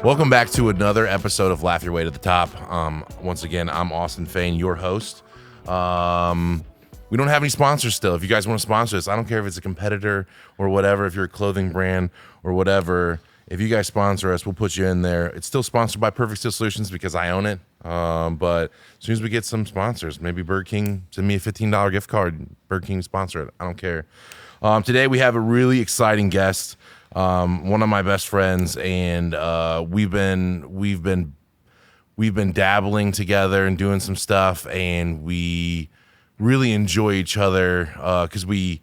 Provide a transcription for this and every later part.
Welcome back to another episode of Laugh Your Way to the Top. Once again, I'm Austin Fain, your host. We don't have any sponsors still. If you guys want to sponsor us, I don't care if it's a competitor or whatever, if you're a clothing brand or whatever. If you guys sponsor us, we'll put you in there. It's still sponsored by Perfect Steel Solutions because I own it. But as soon as we get some sponsors, maybe Burger King, send me a $15 gift card. Burger King sponsor it. I don't care. Today we have a really exciting guest. One of my best friends, and we've been dabbling together and doing some stuff, and we really enjoy each other because we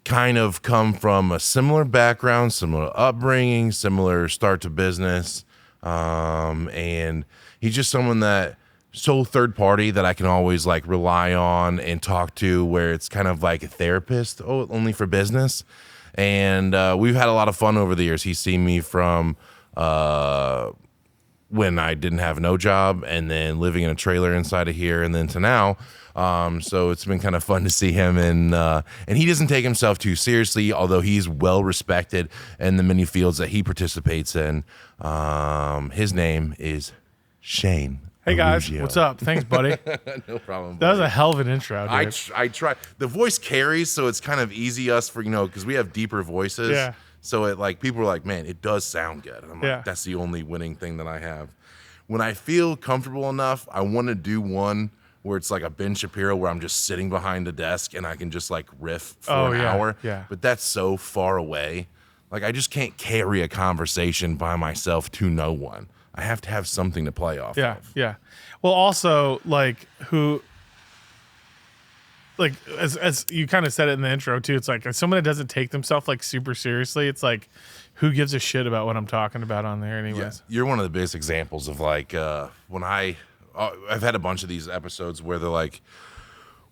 kind of come from a similar background, similar upbringing, similar start to business, and he's just someone that so third party that I can always like rely on and talk to, where it's kind of like a therapist, only for business. And we've had a lot of fun over the years. He's seen me from when I didn't have no job, and then living in a trailer inside of here, and then to now. So it's been kind of fun to see him, and he doesn't take himself too seriously, although he's well respected in the many fields that he participates in. His name is Shane. Hey guys, Araujo. what's up? Thanks, buddy. No problem. That was a hell of an intro, dude. I try. The voice carries, so it's kind of easy us for, because we have deeper voices. Yeah. So it like people are like, man, it does sound good. And I'm Yeah. like, that's the only winning thing that I have. When I feel comfortable enough, I want to do one where it's like a Ben Shapiro, where I'm just sitting behind a desk and I can just like riff for an hour. Yeah. But that's so far away. Like I just can't carry a conversation by myself to no one. I have to have something to play off of. Yeah. Well, also, as you kind of said it in the intro too, it's like as someone that doesn't take themselves like super seriously, it's like, who gives a shit about what I'm talking about on there anyways? Yeah. You're one of the biggest examples of like when I've had a bunch of these episodes where they're like,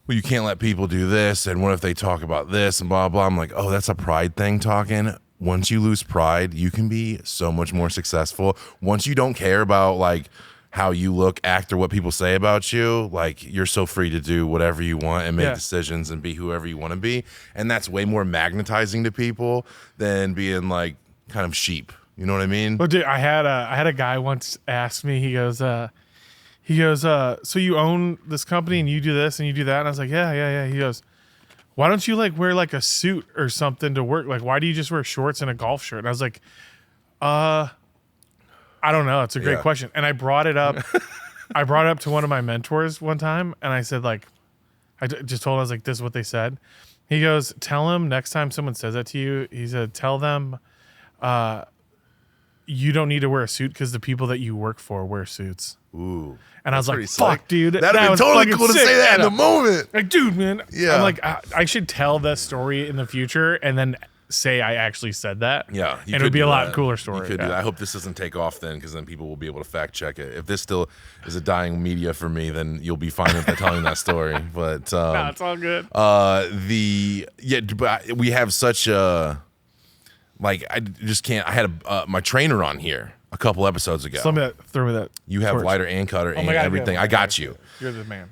well, you can't let people do this, and what if they talk about this and blah blah. I'm like, oh, that's a pride thing talking. Once you lose pride, you can be so much more successful. Once you don't care about like how you look, act, or what people say about you, like you're so free to do whatever you want and make decisions and be whoever you want to be. And that's way more magnetizing to people than being like kind of sheep. You know what I mean? Well, dude, I had a guy once ask me, he goes, so you own this company and you do this and you do that? And I was like, yeah. He goes, why don't you like wear like a suit or something to work? Like, why do you just wear shorts and a golf shirt? And I was like, I don't know. It's a great question. And I brought it up. I brought it up to one of my mentors one time, and I said, like, just told him, I was like, this is what they said. He goes, tell him next time someone says that to you, he said, tell them you don't need to wear a suit because the people that you work for wear suits. Ooh. And I was like, fuck, dude. That'd be totally cool to say that in the moment. Like, dude, man. Yeah. I'm like, I should tell that story in the future and then say I actually said that. Yeah. And it would be a lot cooler story. You could do that. I hope this doesn't take off then, because then people will be able to fact check it. If this still is a dying media for me, then you'll be fine with telling that story. But no, it's all good. But we have such a, like, I just can't. I had my trainer on here a couple episodes ago. So throw me that. You have torch. lighter and cutter and God, everything. yeah, I got you. You're the man.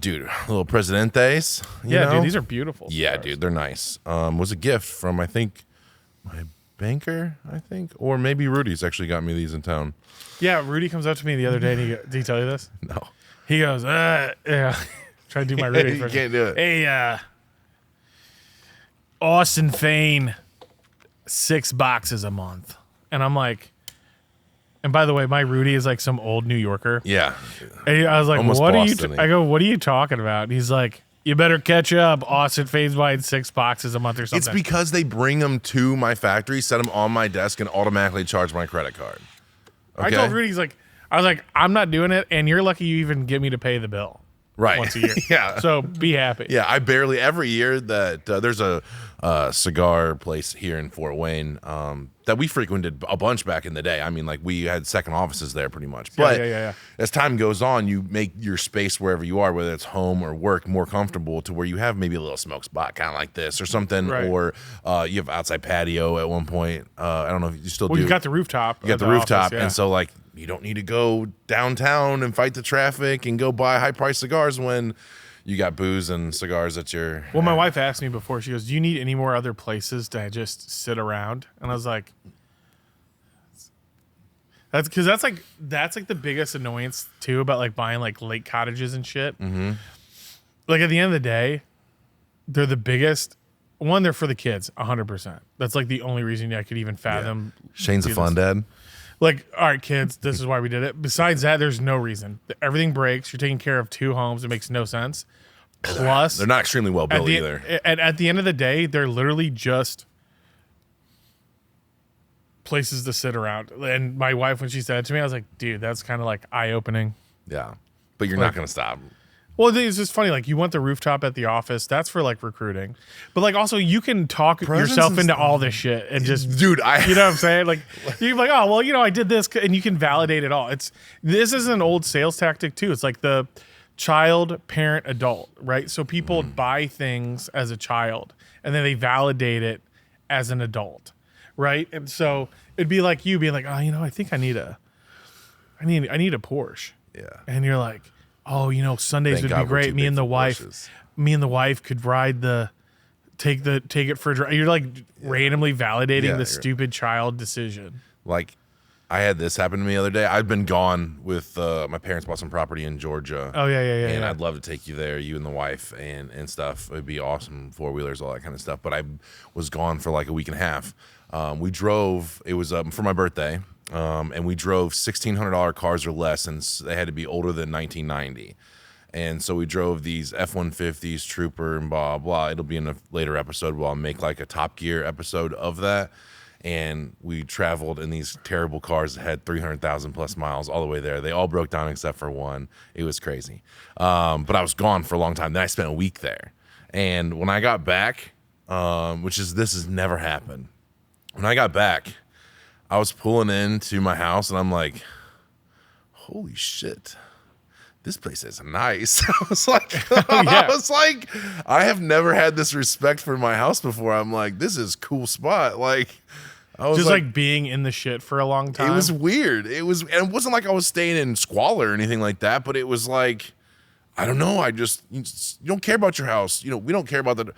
Dude, little Presidentes. Dude, these are beautiful. Yeah, cigars. dude, they're nice. Was a gift from, I think, my banker, or maybe Rudy's actually got me these in town. Yeah, Rudy comes up to me the other day and did he tell you this? No. He goes, yeah. Try to do my Rudy You first. can't do it. Hey, Austin Fain, 6 boxes a month. And I'm like, and by the way, my Rudy is like some old New Yorker. Yeah. And I was like, Almost what Boston-y. I go, what are you talking about? And he's like, you better catch up. Austin Fain's buying 6 boxes a month or something. It's because they bring them to my factory, set them on my desk, and automatically charge my credit card. Okay? I told Rudy, I was like, I'm not doing it, and you're lucky you even get me to pay the bill. Right. Once a year. Yeah. So be happy. Yeah, I barely, every year that there's a cigar place here in Fort Wayne that we frequented a bunch back in the day. I mean, like, we had second offices there pretty much. But as time goes on, you make your space wherever you are, whether it's home or work, more comfortable to where you have maybe a little smoke spot kind of like this or something. Right. Or you have outside patio at one point. I don't know if you still do. Well, you got the rooftop. You got the rooftop. Office, yeah. And so, like, you don't need to go downtown and fight the traffic and go buy high-priced cigars when You got booze and cigars at your. Well, my wife asked me before. She goes, "Do you need any more other places to just sit around?" And I was like, "That's because that's like the biggest annoyance too about like buying like lake cottages and shit. Mm-hmm. Like at the end of the day, they're the biggest. One, they're for the kids, 100%. That's like the only reason I could even fathom. Shane's a fun dad. Like, all right, kids, this is why we did it. Besides that, there's no reason. Everything breaks. You're taking care of 2 homes. It makes no sense. Plus, they're not extremely well built either. And at the end of the day, they're literally just places to sit around. And my wife, when she said it to me, I was like, dude, that's kind of like eye-opening. Yeah. But you're not going to stop. Well, it's just funny. Like, you want the rooftop at the office. That's for, like, recruiting. But, like, also, you can talk yourself into all this shit and just... Dude, you know what I'm saying? Like, you're like, oh, well, you know, I did this. And you can validate it all. This is an old sales tactic, too. It's like the child, parent, adult, right? So people buy things as a child, and then they validate it as an adult, right? And so it'd be like you being like, oh, you know, I think I need a Porsche. Yeah. And you're like... Oh, you know, Sundays would be great. Me and the wife could ride take it for a drive. You're like randomly validating the stupid child decision. Like, I had this happen to me the other day. I've been gone with my parents bought some property in Georgia. Oh yeah. And I'd love to take you there, you and the wife and stuff. It'd be awesome, 4-wheelers, all that kind of stuff. But I was gone for like a week and a half. We drove. It was for my birthday. And we drove $1,600 cars or less, and they had to be older than 1990. And so we drove these F-150s, Trooper, and blah, blah. It'll be in a later episode where I'll make like a Top Gear episode of that. And we traveled in these terrible cars that had 300,000 plus miles all the way there. They all broke down except for one. It was crazy. But I was gone for a long time. Then I spent a week there. And when I got back, this has never happened. When I got back, I was pulling into my house and I'm like, holy shit, this place is nice. I was like, I have never had this respect for my house before. I'm like, this is a cool spot. Like, I was just like being in the shit for a long time. It was weird. And it wasn't like I was staying in squalor or anything like that, but it was like, I don't know. You don't care about your house. You know, we don't care about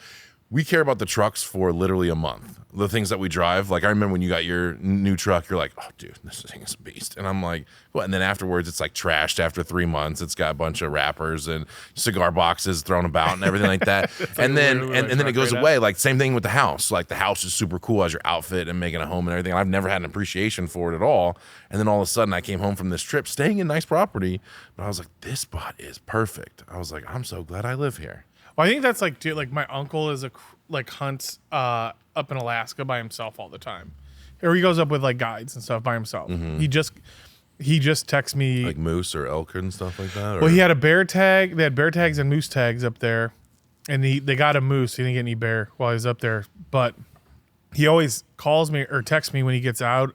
we care about the trucks for literally a month. The things that we drive. Like, I remember when you got your new truck, you're like, oh, dude, this thing is a beast. And I'm like, what? And then afterwards, it's like trashed after 3 months. It's got a bunch of wrappers and cigar boxes thrown about and everything like that. and then it goes away. Like, same thing with the house. Like, the house is super cool as your outfit and making a home and everything. I've never had an appreciation for it at all. And then all of a sudden, I came home from this trip, staying in nice property. But I was like, this spot is perfect. I was like, I'm so glad I live here. Well, I think that's like, dude, like my uncle is hunts up in Alaska by himself all the time. Or he goes up with like guides and stuff by himself. Mm-hmm. He just texts me like moose or elk and stuff like that. Well, he had a bear tag. They had bear tags and moose tags up there, and they got a moose. He didn't get any bear while he was up there, but he always calls me or texts me when he gets out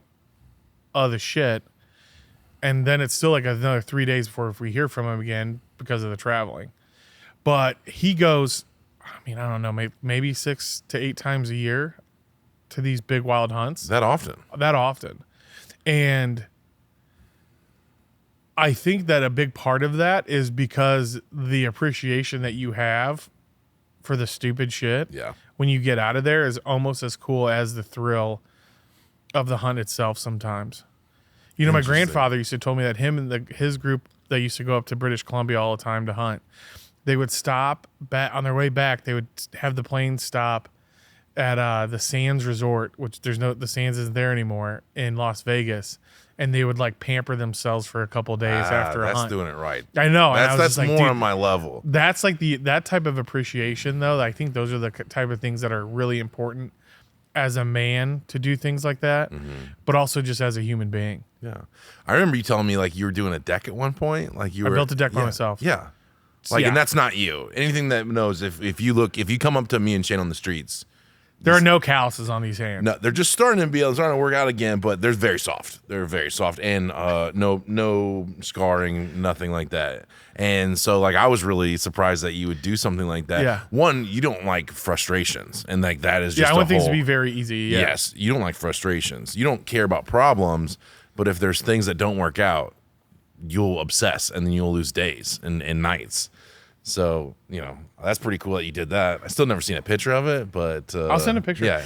of the shit, and then it's still like another 3 days before we hear from him again because of the traveling. But he goes, I mean, I don't know, maybe 6 to 8 times a year to these big wild hunts. That often. And I think that a big part of that is because the appreciation that you have for the stupid shit when you get out of there is almost as cool as the thrill of the hunt itself sometimes. You know, my grandfather used to tell me that him and his group, they used to go up to British Columbia all the time to hunt. They would stop back on their way back. They would have the plane stop at the Sands Resort, which the Sands isn't there anymore, in Las Vegas, and they would like pamper themselves for a couple of days after a hunt. That's doing it right. I know. That's like, more on my level. That's like that type of appreciation, though. I think those are the type of things that are really important as a man to do things like that, but also just as a human being. Yeah, I remember you telling me like you were doing a deck at one point. Like I built a deck by myself. Yeah. Like, and that's not you. Anything that knows, if you come up to me and Shane on the streets, there are no calluses on these hands. No, they're just starting to work out again, but they're very soft. They're very soft, and no scarring, nothing like that. And so, like, I was really surprised that you would do something like that. Yeah. One, you don't like frustrations, and like that is just I want things to be very easy. Yeah. Yes, you don't like frustrations. You don't care about problems, but if there's things that don't work out, you'll obsess, and then you'll lose days and nights. So, that's pretty cool that you did that. I still never seen a picture of it, but I'll send a picture. Yeah.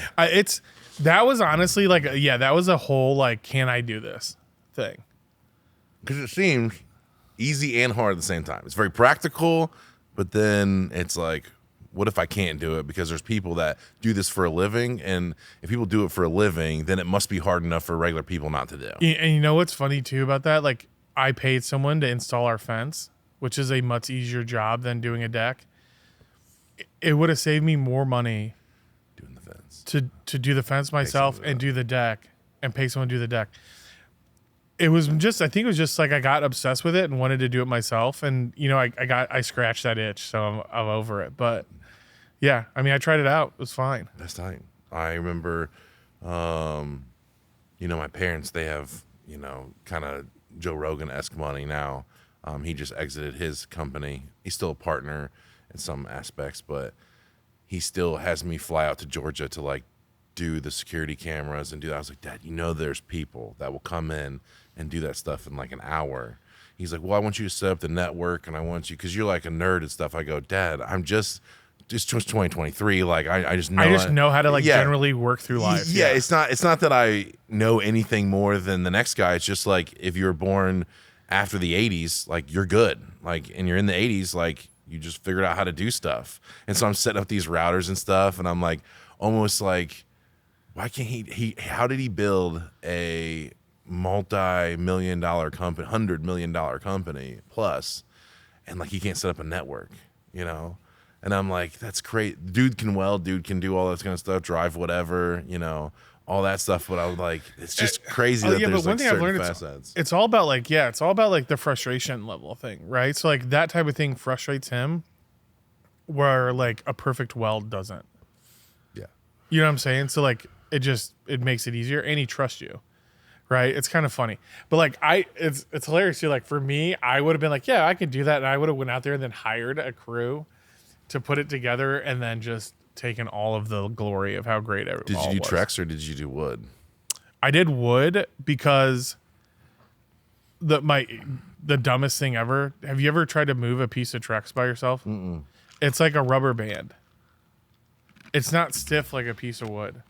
That was honestly like, that was a whole, like, can I do this thing? Because it seems easy and hard at the same time. It's very practical, but then it's like, what if I can't do it? Because there's people that do this for a living, and if people do it for a living, then it must be hard enough for regular people not to do. And you know what's funny too about that? Like, I paid someone to install our fence, which is a much easier job than doing a deck. It would have saved me more money Doing the fence. to do the fence myself and do the deck and pay someone to do the deck. It was just, I think it was just like I got obsessed with it and wanted to do it myself. And, I scratched that itch, so I'm over it. But yeah, I mean, I tried it out. It was fine. That's tight. I remember, my parents, they have, kind of Joe Rogan-esque money now. He just exited his company. He's still a partner in some aspects, but he still has me fly out to Georgia to like do the security cameras and do that. I was like, Dad, there's people that will come in and do that stuff in like an hour. He's like, well, I want you to set up the network, and I want you, because you're like a nerd and stuff. I go, Dad, it's 2023. Like I just know how to generally work through life. Yeah, it's not that I know anything more than the next guy. It's just like if you were born after the 80s, like you're good. Like, and you're in the 80s, like you just figured out how to do stuff. And so I'm setting up these routers and stuff, and I'm like almost like, why can't he how did he build a multi-million-dollar company, $100 million company plus, and like he can't set up a network, And I'm like, that's great. Dude can weld, dude can do all that kind of stuff, drive whatever, all that stuff. But I was like, it's just crazy that there's like certain facets. It's all about it's all about like the frustration level thing, right? So like that type of thing frustrates him, where like a perfect weld doesn't. Yeah. You know what I'm saying? So like it makes it easier, and he trusts you. Right? It's kind of funny. But like it's hilarious too. Like for me, I would have been like, yeah, I could do that. And I would have went out there and then hired a crew to put it together, and then just taken all of the glory of how great everything was. Did you do Trex or did you do wood? I did wood because the dumbest thing ever. Have you ever tried to move a piece of Trex by yourself? Mm-mm. It's like a rubber band. It's not stiff like a piece of wood.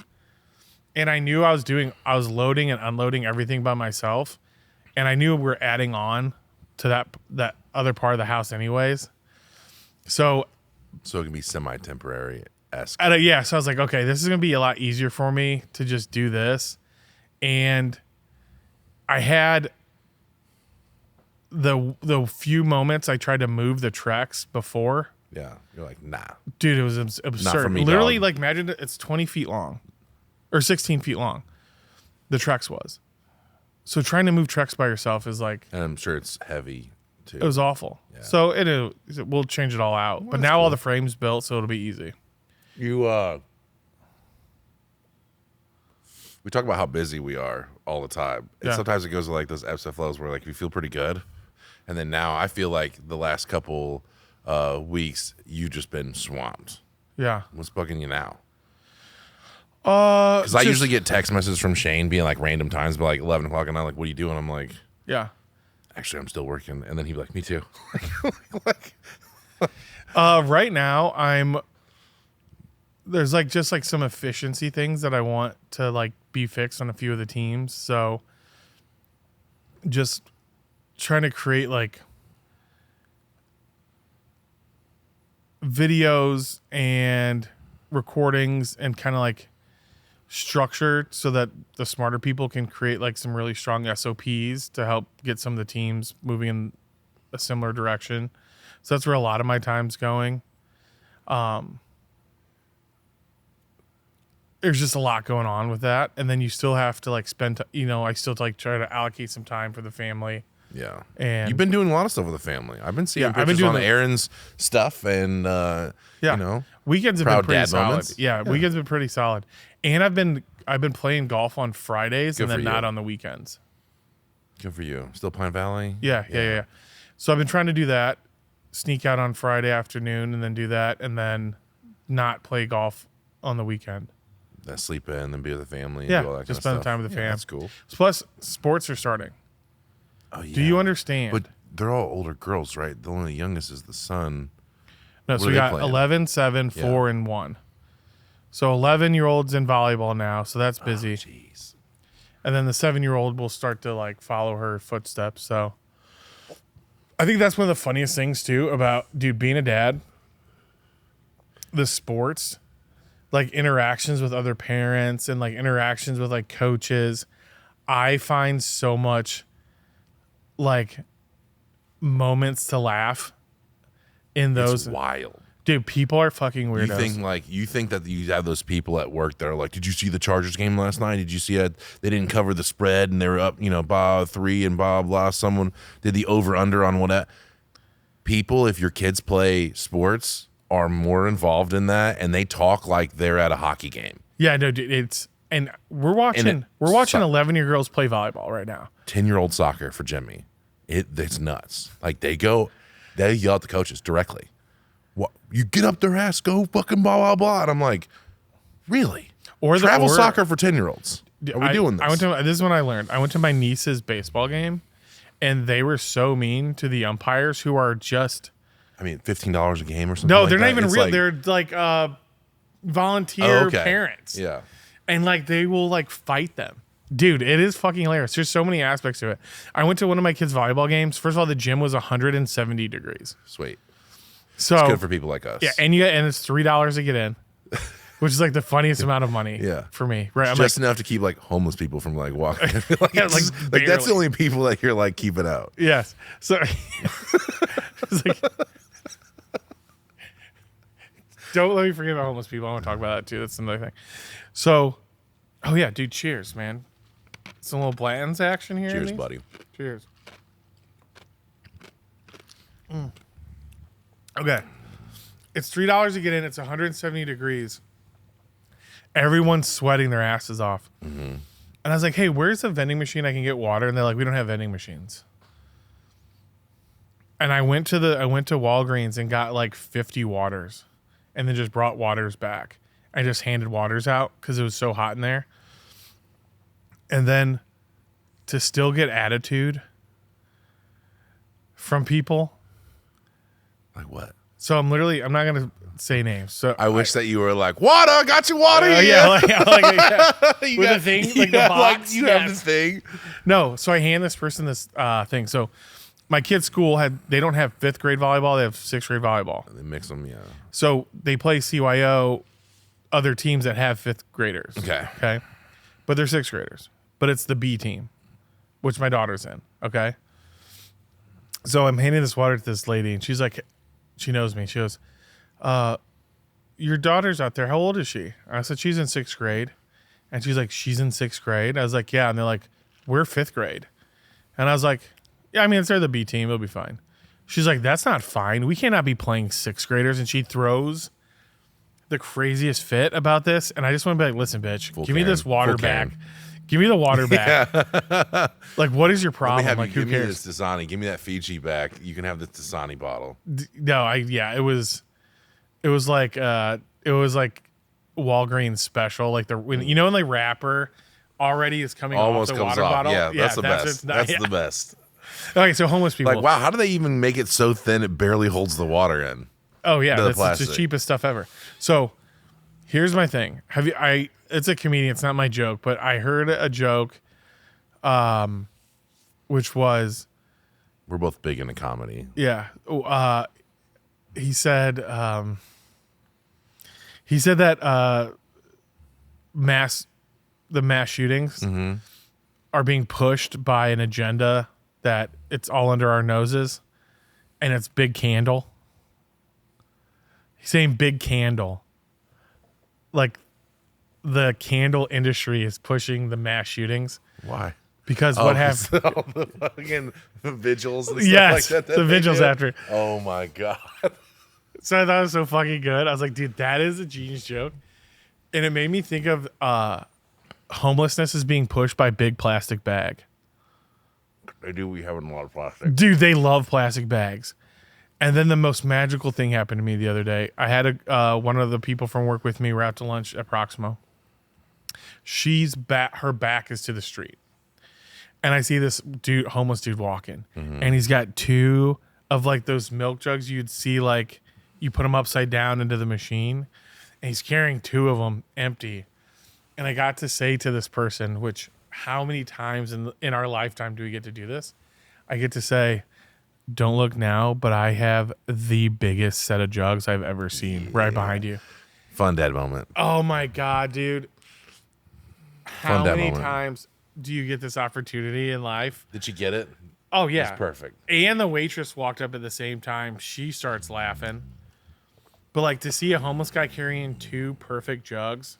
And I knew I was loading and unloading everything by myself. And I knew we were adding on to that other part of the house anyways. So it can be semi-temporary-esque. So I was like, okay, this is going to be a lot easier for me to just do this. And I had the few moments I tried to move the Trex before. Yeah. You're like, nah. Dude, it was absurd. Not for me, literally, dog. like, imagine it's 20 feet long. Or 16 feet long. The Trex was. So trying to move Trex by yourself is like... And I'm sure it's heavy, too. It was awful. Yeah. So we'll change it all out. Well, but now all the frame's built, so it'll be easy. We talk about how busy we are all the time. And sometimes it goes to like those ebbs and flows where like we feel pretty good. And then now I feel like the last couple weeks, you've just been swamped. Yeah. What's bugging you now? Because I usually get text messages from Shane being like random times, but like 11 o'clock at night, like, what are you doing? I'm like, yeah, actually, I'm still working. And then he'd be like, me too. Right now, there's like just like some efficiency things that I want to like be fixed on a few of the teams. So just trying to create like videos and recordings and kind of like structured so that the smarter people can create like some really strong SOPs to help get some of the teams moving in a similar direction. So that's where a lot of my time's going. There's just a lot going on with that. And then you still have to like spend, I still like try to allocate some time for the family. Yeah. And you've been doing a lot of stuff with the family. I've been seeing pictures I've been doing on Aaron's stuff and, weekends have been pretty solid. Moments. Yeah, weekends have been pretty solid. And I've been playing golf on Fridays Good and then for you. not on the weekends. Good for you. Still Pine Valley? Yeah. So I've been trying to do that, sneak out on Friday afternoon and then do that, and then not play golf on the weekend. That sleep in and then be with the family. Yeah, and do all that just kind spend of the time with the fam. That's cool. Plus, sports are starting. Oh, yeah. Do you understand? But they're all older girls, right? The only youngest is the son. No, so we got 11, 7, 4, and 1. So 11-year-olds in volleyball now, so that's busy. Jeez. And then the 7-year-old will start to like follow her footsteps. So I think that's one of the funniest things too about being a dad. The sports, like interactions with other parents and like interactions with like coaches. I find so much like moments to laugh in those. It's wild. Dude, people are fucking weirdos. You think that you have those people at work that are like, did you see the Chargers game last night? Did you see it? They didn't cover the spread and they were up, blah 3 and blah blah. Someone did the over under on what? People, if your kids play sports, are more involved in that, and they talk like they're at a hockey game. Yeah, no, dude, we're watching 11-year girls play volleyball right now. 10-year-old soccer for Jimmy. It's nuts. Like they yell at the coaches directly. What, you get up their ass, go fucking blah blah blah. And I'm like, really? Or travel soccer for 10-year-olds. Are we doing this? This is when I learned. I went to my niece's baseball game, and they were so mean to the umpires who are just. I mean, $15 a game or something. No, they're not even real. They're like volunteer parents. Yeah, and like they will like fight them. Dude, it is fucking hilarious. There's so many aspects to it. I went to one of my kids' volleyball games. First of all, the gym was 170 degrees. Sweet. So it's good for people like us. Yeah, and it's $3 to get in, which is like the funniest amount of money. For me, right? I'm just enough to keep like homeless people from like walking. like that's the only people that you're like keeping out. Yes. So it's like, don't let me forget about homeless people. I want to talk about that too. That's another thing. So, oh yeah, dude. Cheers, man. Some little Blanton's action here. Cheers, buddy. Cheers. Okay. It's $3 to get in. It's 170 degrees. Everyone's sweating their asses off. Mm-hmm. And I was like, hey, where's the vending machine I can get water? And they're like, we don't have vending machines. And I went to Walgreens and got like 50 waters and then just brought waters back. I just handed waters out because it was so hot in there. And then to still get attitude from people. Like what? So I'm not going to say names. So I wish that you were like, water, got you water here. Yeah, with the thing, like the box. You have this thing. No, so I hand this person this thing. So my kid's school they don't have 5th grade volleyball. They have 6th grade volleyball. They mix them, yeah. So they play CYO, other teams that have 5th graders. Okay. But they're 6th graders. But it's the B team, which my daughter's in. Okay. So I'm handing this water to this lady, and she's like, she knows me. She goes, your daughter's out there. How old is she? I said, she's in 6th grade. And she's like, she's in 6th grade? I was like, yeah. And they're like, we're 5th grade. And I was like, yeah, I mean, they're the B team. It'll be fine. She's like, that's not fine. We cannot be playing 6th graders. And she throws the craziest fit about this. And I just want to be like, listen, bitch, give me this water back. Give me the water back. Yeah. Like, what is your problem? Like, who cares? Give me this Dasani. Give me that Fiji back. You can have this Dasani bottle. It was like Walgreens special. Like when like wrapper already is coming almost off the comes water off. bottle. Yeah, that's the best. That's the best. Okay, so homeless people. Like, wow, how do they even make it so thin it barely holds the water in? Oh yeah, it's the cheapest stuff ever. So here's my thing. It's a comedian. It's not my joke, but I heard a joke, which was, we're both big into comedy. Yeah. He said that the mass shootings are being pushed by an agenda that it's all under our noses, and it's big candle. He's saying big candle. Like, the candle industry is pushing the mass shootings. Why? Because what happened? All the fucking vigils and stuff like that. The vigils after. Oh my God. So I thought it was so fucking good. I was like, dude, that is a genius joke. And it made me think of homelessness is being pushed by big plastic bag. They do. We have a lot of plastic. Dude, they love plastic bags. And then the most magical thing happened to me the other day. I had one of the people from work with me. We're out to lunch at Proximo. Her back is to the street. And I see this homeless dude walking. Mm-hmm. And he's got 2 of like those milk jugs you'd see like you put them upside down into the machine, and he's carrying 2 of them empty. And I got to say to this person, which how many times in our lifetime do we get to do this? I get to say, don't look now, but I have the biggest set of jugs I've ever seen right behind you. Fun dad moment. Oh my God, dude. How Fun dad many moment. times do you get this opportunity in life? Did you get it? Oh, yeah. It's perfect. And the waitress walked up at the same time. She starts laughing. But like to see a homeless guy carrying 2 perfect jugs.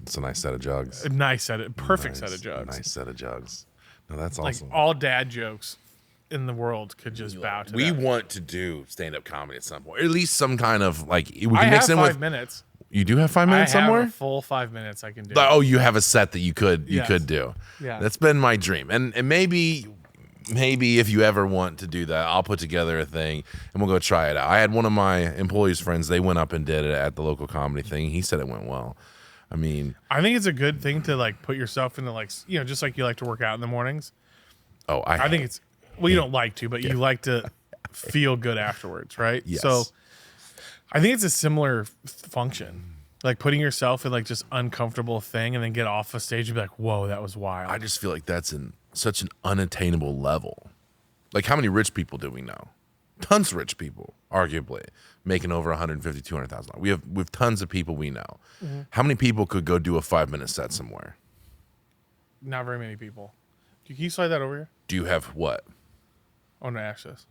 It's a nice set of jugs. Perfect set of jugs. Nice set of jugs. No, that's Like awesome. all dad jokes in the world could just bow to We that. want to do stand-up comedy at some point, or at least some kind of like we can I mix have in 5 with. minutes. You do have 5 minutes I have somewhere. a full 5 minutes I can do. Oh, you have a set that you could Yes. do. Yeah. That's been my dream, and maybe if you ever want to do that, I'll put together a thing and we'll go try it out. I had one of my employees' friends; they went up and did it at the local comedy thing. He said it went well. I mean, I think it's a good thing to like put yourself into like, just like you like to work out in the mornings. oh, I think it's, well, you don't like to, but you like to feel good afterwards, right? Yes. So I think it's a similar function. Like putting yourself in like just uncomfortable thing and then get off a stage and be like, whoa, that was wild. I just feel like that's such an unattainable level. Like, how many rich people do we know? Tons of rich people, arguably, making over 150, 200,000. We have tons of people we know. Mm-hmm. How many people could go do a 5-minute set somewhere? Not very many people. Can you slide that over here? Do you have what? Oh, no, Ash this.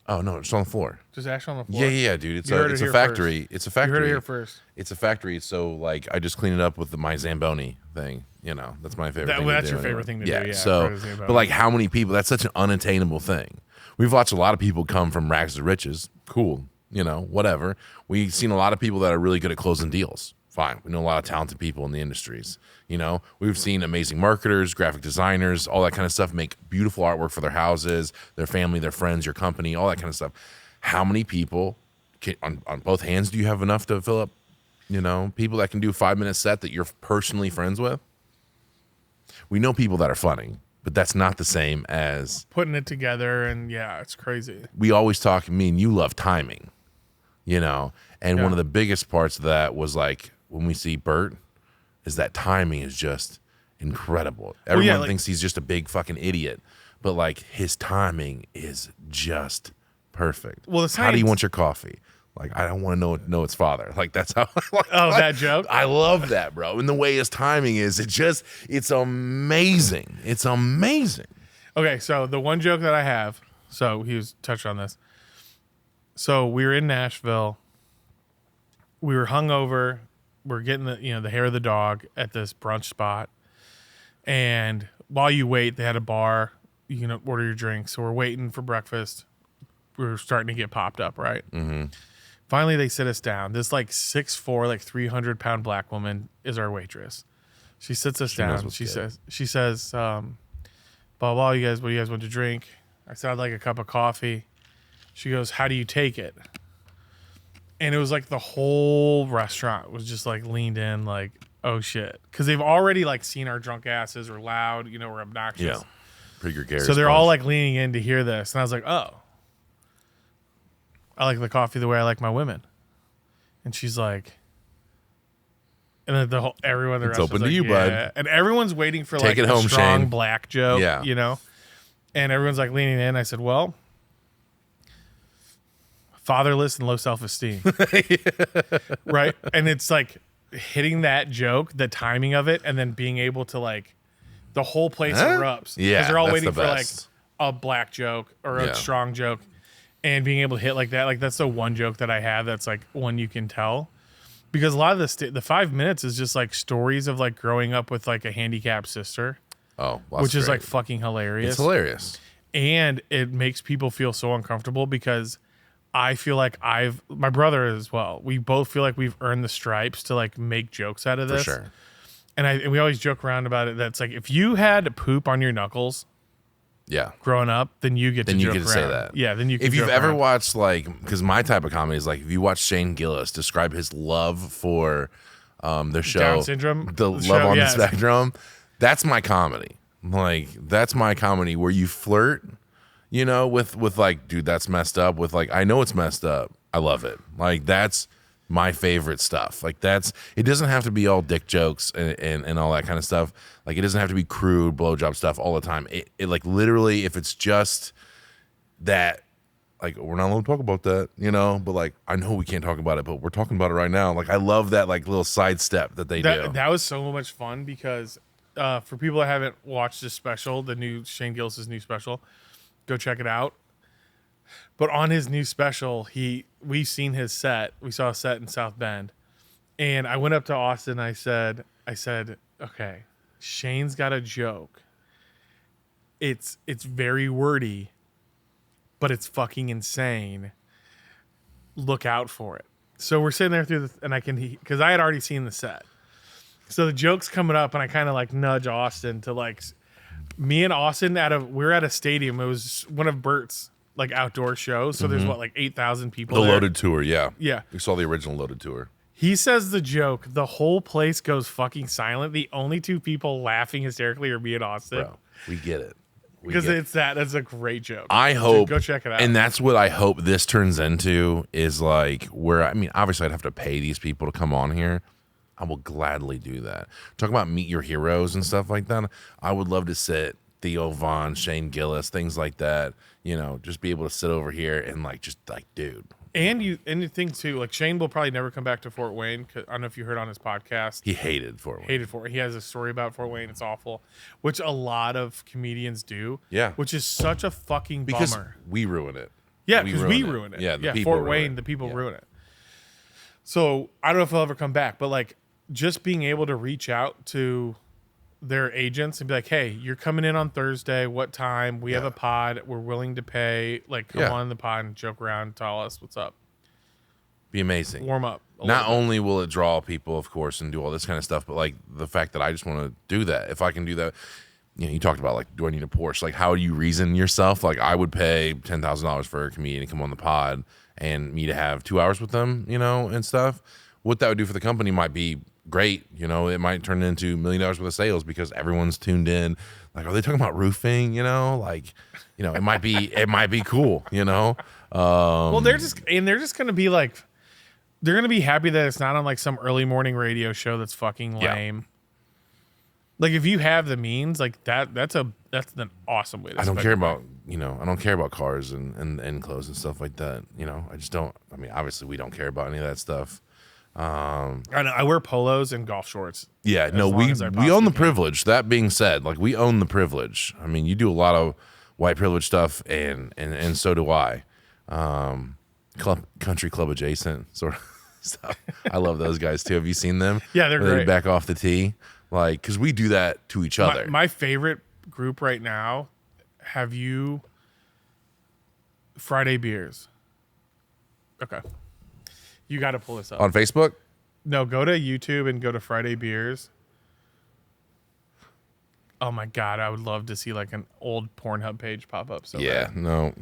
Oh no, it's on the floor. Just Ash on the floor. Yeah, dude. It's You heard it's it a here factory. first. It's a You factory. heard it here first. It's a factory. So like, I just clean it up with my Zamboni thing. You know, that's my favorite. thing That's to do your favorite anyway. thing to do, yeah, So, right, Zamboni. but like, how many people? That's such an unattainable thing. We've watched a lot of people come from rags to riches. Cool. You know, whatever. We've seen a lot of people that are really good at closing deals. Fine. We know a lot of talented people in the industries. You know, we've seen amazing marketers, graphic designers, all that kind of stuff make beautiful artwork for their houses, their family, their friends, your company, all that kind of stuff. How many people on both hands do you have enough to fill up? You know, people that can do a 5-minute set that you're personally friends with. We know people that are funny, but that's not the same as Putting it together, and yeah, it's crazy. we always talk. Me and you love timing, you know, and Yeah. one of the biggest parts of that was like when we see Bert, is that timing is just incredible. Everyone like- thinks he's just a big fucking idiot, but like his timing is just perfect. Well, the how do you science- want your coffee? Like, I don't want to know its father. Like, that's how. Oh, that joke? I love that, bro. And the way his timing is, it's amazing. It's amazing. Okay, so the one joke that I have, so he was touched on this. So we were in Nashville. We were hungover. We're getting the hair of the dog at this brunch spot. And while you wait, they had a bar. You can order your drink. So we're waiting for breakfast. We're starting to get popped up, right? Mm-hmm. Finally, they sit us down. This like 6'4", like 300-pound black woman is our waitress. She sits us knows down. what's She good. says, blah, blah, what do you guys want to drink? I said, I'd like a cup of coffee. She goes, how do you take it? And it was like the whole restaurant was just like leaned in like, oh shit. Because they've already like seen our drunk asses. We're loud, we're obnoxious. Yeah. Pretty gregarious. So they're all bunch. like leaning in to hear this. And I was like, oh, I like the coffee the way I like my women. And she's like, and then everyone in the It's rest was open to like, you, bud. yeah. And everyone's waiting for Take like it a home, strong Shane. black joke, Yeah. And everyone's like leaning in. I said, well, fatherless and low self-esteem. Right? And it's like hitting that joke, the timing of it, and then being able to like, the whole place Huh? erupts. Yeah, Because they're all that's waiting the for like best. a black joke or Yeah. a strong joke. And being able to hit like that, like that's the one joke that I have that's like one you can tell. Because a lot of the 5 minutes is just like stories of like growing up with like a handicapped sister, Oh, well, which that's is great. like fucking hilarious. It's hilarious. And it makes people feel so uncomfortable because I feel like my brother as well. We both feel like we've earned the stripes to like make jokes out of For this. sure. And we always joke around about it. That's like, if you had poop on your knuckles Yeah. growing up, then you get Then to you joke get to say around. that. Yeah. Then you can If you've joke ever around. watched, like, because my type of comedy is like, if you watch Shane Gillis describe his love for the show, Down syndrome? the The Love show, on yes. the Spectrum, that's my comedy. Like, that's my comedy where you flirt, with like, dude, that's messed up. With like, I know it's messed up, I love it. Like that's my favorite stuff. Like it doesn't have to be all dick jokes and all that kind of stuff. Like it doesn't have to be crude blowjob stuff all the time. It like literally if it's just that, like we're not allowed to talk about that, but like I know we can't talk about it, but we're talking about it right now. Like I love that like little sidestep that they do. That was so much fun because for people that haven't watched this special, the new Shane Gillis' new special, go check it out. But on his new special, we've seen his set. We saw a set in South Bend. And I went up to Austin. I said, okay, Shane's got a joke. It's very wordy, but it's fucking insane. Look out for it. So we're sitting there and because I had already seen the set. So the joke's coming up and I kind of like nudge Austin to like, me and Austin we're at a stadium. It was one of Bert's like outdoor shows. So there's what, like 8,000 people The there? Loaded Tour, yeah. Yeah. We saw the original Loaded Tour. He says the joke. The whole place goes fucking silent. The only two people laughing hysterically are me and Austin. Bro, we get it. Because that's a great joke. I hope. Go check it out. And that's what I hope this turns into is like where, I mean, obviously I'd have to pay these people to come on here. I will gladly do that. Talk about meet your heroes and stuff like that. I would love to sit Theo Von, Shane Gillis, things like that. Just be able to sit over here and like, just like, dude. And you think too, like Shane will probably never come back to Fort Wayne. 'Cause I don't know if you heard on his podcast. He hated Fort Wayne. He has a story about Fort Wayne. It's awful, which a lot of comedians do. Yeah. Which is such a fucking Because bummer. we ruin it. Yeah, because we ruin it. Yeah, the people Fort ruin Wayne, it. the people ruin it. So I don't know if he'll ever come back, but like just being able to reach out to their agents and be like, hey, you're coming in on Thursday. What time? We have a pod. We're willing to pay. Like, come on the pod and joke around. Tell us what's up. Be amazing. Warm up. Not only will it draw people, of course, and do all this kind of stuff, but like the fact that I just want to do that. If I can do that, you talked about like, do I need a Porsche? Like, how do you reason yourself? Like, I would pay $10,000 for a comedian to come on the pod and me to have 2 hours with them, and stuff. What that would do for the company might be great. It might turn into $1 million worth of sales because everyone's tuned in. Like, are they talking about roofing? It might be cool. Well, they're just going to be like. They're going to be happy that it's not on like some early morning radio show that's fucking lame. Yeah. Like if you have the means like that's an awesome way to I don't care about cars and clothes and stuff like that. I just don't. I mean, obviously we don't care about any of that stuff. I wear polos and golf shorts. Yeah, no, we own the privilege. That being said, like we own the privilege. I mean, you do a lot of white privilege stuff and so do I. Country club adjacent sort of stuff. I love those guys too. Have you seen them? Yeah, they're great. They back off the tee, like because we do that to each other. My favorite group right now. Have you Friday Beers? Okay, you got to pull this up on Facebook. No, go to YouTube and go to Friday Beers. Oh my god, I would love to see like an old Pornhub page pop up. So bad. No.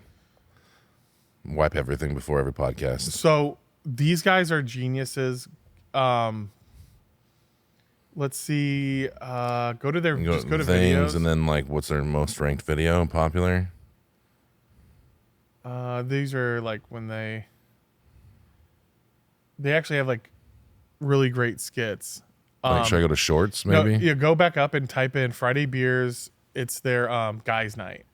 Wipe everything before every podcast. So these guys are geniuses. Let's see. Go to their just go to things videos and then like what's their most ranked video popular? These are like when they actually have like really great skits. Should I go to shorts maybe? No, go back up and type in Friday Beers. It's their guys night.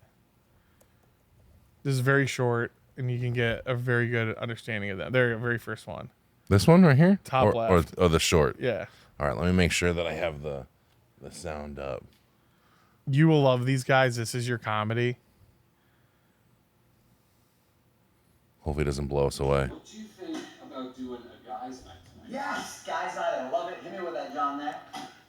This is very short. And you can get a very good understanding of that. Their very first one. This one right here? Top left. Or the short? Yeah. All right, let me make sure that I have the sound up. You will love these guys. This is your comedy. Hopefully it doesn't blow us away. What do you think about doing a guys' night tonight? Yes, guys' night. I love it. Hit me with that, John, there.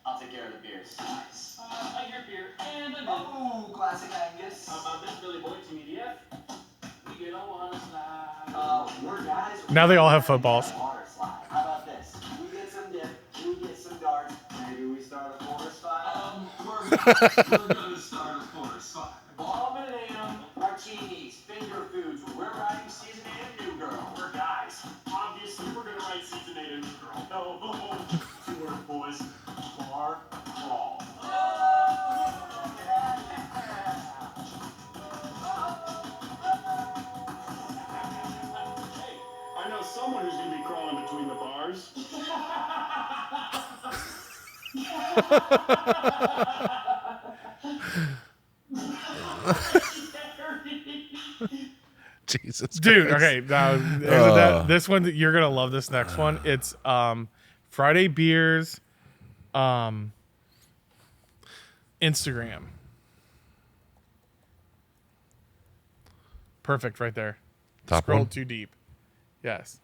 I'll take care of the beers. Nice. I hear beer and a Oh, classic Angus. How about this Billy Boy TDF? We get on water slide. We're guys. Now they all have footballs. Water slide. How about this? We get some dip. We get some darts. Maybe we start a forest fire. We're gonna start a forest fire. Bob and Am, martinis, finger foods. We're riding season 8 of New Girl. We're guys. Obviously, we're gonna write season 8 in New Girl. No, 2 word boys. Bar crawl. Jesus, Dude. Christ. Okay, now this one you're gonna love. This next one. It's Friday beers, Instagram. Perfect, right there. Top Scroll one? too deep. Yes.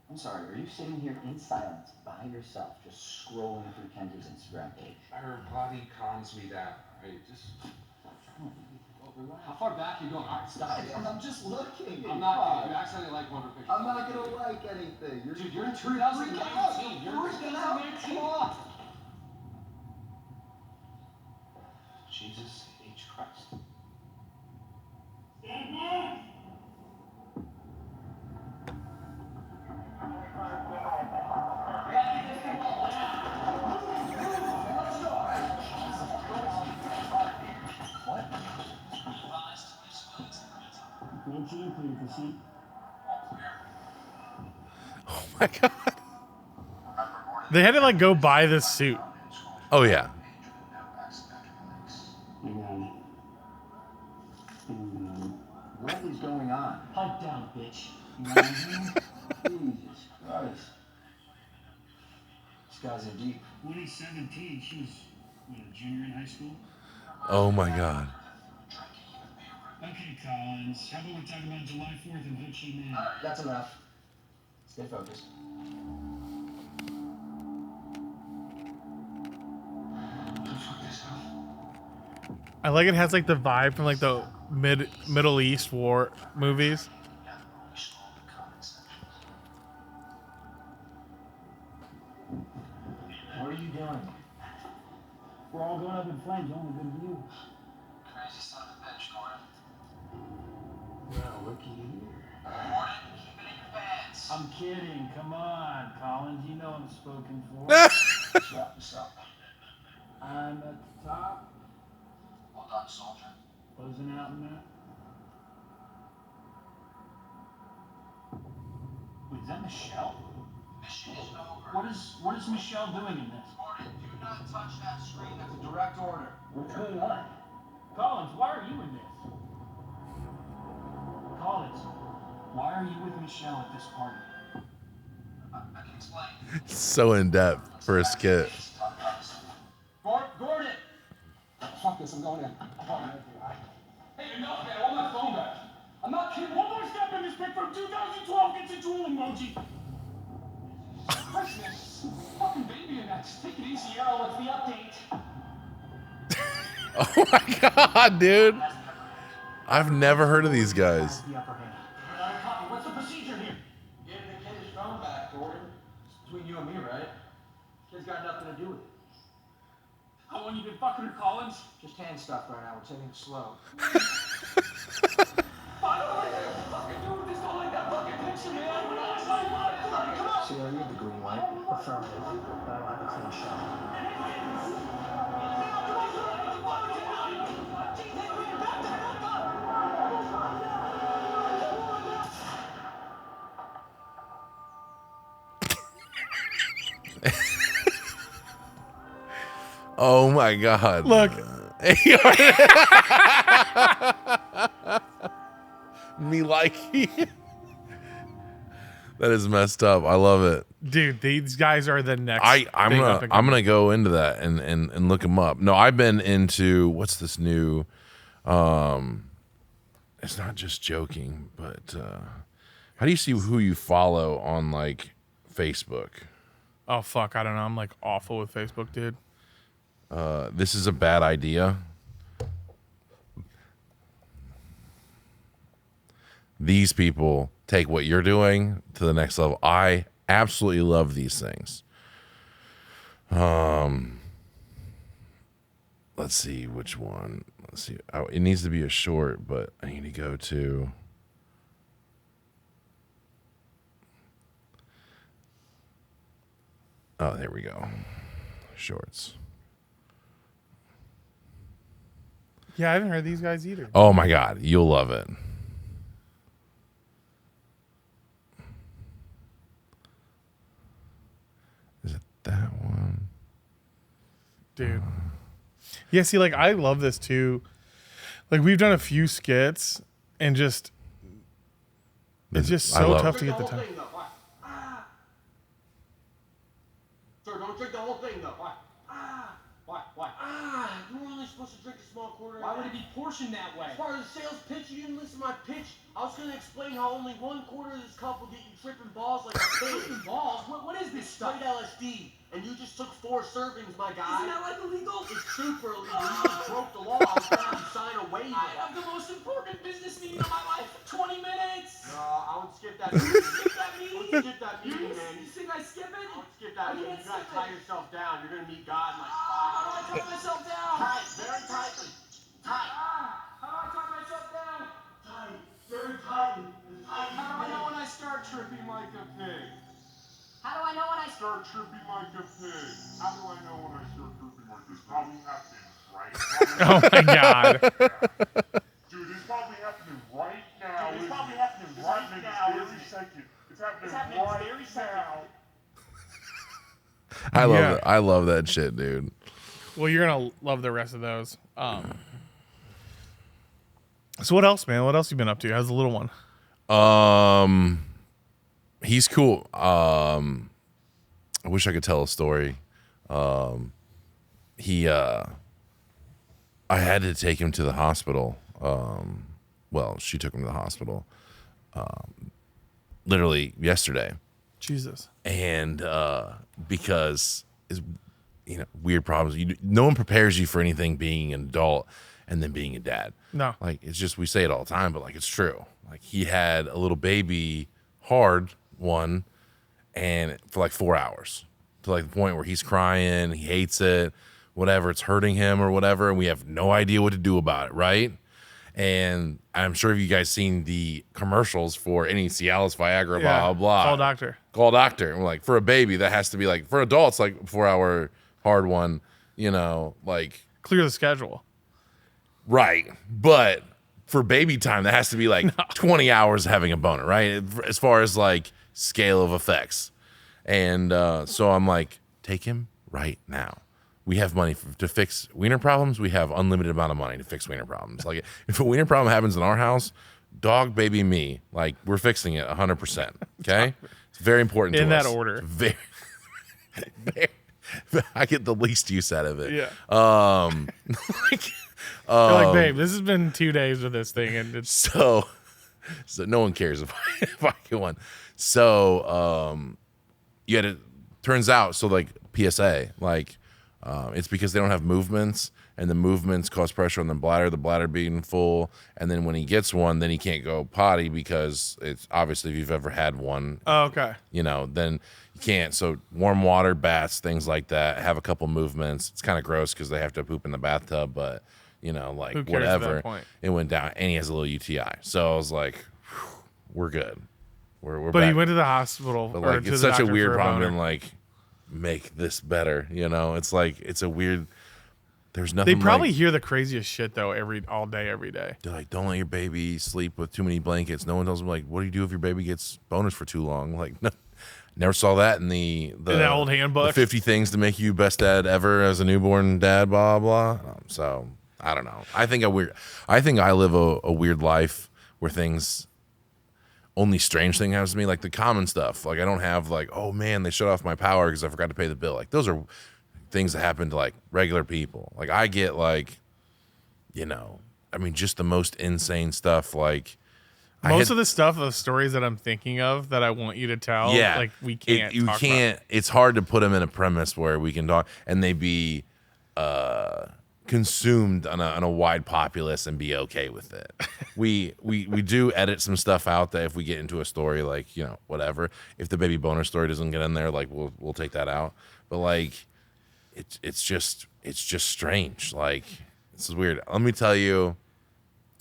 I'm sorry, are you sitting here in silence by yourself, just scrolling through Kendra's Instagram page? Her body calms me down. I just. How far back you going? All right, stop. I'm just looking. I'm not. You accidentally like one of her pictures. I'm not gonna like anything. Dude, you're in 2019. You're freaking out. 2019. Come on. Jesus H. Christ. What? Oh my god. They had to like go buy this suit. Oh yeah. What is going on? Pipe down, bitch. Jesus Christ. This guy's in deep. When he's 17, she was a junior in high school. Oh my god. Okay, Collins. How about we talk about July 4th and Ho Chi Minh? That's enough. Stay focused. I like it has like the vibe from like the Middle East war movies. What are you doing? We're all going up in flames. Only good view. Crazy son of a bitch, Gordon. Well, looky here. Gordon, keep it in your pants. I'm kidding. Come on, Collins. You know I'm spoken for. Shut this up. I'm at the top. Well done, soldier. Closing out in that. Wait, is that Michelle? Mission is over. What is Michelle doing in this? Gordon, do not touch that screen. That's a direct order. What's going on? Collins, why are you in this? Collins, why are you with Michelle at this party? I can explain. So in depth for a skit. Gordon! Fuck this, I'm going in. Hey, enough, man. I want my phone back. I'm not kidding. One more step in this pic from 2012 gets a drool emoji. Christ, man. Fucking baby in that. Just take it easy, Oh, it's the update. Oh my god, dude. I've never heard of these guys. The upper hand. Copy. What's the procedure here? Give the kid his phone back, Gordon. It's between you and me, right? Kid's got nothing to do with it. How long you been fucking her, Collins? Just hand stuff right now. We're taking it slow. See, are you the green light? Affirmative. I don't have a clean shot. Oh my god. Look, Me like that is messed up. I love it. dude, these guys are the next. I'm big up gonna and I'm coming. gonna go into that and look them up. No, I've been into what's this new it's not just joking, but how do you see who you follow on like Facebook? Oh fuck, I don't know. I'm like awful with Facebook, dude. This is a bad idea. These people take what you're doing to the next level. I absolutely love these things. Let's see which one. Let's see. Oh, it needs to be a short, but I need to go to. Oh, there we go. Shorts. Yeah, I haven't heard these guys either. Oh my God, you'll love it. Dude. Yeah, see, like, I love this too. Like, we've done a few skits and just, it's just I so love tough it. to get the time. Sir, don't drink the whole thing, though. Why? Why? You were only supposed to drink a small quarter. Why would it be portioned that way? As part of the sales pitch, you didn't listen to my pitch. I was going to explain how only 1/4 of this cup will get you tripping balls like a pig. Tripping balls? What is this Straight stuff? LSD, and you just took 4 servings, my guy. Isn't that like illegal? It's super illegal. You just broke the law. I was going to have you sign a waiver. I have the most important business meeting of my life. 20 minutes. No, I would skip that meeting. Skip that meeting. I would skip that meeting, You man. think I skip it? I would skip that I meeting. can't You gotta skip tie it. yourself down. You're gonna meet God in like How do I 5 talk myself down? Tight, very tightly. Tight. How do I talk myself down? Tight. Very tightly. How do I know when I start tripping like a pig? How do I know when I Start tripping like a pig. How do I know when I start tripping like this? Probably happening right Oh my God. Dude, it's probably happening right now. It's probably happening right now, This isn't it? second. It's happening, happening right very second. now. I love Yeah. it. I love that shit, dude. Well, you're going to love the rest of those. So what else, man? What else you been up to? How's the little one? He's cool. I wish I could tell a story. I had to take him to the hospital. Well, she took him to the hospital literally yesterday. Jesus. And because it's, weird problems. No one prepares you for anything being an adult and then being a dad. No. Like, it's just, we say it all the time, but like, it's true. Like, he had a little baby, hard one, and for like 4 hours, to like the point where he's crying, he hates it, whatever, it's hurting him or whatever, and we have no idea what to do about it, right? And I'm sure you guys seen the commercials for any Cialis, Viagra, blah, blah, blah. Call doctor. Call doctor. And we're like, for a baby, that has to be like, for adults, like 4 hour hard one, like. Clear the schedule. Right. But for baby time, that has to be like 20 hours having a boner, right? As far as like scale of effects. And so I'm like, take him right now. We have money to fix wiener problems. We have unlimited amount of money to fix wiener problems. Like, if a wiener problem happens in our house, dog, baby, me, like, we're fixing it 100%. Okay? It's very important to us. In that order. It's very, I get the least use out of it. Yeah. Like, You're like, babe, this has been 2 days with this thing, and it's so no one cares if I get one. So turns out, so like PSA, like it's because they don't have movements, and the movements cause pressure on the bladder being full, and then when he gets one, then he can't go potty because it's obviously, if you've ever had one, oh, okay. then you can't. So warm water, baths, things like that, have a couple movements. It's kind of gross because they have to poop in the bathtub, but like, Who cares at that whatever. point? It went down, and he has a little UTI. So I was like, whew, we're good. We're But back. he went to the hospital. But or like, to it's the such a doctor weird for a problem boner. to like make this better. It's like, it's a weird. There's They nothing. probably like, hear the craziest shit though all day, every day. they're like, don't let your baby sleep with too many blankets. No one tells them like, what do you do if your baby gets boners for too long? Like, no, never saw that in the that old handbook? The 50 things to make you best dad ever as a newborn dad. Blah blah. So I don't know. I think I live a weird life where things. Only strange thing happens to me, like the common stuff. Like, I don't have like, oh man, they shut off my power because I forgot to pay the bill. Like, those are things that happen to like regular people. Like, I get like, just the most insane stuff. Like, Most of the stuff, the stories that I'm thinking of that I want you to tell, yeah, like we can't. You talk can't. About. It's hard to put them in a premise where we can talk and they be consumed on a wide populace and be okay with it. we do edit some stuff out that if we get into a story, like, whatever, if the baby boner story doesn't get in there, like we'll take that out. But like it's just strange. Like, this is weird. Let me tell you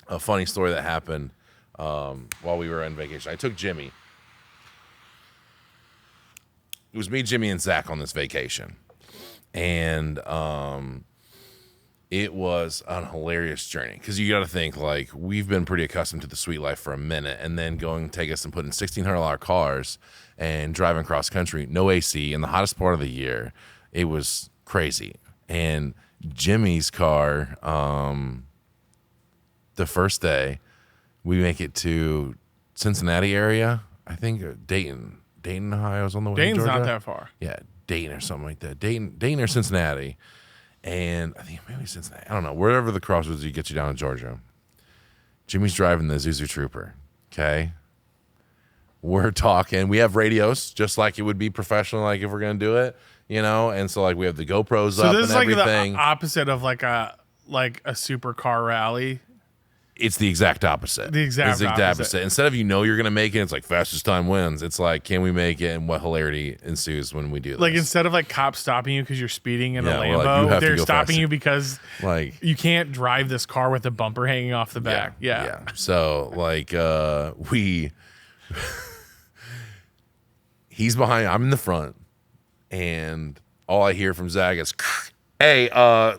a funny story that happened while we were on vacation. I took Jimmy. It was me, Jimmy, and Zach on this vacation. And it was a hilarious journey because you got to think, like, we've been pretty accustomed to the sweet life for a minute, and then take us and put in $1,600 cars and driving cross country, no AC in the hottest part of the year. It was crazy. and Jimmy's car. The first day, we make it to Cincinnati area. I think Dayton, Ohio is on the way. Dayton's to Georgia. not that far. Yeah, Dayton or something like that. Dayton or Cincinnati, and I think maybe Cincinnati. I don't know. Wherever the crossroads you get you down to Georgia. Jimmy's driving the Isuzu Trooper. Okay, we're talking. We have radios, just like it would be professional, like if we're gonna do it, And so like we have the GoPros So up this and is like everything. the opposite of like a supercar rally. It's the exact opposite. It's the exact opposite. Instead of you're gonna make it, it's like fastest time wins. It's like, can we make it, and what hilarity ensues when we do this. Like instead of like cops stopping you because you're speeding in a Yeah, we're like, you Lambo, have to they're go stopping faster. you because Like you can't drive this car with the bumper hanging off the back. Yeah. So like he's behind, I'm in the front, and all I hear from Zach is, hey,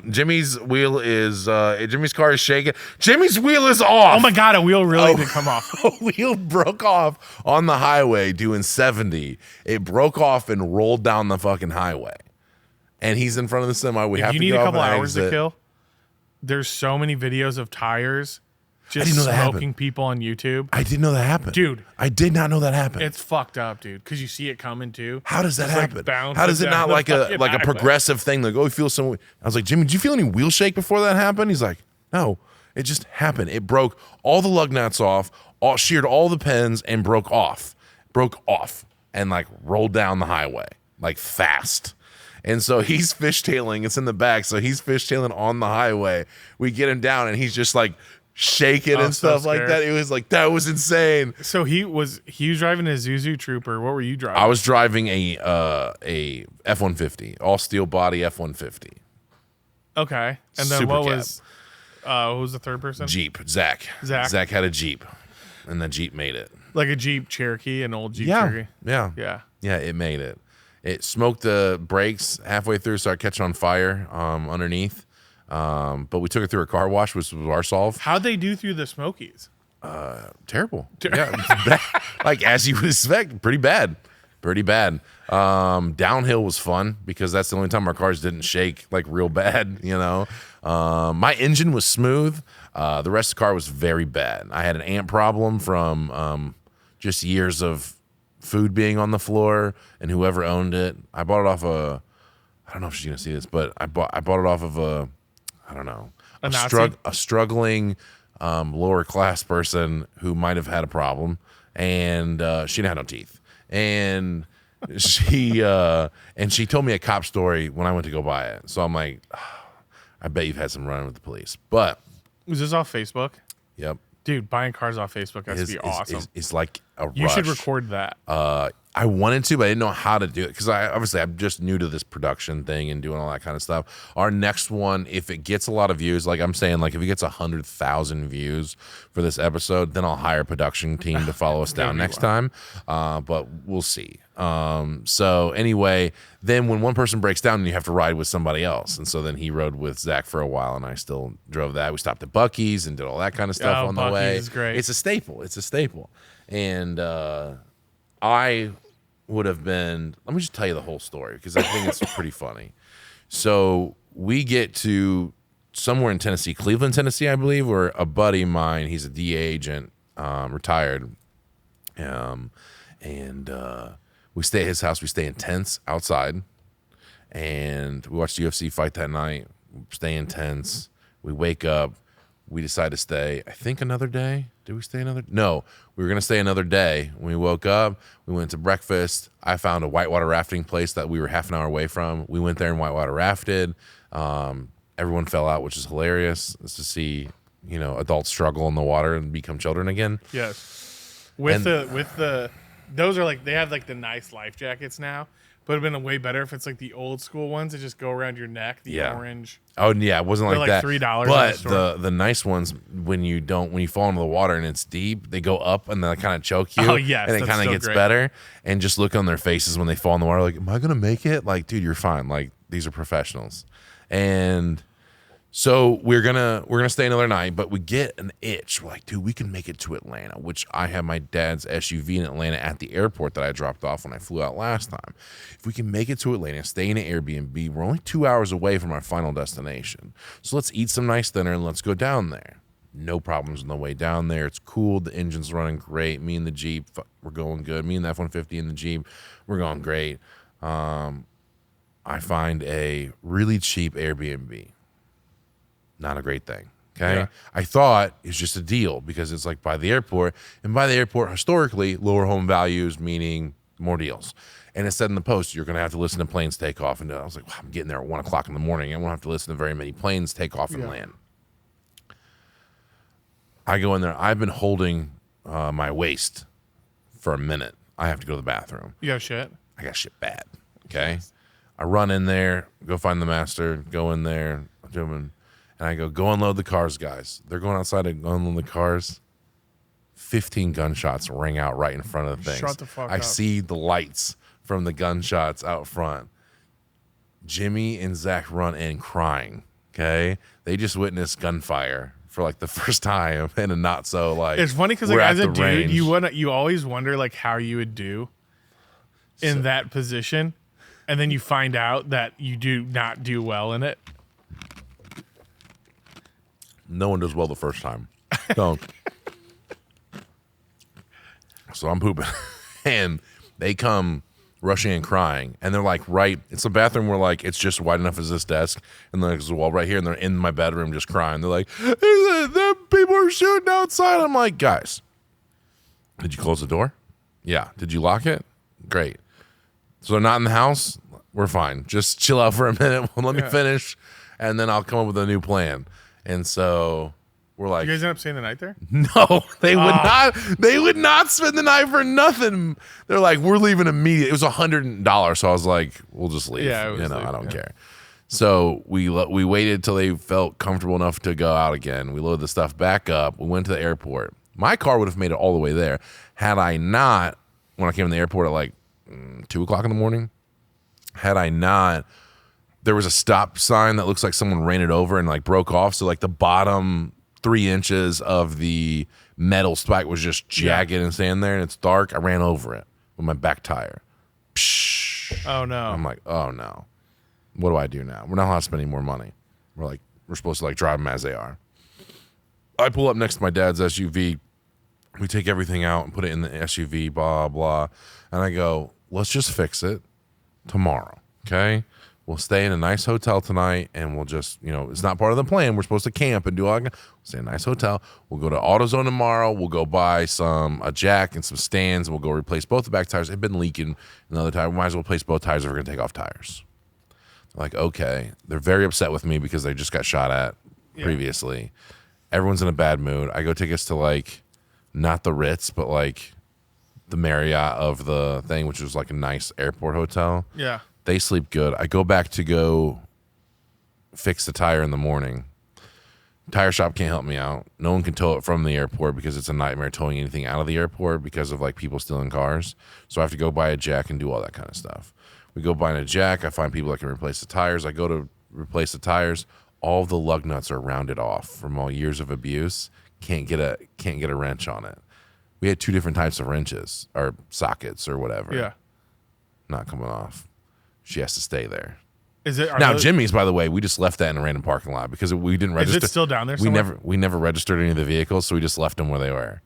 Jimmy's car is shaking. Jimmy's wheel is off. Oh my God, a wheel really did come off. A wheel broke off on the highway doing 70. It broke off and rolled down the fucking highway. And he's in front of the semi. We have You to need go a up couple and hours to exit. kill. There's so many videos of tires just didn't know that happened. smoking people on YouTube. I didn't know that happened. Dude. I did not know that happened. It's fucked up, dude, because you see it coming too. How does that Just, like, happen? bounce How does it down not the like a fucking like a highway. progressive thing? Like, oh, you feel some. I was like, Jimmy, did you feel any wheel shake before that happened? He's like, no, it just happened. It broke all the lug nuts off, sheared all the pins, and broke off, and like rolled down the highway like fast. And so he's fishtailing. It's in the back, so he's fishtailing on the highway. We get him down, and he's just like shaking and so stuff like scared. that. It was like, that was insane. So he was driving a Isuzu Trooper. What were you driving? I was driving a F-150, all steel body F-150. Okay. And then Super what cab. was the third person? Jeep. Zach had a Jeep, and the Jeep made it. Like a Jeep Cherokee, an old Jeep Cherokee. Yeah. It made it. It smoked the brakes halfway through, started catching on fire underneath. But we took it through a car wash, which was our solve. How'd they do through the Smokies? Terrible. Yeah, it's bad. Like as you would expect, pretty bad. Downhill was fun because that's the only time our cars didn't shake like real bad. My engine was smooth. The rest of the car was very bad. I had an amp problem from just years of food being on the floor, and whoever owned it, I bought it off I don't know if she's gonna see this, but I bought it off of a struggling lower class person who might have had a problem, and she didn't have no teeth, and she told me a cop story when I went to go buy it. So I'm like, I bet you've had some run with the police, but Was this off Facebook? yep, Dude, buying cars off Facebook has to be awesome. It's like a You should rush. record that. I wanted to, but I didn't know how to do it because I'm just new to this production thing and doing all that kind of stuff. Our next one, if it gets a lot of views, like I'm saying, like if it gets 100,000 views for this episode, then I'll hire a production team to follow us down next time. But we'll see. So anyway, then when one person breaks down, you have to ride with somebody else, and so then he rode with Zach for a while, and I still drove that. We stopped at Buc-ee's and did all that kind of stuff on the Buc-ee's way. is great. It's a staple, and I would have been, let me just tell you the whole story because I think it's pretty funny. So we get to somewhere in Tennessee, Cleveland, Tennessee, I believe, where a buddy of mine, he's a DA agent, retired. And we stay at his house. We stay in tents outside. And we watched the UFC fight that night. Stay in tents. We wake up. We decide to stay, I think, another day. Did we stay another? No, we were going to stay another day. When we woke up, we went to breakfast. I found a whitewater rafting place that we were half an hour away from. We went there and whitewater rafted. Everyone fell out, which is hilarious. It's to see, adults struggle in the water and become children again. Yes. With the those are like, they have like the nice life jackets now, but it'd been way better if it's like the old school ones that just go around your neck, the orange. Oh yeah, it wasn't They're like like that. $3 in But the store. the nice ones, when you fall into the water and it's deep, they go up and they kind of choke you. Oh, yes, and it that's kind of so gets great. better. And just look on their faces when they fall in the water, like, am I gonna make it? Like, dude, you're fine. Like, these are professionals. And So we're gonna stay another night, but we get an itch. We're like, dude, we can make it to Atlanta, which I have my dad's SUV in Atlanta at the airport that I dropped off when I flew out last time. If we can make it to Atlanta, stay in an Airbnb, we're only 2 hours away from our final destination. So let's eat some nice dinner and let's go down there. No problems on the way down there. It's cool. The engine's running great. Me and the Jeep, we're going good. Me and the F-150 and the Jeep, we're going great. I find a really cheap Airbnb. Not a great thing. Okay. Yeah. I thought it's just a deal because it's like by the airport, and by the airport, historically, lower home values, meaning more deals. And it said in the post, you're going to have to listen to planes take off. And I was like, wow, I'm getting there at 1 o'clock in the morning. I won't have to listen to very many planes take off and land. I go in there. I've been holding my waist for a minute. I have to go to the bathroom. You got shit? I got shit bad. Okay. I run in there, go find the master, go in there, and I go unload the cars, guys. They're going outside to unload the cars. 15 gunshots ring out right in front of the things. Shut the fuck I up. see the lights from the gunshots out front. Jimmy and Zach run in crying. Okay. They just witnessed gunfire for like the first time and a not so like. It's funny because we're like at as a the dude, range. you always wonder like how you would do in that position, and then you find out that you do not do well in it. No one does well the first time. Don't. So I'm pooping. And they come rushing and crying. And they're like, it's a bathroom where like it's just wide enough as this desk. And there's a wall right here. And they're in my bedroom just crying. They're like, the people are shooting outside. I'm like, guys, did you close the door? Yeah. Did you lock it? Great. So they're not in the house? We're fine. Just chill out for a minute. Let me finish. And then I'll come up with a new plan. And so we're like, You guys end up staying the night there? no, they would not. They would not spend the night for nothing. They're like, we're leaving immediately. It was $100, so I was like, we'll just leave. Yeah, it was I leave, don't yeah. care. So we waited till they felt comfortable enough to go out again. We loaded the stuff back up. We went to the airport. My car would have made it all the way there had I not. When I came in the airport at like 2 o'clock in the morning, had I not. There was a stop sign that looks like someone ran it over and like broke off. So like the bottom 3 inches of the metal spike was just jagged and standing there, and it's dark. I ran over it with my back tire. Psh. Oh no. I'm like, oh no, what do I do now? We're not allowed to spend any more money. We're supposed to like drive them as they are. I pull up next to my dad's SUV. We take everything out and put it in the SUV, blah, blah. And I go, let's just fix it tomorrow, okay? We'll stay in a nice hotel tonight, and we'll just, it's not part of the plan. We're supposed to camp and do all that. We'll stay in a nice hotel. We'll go to AutoZone tomorrow. We'll go buy a jack and some stands, and we'll go replace both the back tires. They've been leaking another tire. We might as well replace both tires if we're going to take off tires. They're like, okay. They're very upset with me because they just got shot at previously. Everyone's in a bad mood. I go take us to, like, not the Ritz, but, like, the Marriott of the thing, which was, like, a nice airport hotel. Yeah. They sleep good. I go back to go fix the tire in the morning. Tire shop can't help me out. No one can tow it from the airport because it's a nightmare towing anything out of the airport because of like people stealing cars. So I have to go buy a jack and do all that kind of stuff. We go buy a jack. I find people that can replace the tires. I go to replace the tires. All the lug nuts are rounded off from all years of abuse. Can't get a wrench on it. We had 2 different types of wrenches or sockets or whatever. Yeah. Not coming off. She has to stay there. Is it Now Jimmy's, by the way, we just left that in a random parking lot because we didn't register. Is it still down there We somewhere? never registered any of the vehicles, so we just left them where they were.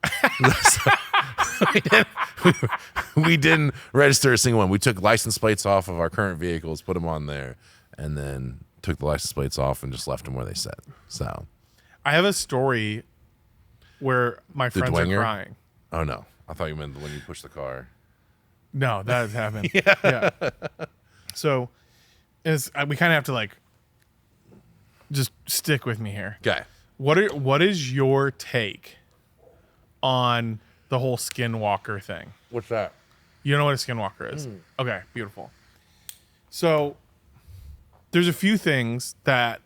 we didn't register a single one. We took license plates off of our current vehicles, put them on there, and then took the license plates off and just left them where they said. So I have a story where my friends are Dwenger? crying. Oh no, I thought you meant when you push the car. No, that has happened. Yeah. So, we kind of have to like just stick with me here. Okay. What is your take on the whole skinwalker thing? What's that? You know what a skinwalker is? Okay, beautiful. So, there's a few things that,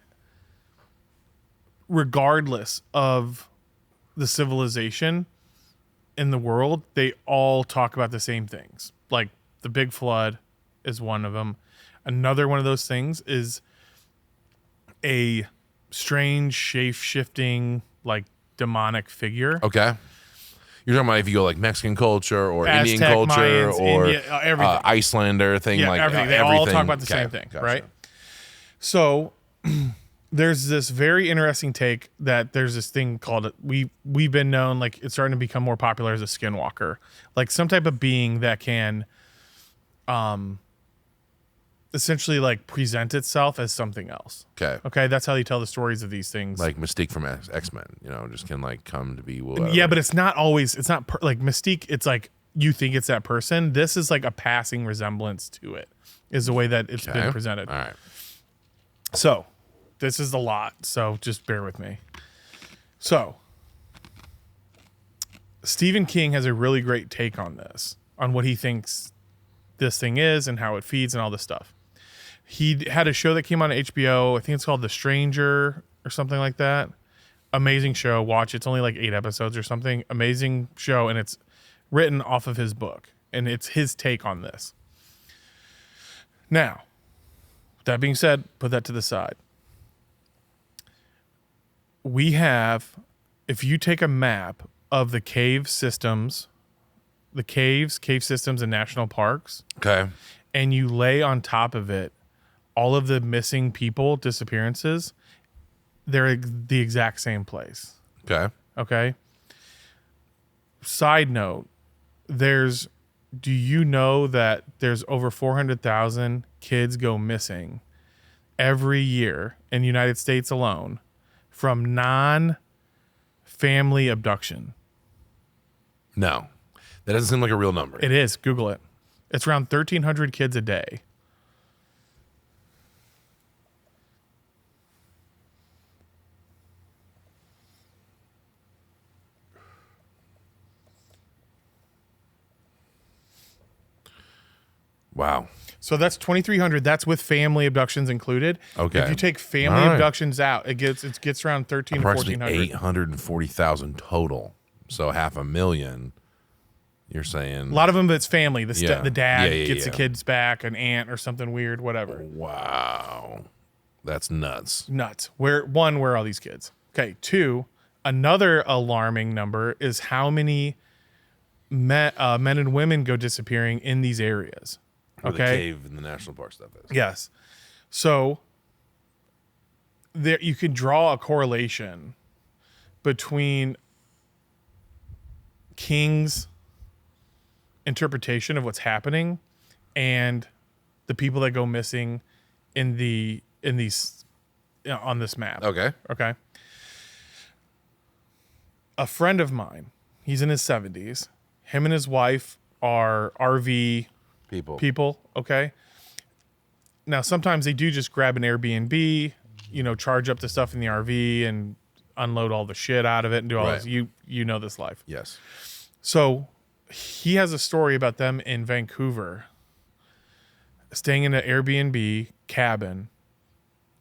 regardless of the civilization in the world, they all talk about the same things. Like the big flood is one of them. Another one of those things is a strange, shape-shifting, like demonic figure. Okay. You're talking about if you go like Mexican culture or Aztec, Indian culture Mayans, or India, everything. Icelander thing, Yeah, like everything. They all talk everything. about the Okay, same thing, gotcha. right? So there's this very interesting take that there's this thing called we've been known, like it's starting to become more popular as a skinwalker, like some type of being that can essentially like present itself as something else. Okay, that's how they tell the stories of these things. Like Mystique from X-Men, just can like come to be whatever. Yeah, but it's not always. It's not like Mystique. It's like you think it's that person. This is like a passing resemblance to it. Is the way that it's been presented. All right. So, this is a lot. So just bear with me. So, Stephen King has a really great take on this, on what he thinks this thing is and how it feeds and all this stuff. He had a show that came on HBO. I think it's called The Stranger or something like that. Amazing show. Watch it. It's only like 8 episodes or something. Amazing show. And it's written off of his book. And it's his take on this. Now, that being said, put that to the side. We have, if you take a map of the cave systems, cave systems and national parks, Okay. and you lay on top of it all of the missing people disappearances, they're the exact same place. Okay. Okay. Side note, do you know that there's over 400,000 kids go missing every year in the United States alone from non-family abduction? No, that doesn't seem like a real number. It is. Google it. It's around 1,300 kids a day. Wow. So that's 2,300. That's with family abductions included. Okay. If you take family All right. abductions out, it gets around 13 to Approximately 1,400. 840,000 total. So 500,000. You're saying A lot of them, it's family. The Yeah. dad Yeah, gets the yeah. kids back, an aunt or something weird, whatever. Wow, that's nuts. Nuts. Where are all these kids? Okay. 2, another alarming number is how many men and women go disappearing in these areas. Where the Okay. cave and the national park stuff is. Yes. So there you can draw a correlation between King's interpretation of what's happening and the people that go missing in these on this map. Okay. Okay. A friend of mine, he's in his 70s. Him and his wife are RV people, okay? Now, sometimes they do just grab an Airbnb, charge up the stuff in the RV and unload all the shit out of it and do all Right. this. You know this life. Yes. So he has a story about them in Vancouver, staying in an Airbnb cabin.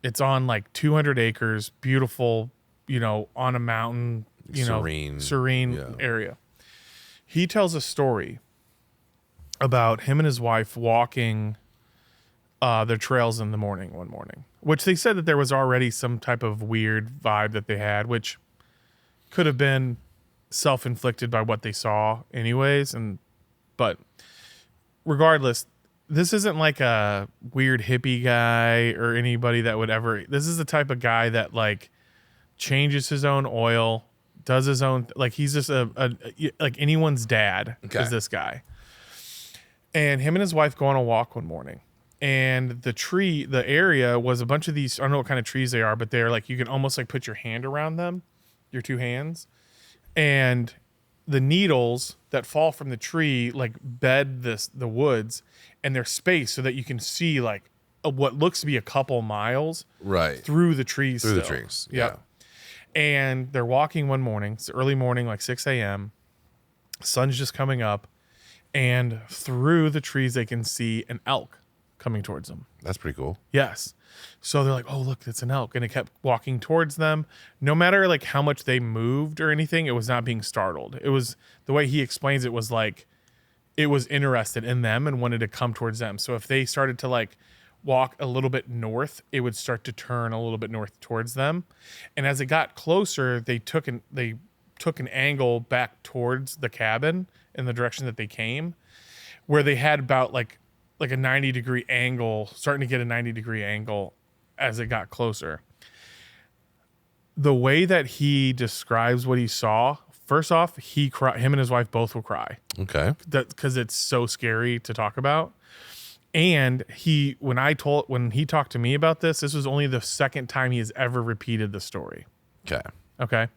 It's on like 200 acres, beautiful, on a mountain, serene Yeah. area. He tells a story about him and his wife walking their trails in the morning one morning, which they said that there was already some type of weird vibe that they had, which could have been self-inflicted by what they saw anyways. But regardless, this isn't like a weird hippie guy or anybody that would ever, this is the type of guy that like changes his own oil, does his own, like he's just like anyone's dad is this guy. And him and his wife go on a walk one morning, and the area was a bunch of these, I don't know what kind of trees they are, but they're like, you can almost like put your hand around them, your 2 hands. And the needles that fall from the tree like bed the woods, and they're spaced so that you can see like what looks to be a couple miles Right. through the trees. Through the still. trees. Yep. And they're walking one morning. It's early morning, like 6 a.m. Sun's just coming up, and through the trees they can see an elk coming towards them. That's pretty cool. Yes. So they're like, oh, look, it's an elk. And it kept walking towards them. No matter like how much they moved or anything, it was not being startled. It was, the way he explains it was like, it was interested in them and wanted to come towards them. So if they started to like walk a little bit north, it would start to turn a little bit north towards them. And as it got closer, they took an angle back towards the cabin in the direction that they came, where they had about like a 90-degree angle, starting to get a 90-degree angle as it got closer. The way that he describes what he saw, first off, him and his wife both will cry. Okay. Because it's so scary to talk about. And when he talked to me about this was only the second time he has ever repeated the story. Okay.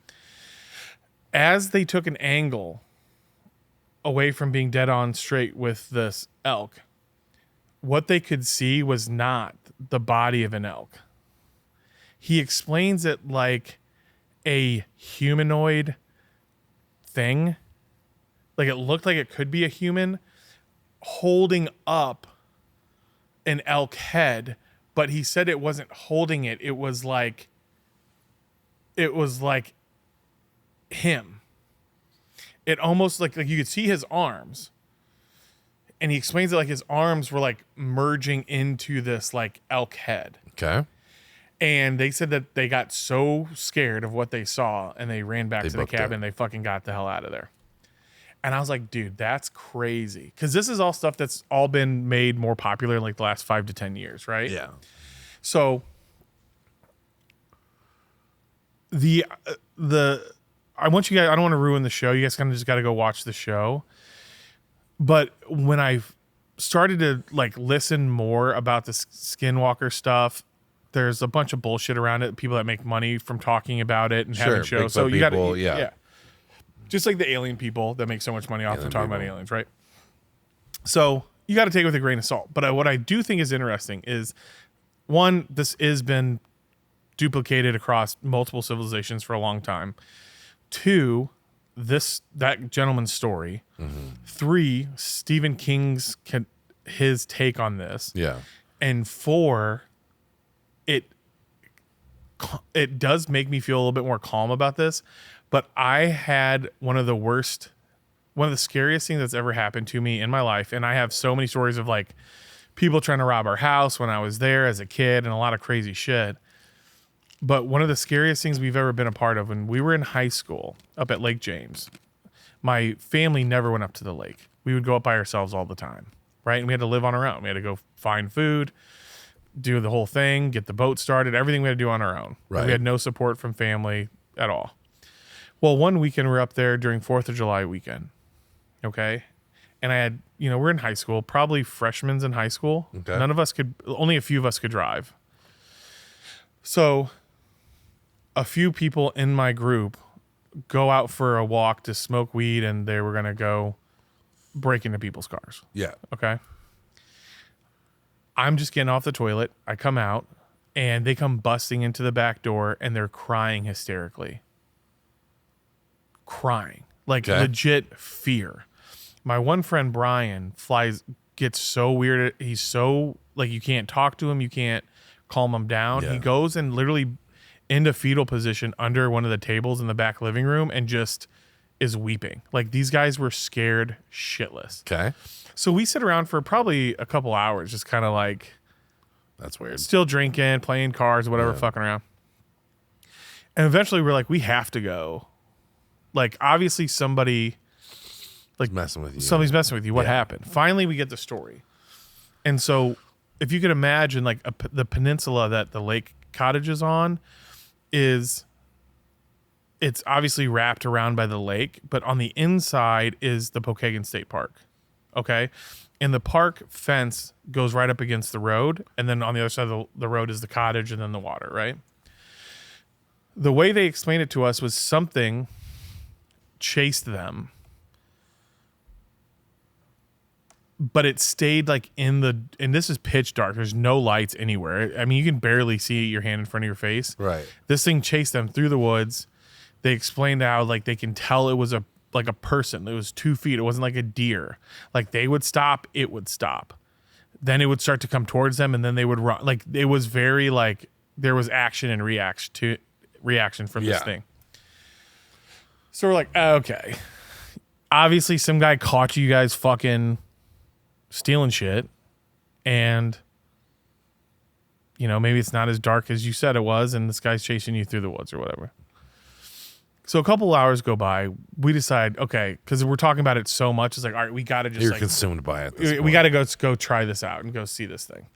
As they took an angle away from being dead on straight with this elk, what they could see was not the body of an elk. He explains it like a humanoid thing. Like it looked like it could be a human holding up an elk head, but he said it wasn't holding it. It was like him. It almost like you could see his arms. And he explains it like his arms were like merging into this like elk head. Okay. And they said that they got so scared of what they saw and they ran back to the cabin. And they fucking got the hell out of there. And I was like, dude, that's crazy. Because this is all stuff that's all been made more popular in like the last 5 to 10 years, right? Yeah. So I want you guys, I don't want to ruin the show. You guys kind of just got to go watch the show. But when I started to like listen more about the Skinwalker stuff, there's a bunch of bullshit around it. People that make money from talking about it and having shows. So you got to, yeah. Just like the alien people that make so much money off of talking about aliens, right? So you got to take it with a grain of salt. But what I do think is interesting is, one, this has been duplicated across multiple civilizations for a long time. 2, that gentleman's story. 3, Stephen King's his take on this. Yeah. And 4, it does make me feel a little bit more calm about this. But I had one of the scariest things that's ever happened to me in my life. And I have so many stories of like people trying to rob our house when I was there as a kid and a lot of crazy shit. But one of the scariest things we've ever been a part of, when we were in high school up at Lake James, my family never went up to the lake. We would go up by ourselves all the time, right? And we had to live on our own. We had to go find food, do the whole thing, get the boat started, everything we had to do on our own. Right. We had no support from family at all. Well, one weekend we were up there during 4th of July weekend, okay? And I had, we're in high school, probably freshmen in high school. Okay. Only a few of us could drive. So a few people in my group go out for a walk to smoke weed, and they were going to go break into people's cars. Yeah. Okay. I'm just getting off the toilet. I come out, and they come busting into the back door, and they're crying hysterically. Crying. Like legit fear. My one friend, Brian, gets so weird. He's so, like, you can't talk to him. You can't calm him down. Yeah. He goes and literally into fetal position under one of the tables in the back living room and just is weeping. Like, these guys were scared shitless. Okay. So we sit around for probably a couple hours, just kind of like, that's weird. Still drinking, playing cards, whatever, fucking around. And eventually we're like, we have to go. Like, obviously somebody, like, messing with you. Somebody's messing with you. What happened? Finally, we get the story. And so if you could imagine, like, the peninsula that the lake cottage is on it's obviously wrapped around by the lake, but on the inside is the Pokagon State Park. Okay. And the park fence goes right up against the road. And then on the other side of the road is the cottage and then the water, right? The way they explained it to us was something chased them, but it stayed like and this is pitch dark. There's no lights anywhere. I mean, you can barely see your hand in front of your face. Right. This thing chased them through the woods. They explained how like they can tell it was a person. It was 2 feet. It wasn't like a deer. Like, they would stop, it would stop. Then it would start to come towards them, and then they would run. Like, it was very like there was action and reaction from this thing. So we're like, okay. Obviously, some guy caught you guys fucking stealing shit, and maybe it's not as dark as you said it was, and this guy's chasing you through the woods or whatever. So a couple hours go by. We decide, okay, because we're talking about it so much. It's like, all right, we got to just You're consumed by it. we got to go try this out and go see this thing.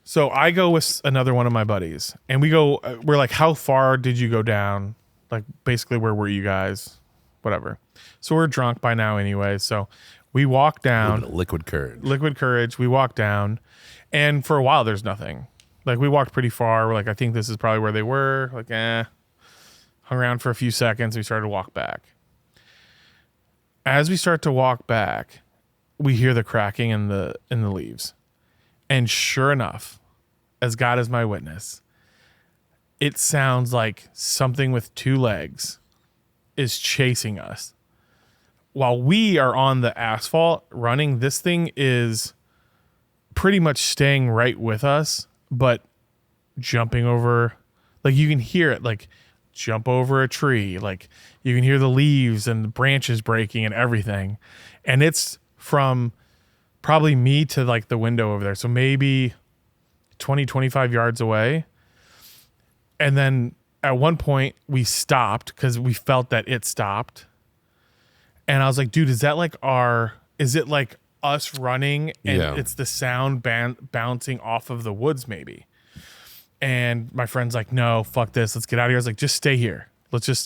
So I go with another one of my buddies, and we're like, how far did you go down? Like, basically, where were you guys? Whatever. So we're drunk by now anyway. So we walk down. Liquid courage. Liquid courage. We walk down, and for a while, there's nothing. Like, we walked pretty far. We're like, I think this is probably where they were. Like, hung around for a few seconds. We started to walk back. As we start to walk back, we hear the cracking in the leaves. And sure enough, as God is my witness, it sounds like something with two legs is chasing us. While we are on the asphalt running, this thing is pretty much staying right with us, but jumping over, like you can hear it, like jump over a tree. Like you can hear the leaves and the branches breaking and everything. And it's from probably me to like the window over there. So maybe 20, 25 yards away. And then at one point we stopped because we felt that it stopped. And I was like, dude, is it like us running and it's the sound bouncing off of the woods maybe? And my friend's like, no, fuck this. Let's get out of here. I was like, just stay here.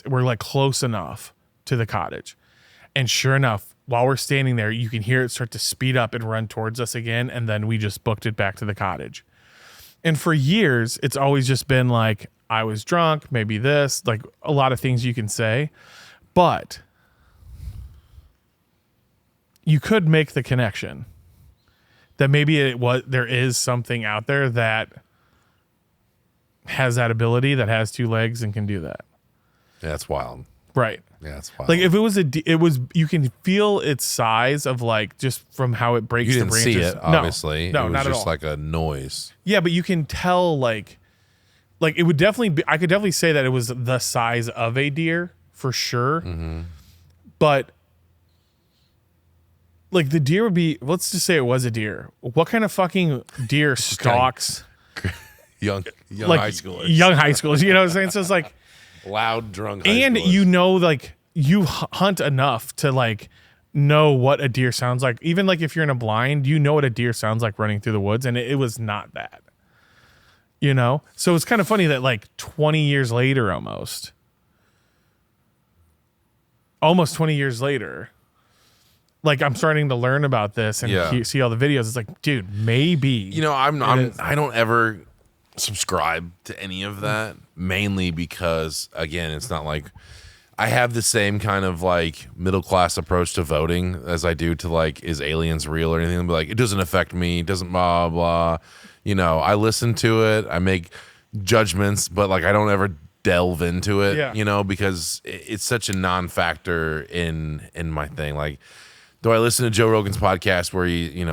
We're like close enough to the cottage. And sure enough, while we're standing there, you can hear it start to speed up and run towards us again. And then we just booked it back to the cottage. And for years, it's always just been like, I was drunk, maybe this, like a lot of things you can say. But you could make the connection that maybe there is something out there that has that ability, that has two legs and can do that. Yeah, that's wild. Right. Yeah, that's wild. Like if it was, you can feel its size of like just from how it breaks You the didn't branches. see it, obviously. No, it was not at just all. like a noise. Yeah, but you can tell like it would definitely be, I could definitely say that it was the size of a deer for sure. Mm-hmm. But like the deer would be, let's just say it was a deer. What kind of fucking deer stalks Young like high schoolers. young high schoolers, you know what I'm saying? So it's like, Loud, drunk high and schoolers. like you hunt enough to like know what a deer sounds like. Even like if you're in a blind, you know what a deer sounds like running through the woods, and it was not that. So it's kind of funny that like 20 years later, almost 20 years later, like I'm starting to learn about this and see all the videos. It's like, dude, maybe I don't ever subscribe to any of that, mainly because again, it's not like I have the same kind of like middle class approach to voting as I do to like, is aliens real or anything. But like, it doesn't affect me, it doesn't blah blah. I listen to it, I make judgments, but like I don't ever delve into it, because it's such a non-factor in my thing. Like, do I listen to Joe Rogan's podcast where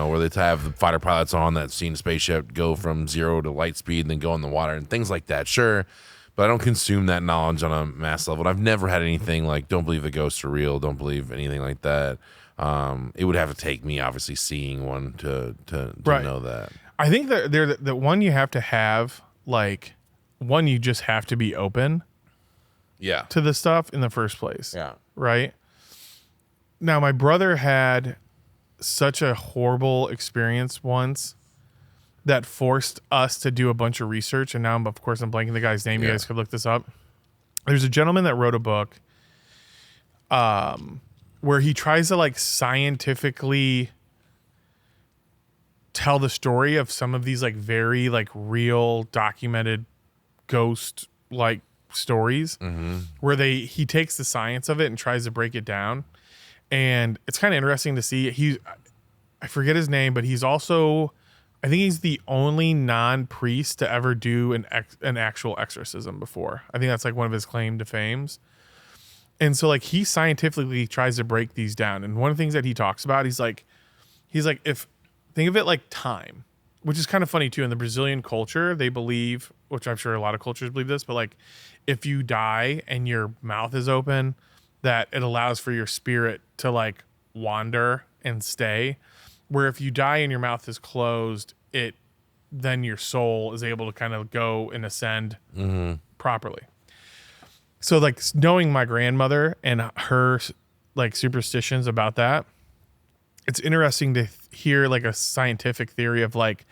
where they have the fighter pilots on that seen a spaceship go from 0 to light speed and then go in the water and things like that? Sure. But I don't consume that knowledge on a mass level. And I've never had anything like, don't believe the ghosts are real, don't believe anything like that. It would have to take me obviously seeing one to know that. I think that the one you have to have, like, one, you just have to be open to the stuff in the first place. Yeah. Right? Now, my brother had such a horrible experience once that forced us to do a bunch of research. And now, of course, I'm blanking the guy's name. You guys could look this up. There's a gentleman that wrote a book where he tries to, like, scientifically tell the story of some of these, like, very, like, real documented ghost, like, stories where he takes the science of it and tries to break it down. And it's kind of interesting to see. I forget his name, but he's also, I think he's the only non-priest to ever do an actual exorcism before. I think that's like one of his claim to fames. And so like he scientifically tries to break these down. And one of the things that he talks about, he's like, think of it like time, which is kind of funny too. In the Brazilian culture, they believe, which I'm sure a lot of cultures believe this, but like if you die and your mouth is open, that it allows for your spirit to like wander and stay. Where if you die and your mouth is closed, it then your soul is able to kind of go and ascend properly. So like knowing my grandmother and her like superstitions about that, it's interesting to hear like a scientific theory of like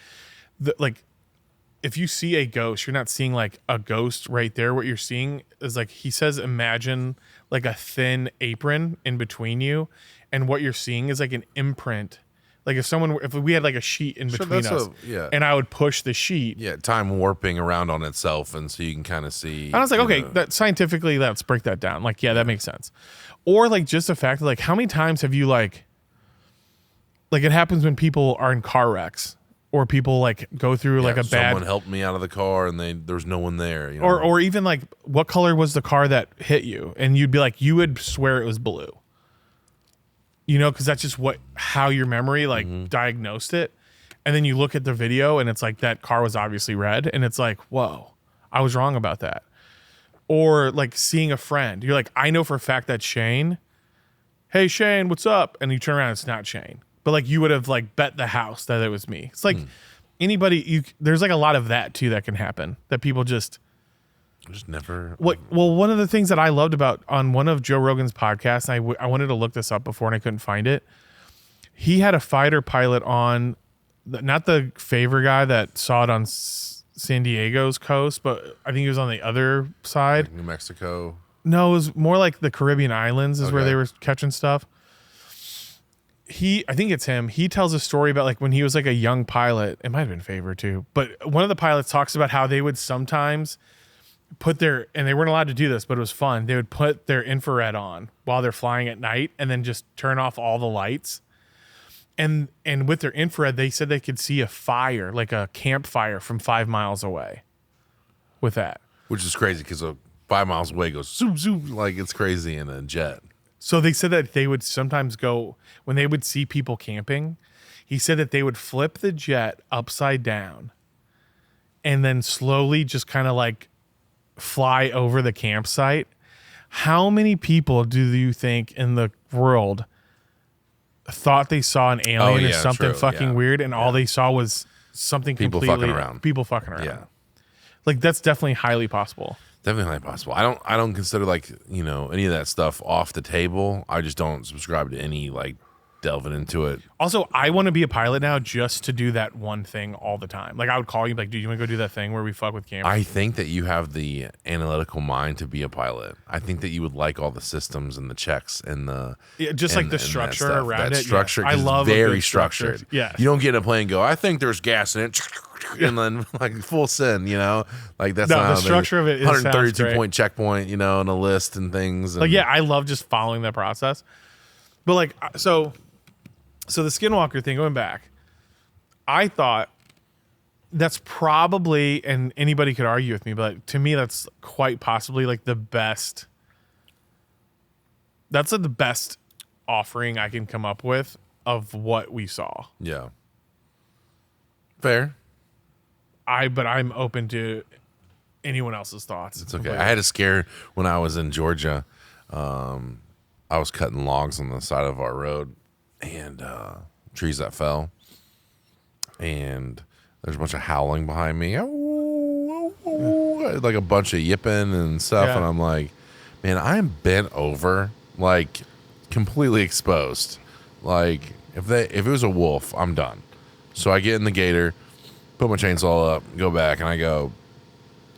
if you see a ghost, you're not seeing like a ghost right there. What you're seeing is like, he says, imagine like a thin apron in between you. And what you're seeing is like an imprint. Like if we had like a sheet in between us and I would push the sheet. Yeah, time warping around on itself. And so you can kind of see. And I was like, okay, that scientifically, let's break that down. Like, yeah, that makes sense. Or like just the fact that like, how many times have you like it happens when people are in car wrecks or people like go through like a bad. Someone helped me out of the car and there's no one there. You know? Or even like, what color was the car that hit you? And you'd be like, you would swear it was blue. You know, because that's just how your memory like diagnosed it. And then you look at the video and it's like that car was obviously red. And it's like, whoa, I was wrong about that. Or like seeing a friend. You're like, I know for a fact that Shane. Hey, Shane, what's up? And you turn around, it's not Shane. But like you would have like bet the house that it was me. It's like anybody, there's like a lot of that too that can happen. That people just never. Well, one of the things that I loved about on one of Joe Rogan's podcasts, and I wanted to look this up before and I couldn't find it. He had a fighter pilot on, not the favor guy that saw it on San Diego's coast, but I think he was on the other side. Like New Mexico. No, it was more like the Caribbean islands is where they were catching stuff. I think it's him. He tells a story about like when he was like a young pilot. It might have been Favor too, but one of the pilots talks about how they would sometimes and they weren't allowed to do this, but it was fun. They would put their infrared on while they're flying at night and then just turn off all the lights. And with their infrared, they said they could see a fire, like a campfire from 5 miles away with that. Which is crazy because 5 miles away goes zoom, zoom, like it's crazy in a jet. So they said that they would sometimes go, when they would see people camping, he said that they would flip the jet upside down and then slowly just kind of like fly over the campsite. How many people do you think in the world thought they saw an alien or something fucking weird and all they saw was something people completely fucking around. People fucking around. Yeah. Like that's definitely highly possible. Definitely possible. I don't consider like, you know, any of that stuff off the table. I just don't subscribe to any like delving into it. Also, I want to be a pilot now just to do that one thing all the time. Like I would call you like, dude, you want to go do that thing where we fuck with cameras? I think that you have the analytical mind to be a pilot. I think that you would like all the systems and the checks and the the structure around it. Structure, I love it's a very good structured. structure. Yeah. You don't get in a plane and go, I think there's gas in it. And then like full send, you know, like that's not the structure of it. 132 point checkpoint, you know, and a list and things. And like, yeah, I love just following that process. But like, so the Skinwalker thing, going back, I thought that's probably, and anybody could argue with me, but to me, that's quite possibly like the best. That's the best offering I can come up with of what we saw. Yeah. Fair. But I'm open to anyone else's thoughts. It's okay. I had a scare when I was in Georgia. I was cutting logs on the side of our road and trees that fell. And there's a bunch of howling behind me. Like a bunch of yipping and stuff. Yeah. And I'm like, man, I am bent over, like completely exposed. Like if it was a wolf, I'm done. So I get in the gator, put my chainsaw up, go back, and I go,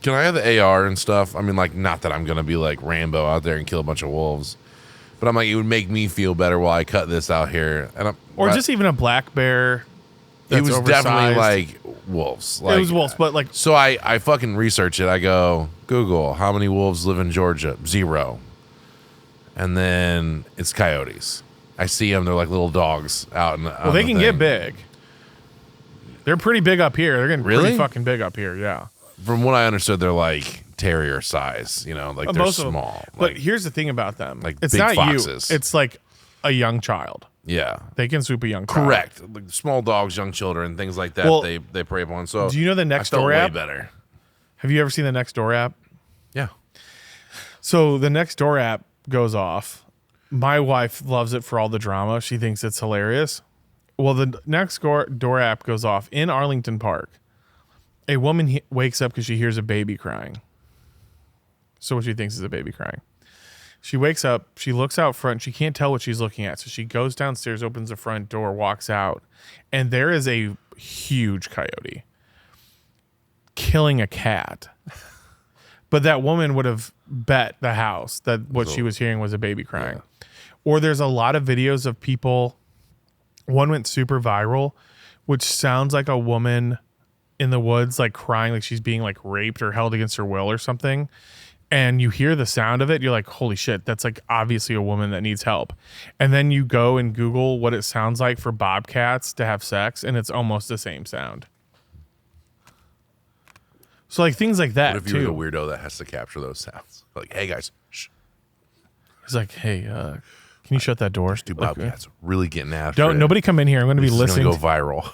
can I have the AR and stuff? I mean, like, not that I'm going to be like Rambo out there and kill a bunch of wolves, but I'm like, it would make me feel better while I cut this out here. Or just even a black bear. It was oversized. definitely like wolves. Like, it was wolves, but like. So I fucking research it. I go, Google, how many wolves live in Georgia? 0. And then it's coyotes. I see them. They're like little dogs out in the. Well, they can get big. They're pretty big up here. They're getting Really? pretty fucking big up here. Yeah. From what I understood, they're like terrier size. You know, like they're Most of them. small. But Like, here's the thing about them. like it's big not foxes. you. It's like a young child. yeah, They can swoop a young child. correct. Like small dogs, young children, things like that. Well, they prey upon. So do you know the I Next felt Door way app? better. Have you ever seen the Next Door app? Yeah. So the Next Door app goes off. My wife loves it for all the drama. She thinks it's hilarious. Well, the Next Door app goes off in Arlington Park A woman wakes up because she hears a baby crying. So what she thinks is a baby crying. She wakes up, she looks out front, she can't tell what she's looking at. So she goes downstairs, opens the front door, walks out, and there is a huge coyote killing a cat. But that woman would have bet the house that what she was hearing was a baby crying. Yeah. Or there's a lot of videos of people, one went super viral, which sounds like a woman in the woods, like crying, like she's being like raped or held against her will or something. And you hear the sound of it, you're like, holy shit, that's like obviously a woman that needs help. And then you go and Google what it sounds like for bobcats to have sex, and it's almost the same sound. So like things like that. What if you're the weirdo that has to capture those sounds? Like, hey guys, shh. He's like, hey, can you shut that door? Dude, bobcats really getting after it. Nobody come in here. I'm going to be listening. It's going to go viral.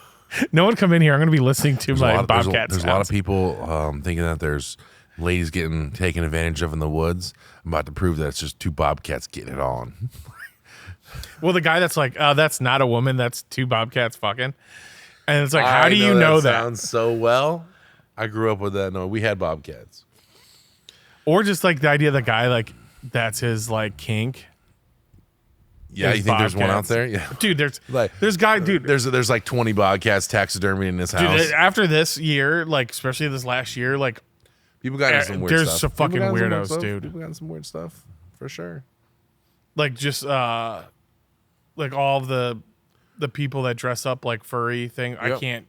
No one come in here. I'm going to be listening to my bobcat There's a lot of people thinking that there's ladies getting taken advantage of in the woods. I'm about to prove that it's just two bobcats getting it on. Well, the guy that's like, that's not a woman. That's two bobcats fucking. And it's like, how do you know that? Sounds so well. I grew up with that. No, we had bobcats. Or just like the idea of the guy, like, that's his like kink. Yeah, you think there's one out there? Yeah, dude. There's guy, dude. There's like 20 bobcats taxidermied in this house. Dude, after this year, like especially this last year, like people got into some weird there's stuff. some fucking weirdos, dude. People got some weird stuff for sure. Like just like all of the people that dress up like furry thing. Yep. I can't.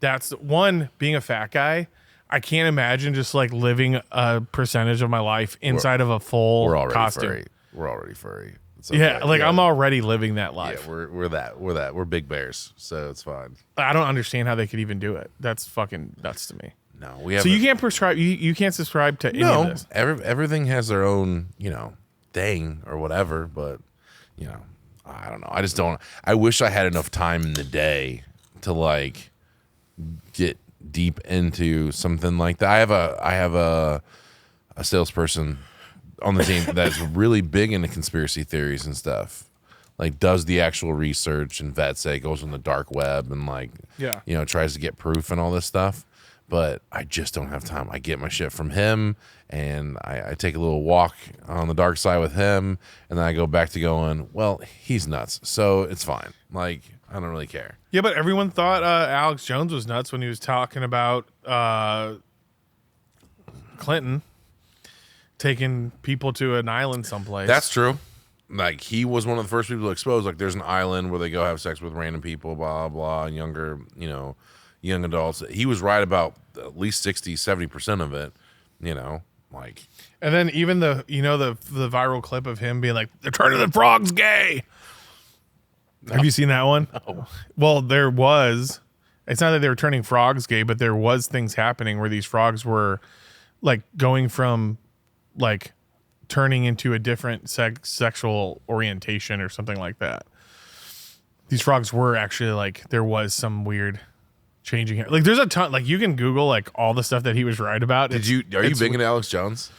That's one, being a fat guy. I can't imagine just like living a percentage of my life inside of a full costume. Furry. We're already furry. Okay. Yeah, like I'm already living that life. Yeah, we're that. We're big bears, so it's fine. I don't understand how they could even do it. That's fucking nuts to me. No, we have. So you can't prescribe. You can't subscribe to any of this. Everything has their own, thing or whatever. But I don't know. I just don't. I wish I had enough time in the day to like get deep into something like that. I have a salesperson on the team that's really big into conspiracy theories and stuff. Like does the actual research and vets it, goes on the dark web and like tries to get proof and all this stuff. But I just don't have time. I get my shit from him and I take a little walk on the dark side with him and then I go back to going, well, he's nuts. So it's fine. Like I don't really care. Yeah, but everyone thought Alex Jones was nuts when he was talking about Clinton taking people to an island someplace. That's true. Like he was one of the first people to expose. Like there's an island where they go have sex with random people, blah blah, and younger, young adults. He was right about at least 60-70% of it. Like. And then even the the viral clip of him being like, "They're turning the frogs gay." No. Have you seen that one? No. Well, there was. It's not that they were turning frogs gay, but there was things happening where these frogs were like going from like turning into a different sexual orientation or something like that. These frogs were actually like, there was some weird changing. Like there's a ton, like you can Google like all the stuff that he was right about. Are you big into Alex Jones?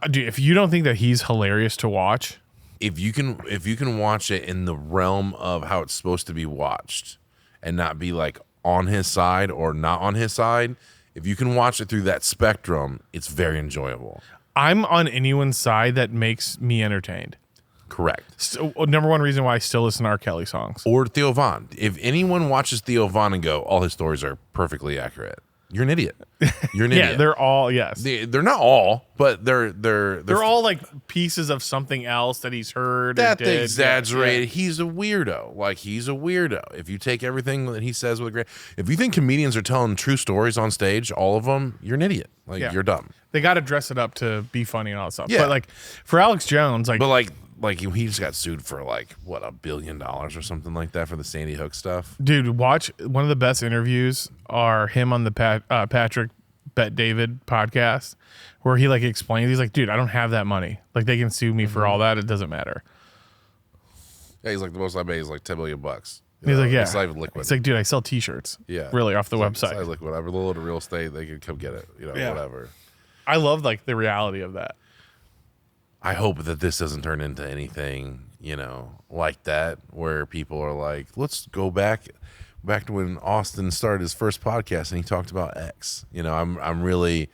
Dude, if you don't think that he's hilarious to watch. If you can watch it in the realm of how it's supposed to be watched and not be like on his side or not on his side, if you can watch it through that spectrum, it's very enjoyable. I'm on anyone's side that makes me entertained. Correct. So, number one reason why I still listen to R. Kelly songs. Or Theo Von. If anyone watches Theo Von and go, all his stories are perfectly accurate, you're an idiot. You're an idiot. Yeah, they're all, yes. They're not all, but they're all like pieces of something else that he's heard. That they exaggerated. Yeah. He's a weirdo. Like he's a weirdo. If you take everything that he says with a great, if you think comedians are telling true stories on stage, all of them, you're an idiot. Like you're dumb. They got to dress it up to be funny and all that stuff. Yeah. But like for Alex Jones, like, but like he just got sued for like what, $1 billion or something like that for the Sandy Hook stuff. Dude, watch one of the best interviews are him on the Patrick Bet David podcast, where he like explains. He's like, dude, I don't have that money. Like they can sue me for all that. It doesn't matter. Yeah, he's like the most I made is like $10 million. He's like, yeah, it's not even liquid. It's like, dude, I sell T-shirts. Yeah, really off the website. It's not liquid. I have a little to real estate. They can come get it. Whatever. I love like the reality of that. I hope that this doesn't turn into anything, like that, where people are like, let's go back. back to when Austin started his first podcast and he talked about X. You know, I'm really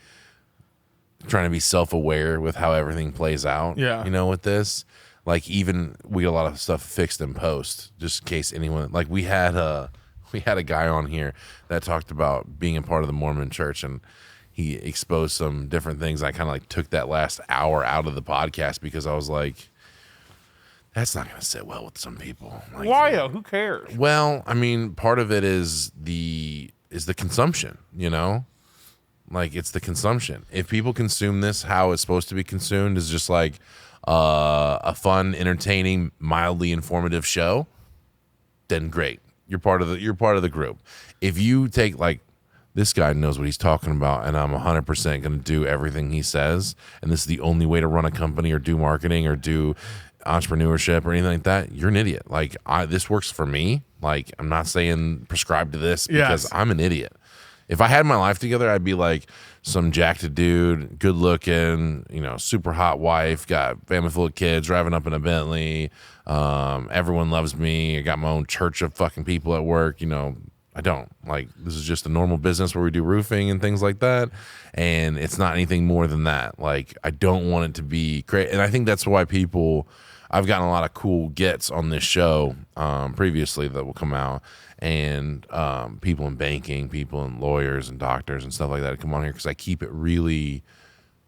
trying to be self-aware with how everything plays out. Yeah. You know, with this, like even we get a lot of stuff fixed in post, just in case anyone, like we had a guy on here that talked about being a part of the Mormon church, and he exposed some different things. I kind of like took that last hour out of the podcast because I was like, that's not going to sit well with some people. Like, Why? Who cares? well, I mean, part of it is the consumption, you know? Like it's the consumption. If people consume this how it's supposed to be consumed is just like a fun, entertaining, mildly informative show, then great. You're part of the group. If you take like this guy knows what he's talking about, and I'm 100% going to do everything he says, and this is the only way to run a company or do marketing or do entrepreneurship or anything like that, you're an idiot. Like this works for me. Like I'm not saying prescribe to this because I'm an idiot. If I had my life together, I'd be like some jacked dude, good looking, you know, super hot wife, got family full of kids, driving up in a Bentley. Everyone loves me. I got my own church of fucking people at work. You know, I don't. Like, this is just a normal business where we do roofing and things like that. And it's not anything more than that. Like, I don't want it to be great. And I think that's why I've gotten a lot of cool gets on this show previously that will come out. And people in banking, people in lawyers and doctors and stuff like that come on here because I keep it really,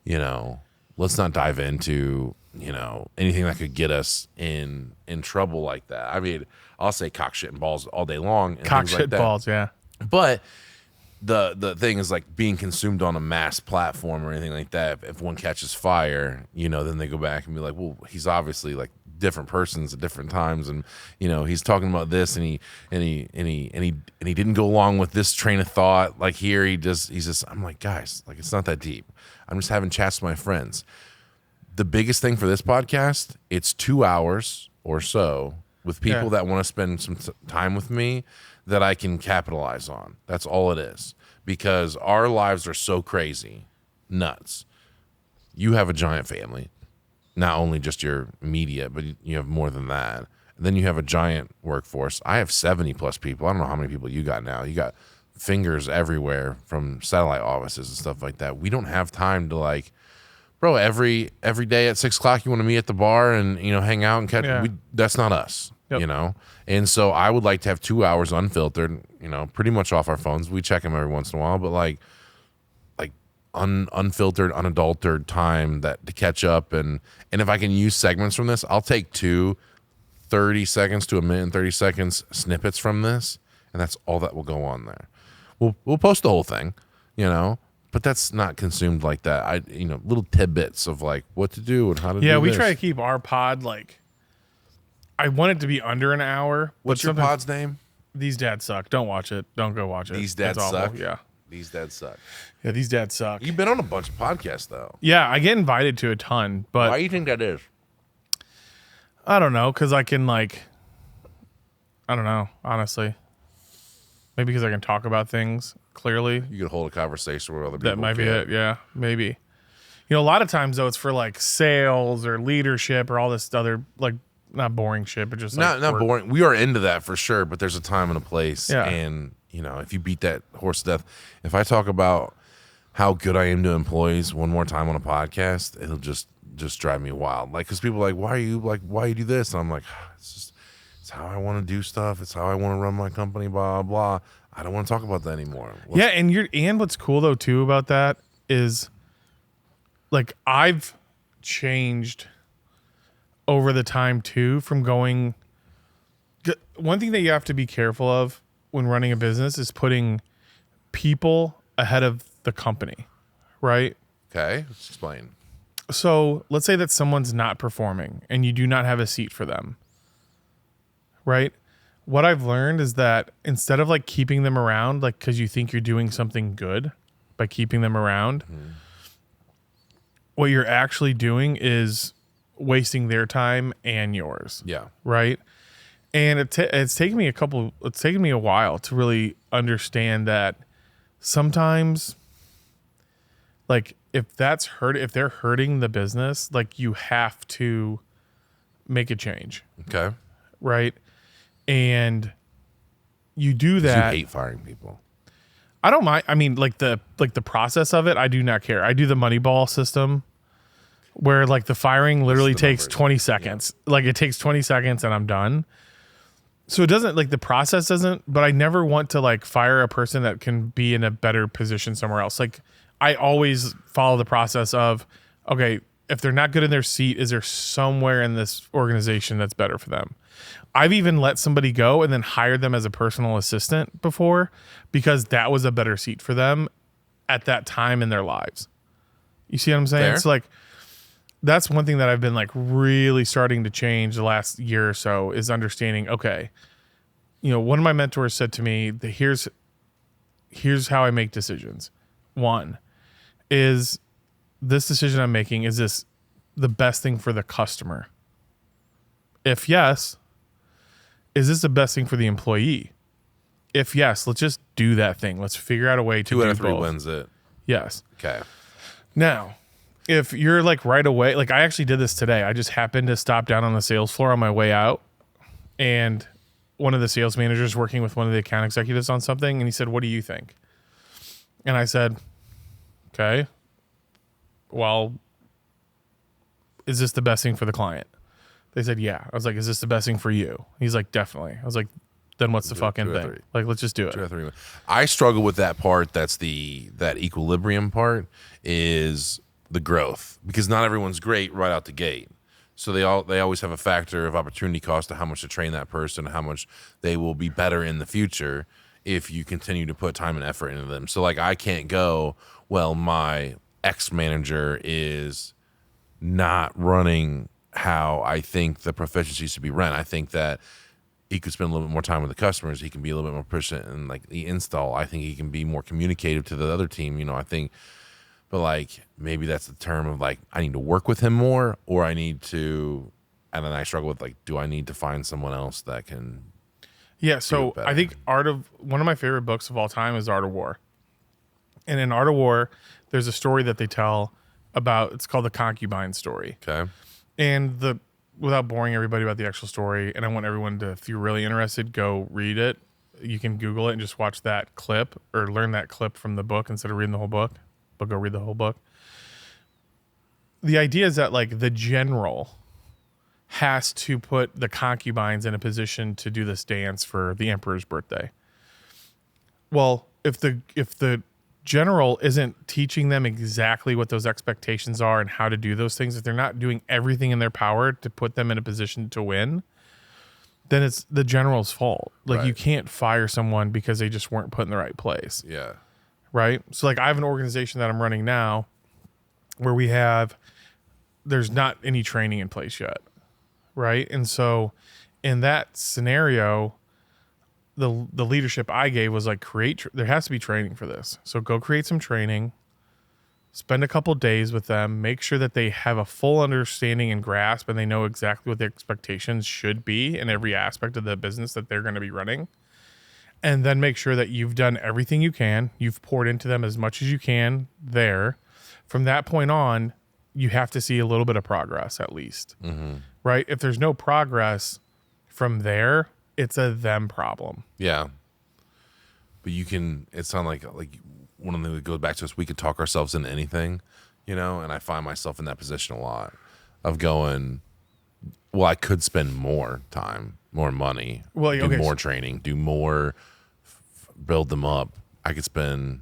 you know, let's not dive into, you know, anything that could get us in trouble like that. I mean, I'll say cock, shit, and balls all day long. And Cock, things shit, like that. balls, yeah. But the thing is like being consumed on a mass platform or anything like that. If one catches fire, you know, then they go back and be like, well, he's obviously like different persons at different times, and you know he's talking about this, and he didn't go along with this train of thought. Like here, he's just. I'm like, guys, like it's not that deep. I'm just having chats with my friends. The biggest thing for this podcast, it's 2 hours or so with people that want to spend some time with me that I can capitalize on. That's all it is, because our lives are so crazy, nuts. You have a giant family. Not only just your media, but you have more than that. And then you have a giant workforce. I have 70 plus people. I don't know how many people you got now. You got fingers everywhere from satellite offices and stuff like that. We don't have time to like, bro, every day at 6 o'clock, you want to meet at the bar and, you know, hang out and catch. Yeah. That's not us, you know? And so I would like to have 2 hours unfiltered, you know, pretty much off our phones. We check them every once in a while, but like unfiltered, unadulterated time that to catch up. And if I can use segments from this, I'll take 30 seconds to a minute and 30 seconds snippets from this, and that's all that will go on there. We'll post the whole thing, you know, but that's not consumed like that. Little tidbits of like what to do and how to do Yeah, we this. try to keep our pod like, I want it to be under an hour. What's your pod's name? These Dads Suck. Don't watch it. Don't go watch it. These Dads It's awful. Suck? Yeah. These dads suck. Yeah, These Dads Suck. You've been on a bunch of podcasts though. Yeah, I get invited to a ton, but Why do you think that is? I don't know, because I can like, I don't know, honestly. Maybe because I can talk about things clearly. You could hold a conversation with other people. That might be it. Yeah, maybe. You know, a lot of times though, it's for like sales or leadership or all this other like not boring shit, but just like not work. boring. We are into that for sure, but there's a time and a place. Yeah. And you know, if you beat that horse to death, if I talk about how good I am to employees one more time on a podcast, it'll just drive me wild. Like, because people are like, why you do this? And I'm like, it's how I want to do stuff. It's how I want to run my company. Blah blah. I don't want to talk about that anymore. Yeah, and what's cool though too about that is, like, I've changed over the time too from going. One thing that you have to be careful of when running a business is putting people ahead of the company, right? Okay, let's explain. So let's say that someone's not performing and you do not have a seat for them, right? What I've learned is that instead of like keeping them around, like because you think you're doing something good by keeping them around, what you're actually doing is wasting their time and yours. Yeah. Right. And it's taken me a while to really understand that sometimes, like, if they're hurting the business, like, you have to make a change. Okay. Right. And you do 'Cause that. You hate firing people. I don't mind. I mean, like the process of it, I do not care. I do the Moneyball system where like the firing literally the takes numbers. 20 seconds. Like it takes 20 seconds and I'm done. So it doesn't like the process doesn't, but I never want to like fire a person that can be in a better position somewhere else. Like I always follow the process of, okay, if they're not good in their seat, is there somewhere in this organization that's better for them? I've even let somebody go and then hired them as a personal assistant before because that was a better seat for them at that time in their lives. You see what I'm saying? Fair. It's like, that's one thing that I've been like really starting to change the last year or so is understanding, okay, you know, one of my mentors said to me that here's how I make decisions. One is this decision I'm making, is this the best thing for the customer? If yes, is this the best thing for the employee? If yes, let's just do that thing. Let's figure out a way to 2 do out of 3 both. wins it. Yes. Okay. Now, if you're like right away, like I actually did this today. I just happened to stop down on the sales floor on my way out, and one of the sales managers working with one of the account executives on something, and he said, "What do you think?" And I said, "Okay, well, is this the best thing for the client?" They said, "Yeah." I was like, "Is this the best thing for you?" He's like, "Definitely." I was like, "Then what's the fucking 2 out of thing? 3. Like, let's just do it." 2 out of 3 wins. I struggle with that part. That's that equilibrium part is the growth, because not everyone's great right out the gate. So they always have a factor of opportunity cost to how much to train that person, how much they will be better in the future if you continue to put time and effort into them. So like I can't go, well, my ex manager is not running how I think the proficiency should be run. I think that he could spend a little bit more time with the customers. He can be a little bit more proficient in like the install. I think he can be more communicative to the other team. You know, I think, but like maybe that's the term of like I need to work with him more, or I need to, and then I struggle with like, do I need to find someone else that can? Yeah, so better. I think one of my favorite books of all time is Art of War. And in Art of War, there's a story that they tell about, it's called the concubine story. Okay. And without boring everybody about the actual story, and I want everyone to, if you're really interested, go read it. You can Google it and just watch that clip or learn that clip from the book instead of reading the whole book. But go read the whole book. The idea is that like the general has to put the concubines in a position to do this dance for the emperor's birthday. Well, if the general isn't teaching them exactly what those expectations are and how to do those things, if they're not doing everything in their power to put them in a position to win, then it's the general's fault. Like Right. you can't fire someone because they just weren't put in the right place. Yeah. Right? So like I have an organization that I'm running now where there's not any training in place yet. Right? And so in that scenario, the leadership I gave was like there has to be training for this. So go create some training, spend a couple days with them, make sure that they have a full understanding and grasp and they know exactly what the expectations should be in every aspect of the business that they're going to be running. And then make sure that you've done everything you can. You've poured into them as much as you can there. From that point on, you have to see a little bit of progress at least. Mm-hmm. Right? If there's no progress from there, it's a them problem. Yeah. But it sounds like one of the things that goes back to us, we could talk ourselves into anything, you know, and I find myself in that position a lot of going, well, I could spend more time, more money, do more training, do more, build them up. I could spend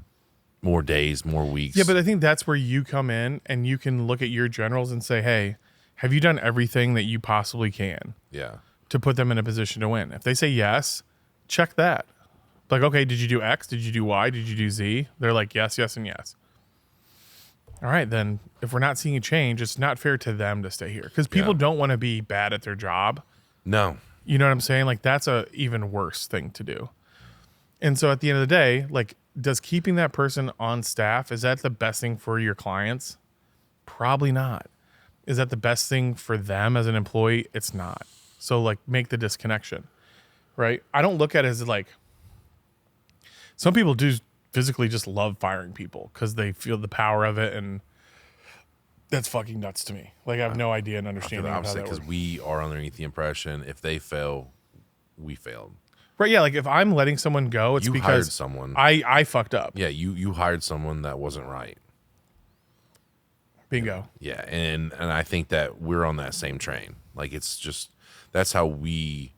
more days, more weeks. Yeah, but I think that's where you come in and you can look at your generals and say, hey, have you done everything that you possibly can Yeah. to put them in a position to win? If they say yes, check that. Like, okay, did you do X? Did you do Y? Did you do Z? They're like, yes, yes, and yes. All right, then if we're not seeing a change, it's not fair to them to stay here because people don't want to be bad at their job. No. You know what I'm saying? Like that's a even worse thing to do. And so at the end of the day, like, does keeping that person on staff, is that the best thing for your clients? Probably not. Is that the best thing for them as an employee? It's not. So like make the disconnection, right? I don't look at it as like, some people do physically just love firing people because they feel the power of it, and that's fucking nuts to me. Like I have no idea and understanding of how that because works. we are underneath the impression if they fail, we failed. Right. Yeah. Like if I'm letting someone go, it's You hired because someone. I fucked up. Yeah, you hired someone that wasn't right. Bingo. Yeah, and I think that we're on that same train. Like it's just that's how we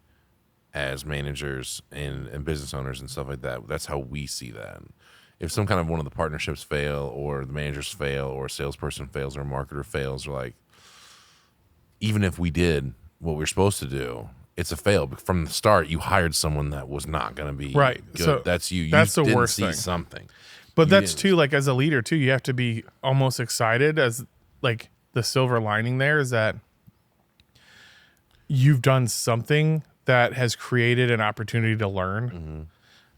as managers and business owners and stuff like that, that's how we see that. If some kind of one of the partnerships fail or the managers fail or a salesperson fails or a marketer fails, or like even if we did what we are supposed to do, it's a fail. But from the start, you hired someone that was not going to be Right. good. So that's you. that's the didn't worst see thing. something. But You that's didn't- too, like as a leader too, you have to be almost excited as like the silver lining there is that you've done something that has created an opportunity to learn.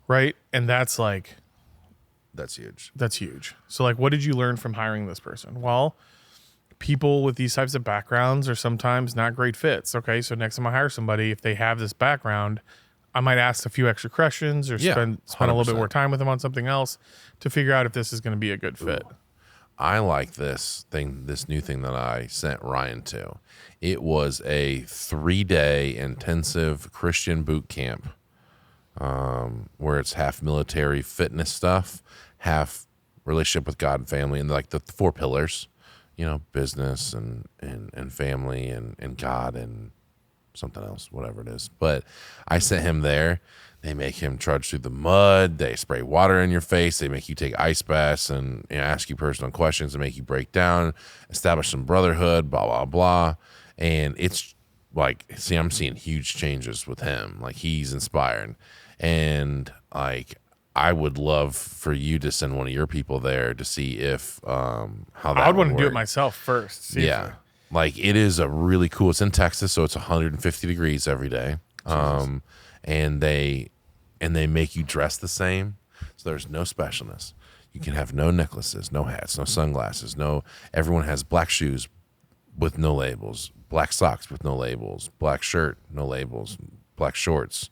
Right. And that's like, That's huge. that's huge. So like, what did you learn from hiring this person? Well, people with these types of backgrounds are sometimes not great fits. Okay. So next time I hire somebody, if they have this background, I might ask a few extra questions or Yeah, spend a little bit 100%. more time with them on something else to figure out if this is going to be a good fit. I like this new thing that I sent Ryan to. It was a 3-day intensive Christian boot camp, where it's half military fitness stuff, half relationship with God and family, and like the 4 pillars, business and family and God and something else, whatever it is. But I sent him there. They make him trudge through the mud. They spray water in your face. They make you take ice baths and ask you personal questions and make you break down, establish some brotherhood, blah, blah, blah. And it's like, see, I'm seeing huge changes with him. Like he's inspired. And like, I would love for you to send one of your people there to see if, how that I would want to do it work. myself first. See if- Yeah. Like it is a really cool, it's in Texas, so it's 150 degrees every day. And they make you dress the same. So there's no specialness. You can have no necklaces, no hats, no sunglasses, everyone has black shoes with no labels, black socks with no labels, black shirt, no labels, black shorts.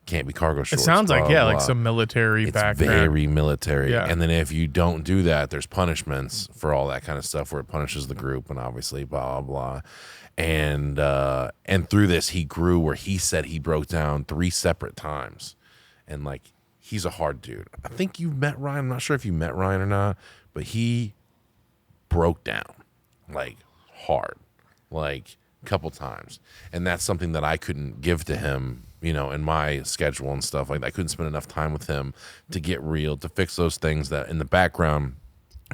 Can't be cargo It shorts. sounds like, blah, yeah, blah. like some military It's background. very military. Yeah. And then if you don't do that, there's punishments for all that kind of stuff where it punishes the group and obviously blah, blah, blah. And through this, he grew where he said he broke down 3 separate times. And like, he's a hard dude. I think you met Ryan. I'm not sure if you met Ryan or not, but he broke down like hard, like a couple times. And that's something that I couldn't give to him, in my schedule and stuff like that. I couldn't spend enough time with him to get real, to fix those things that in the background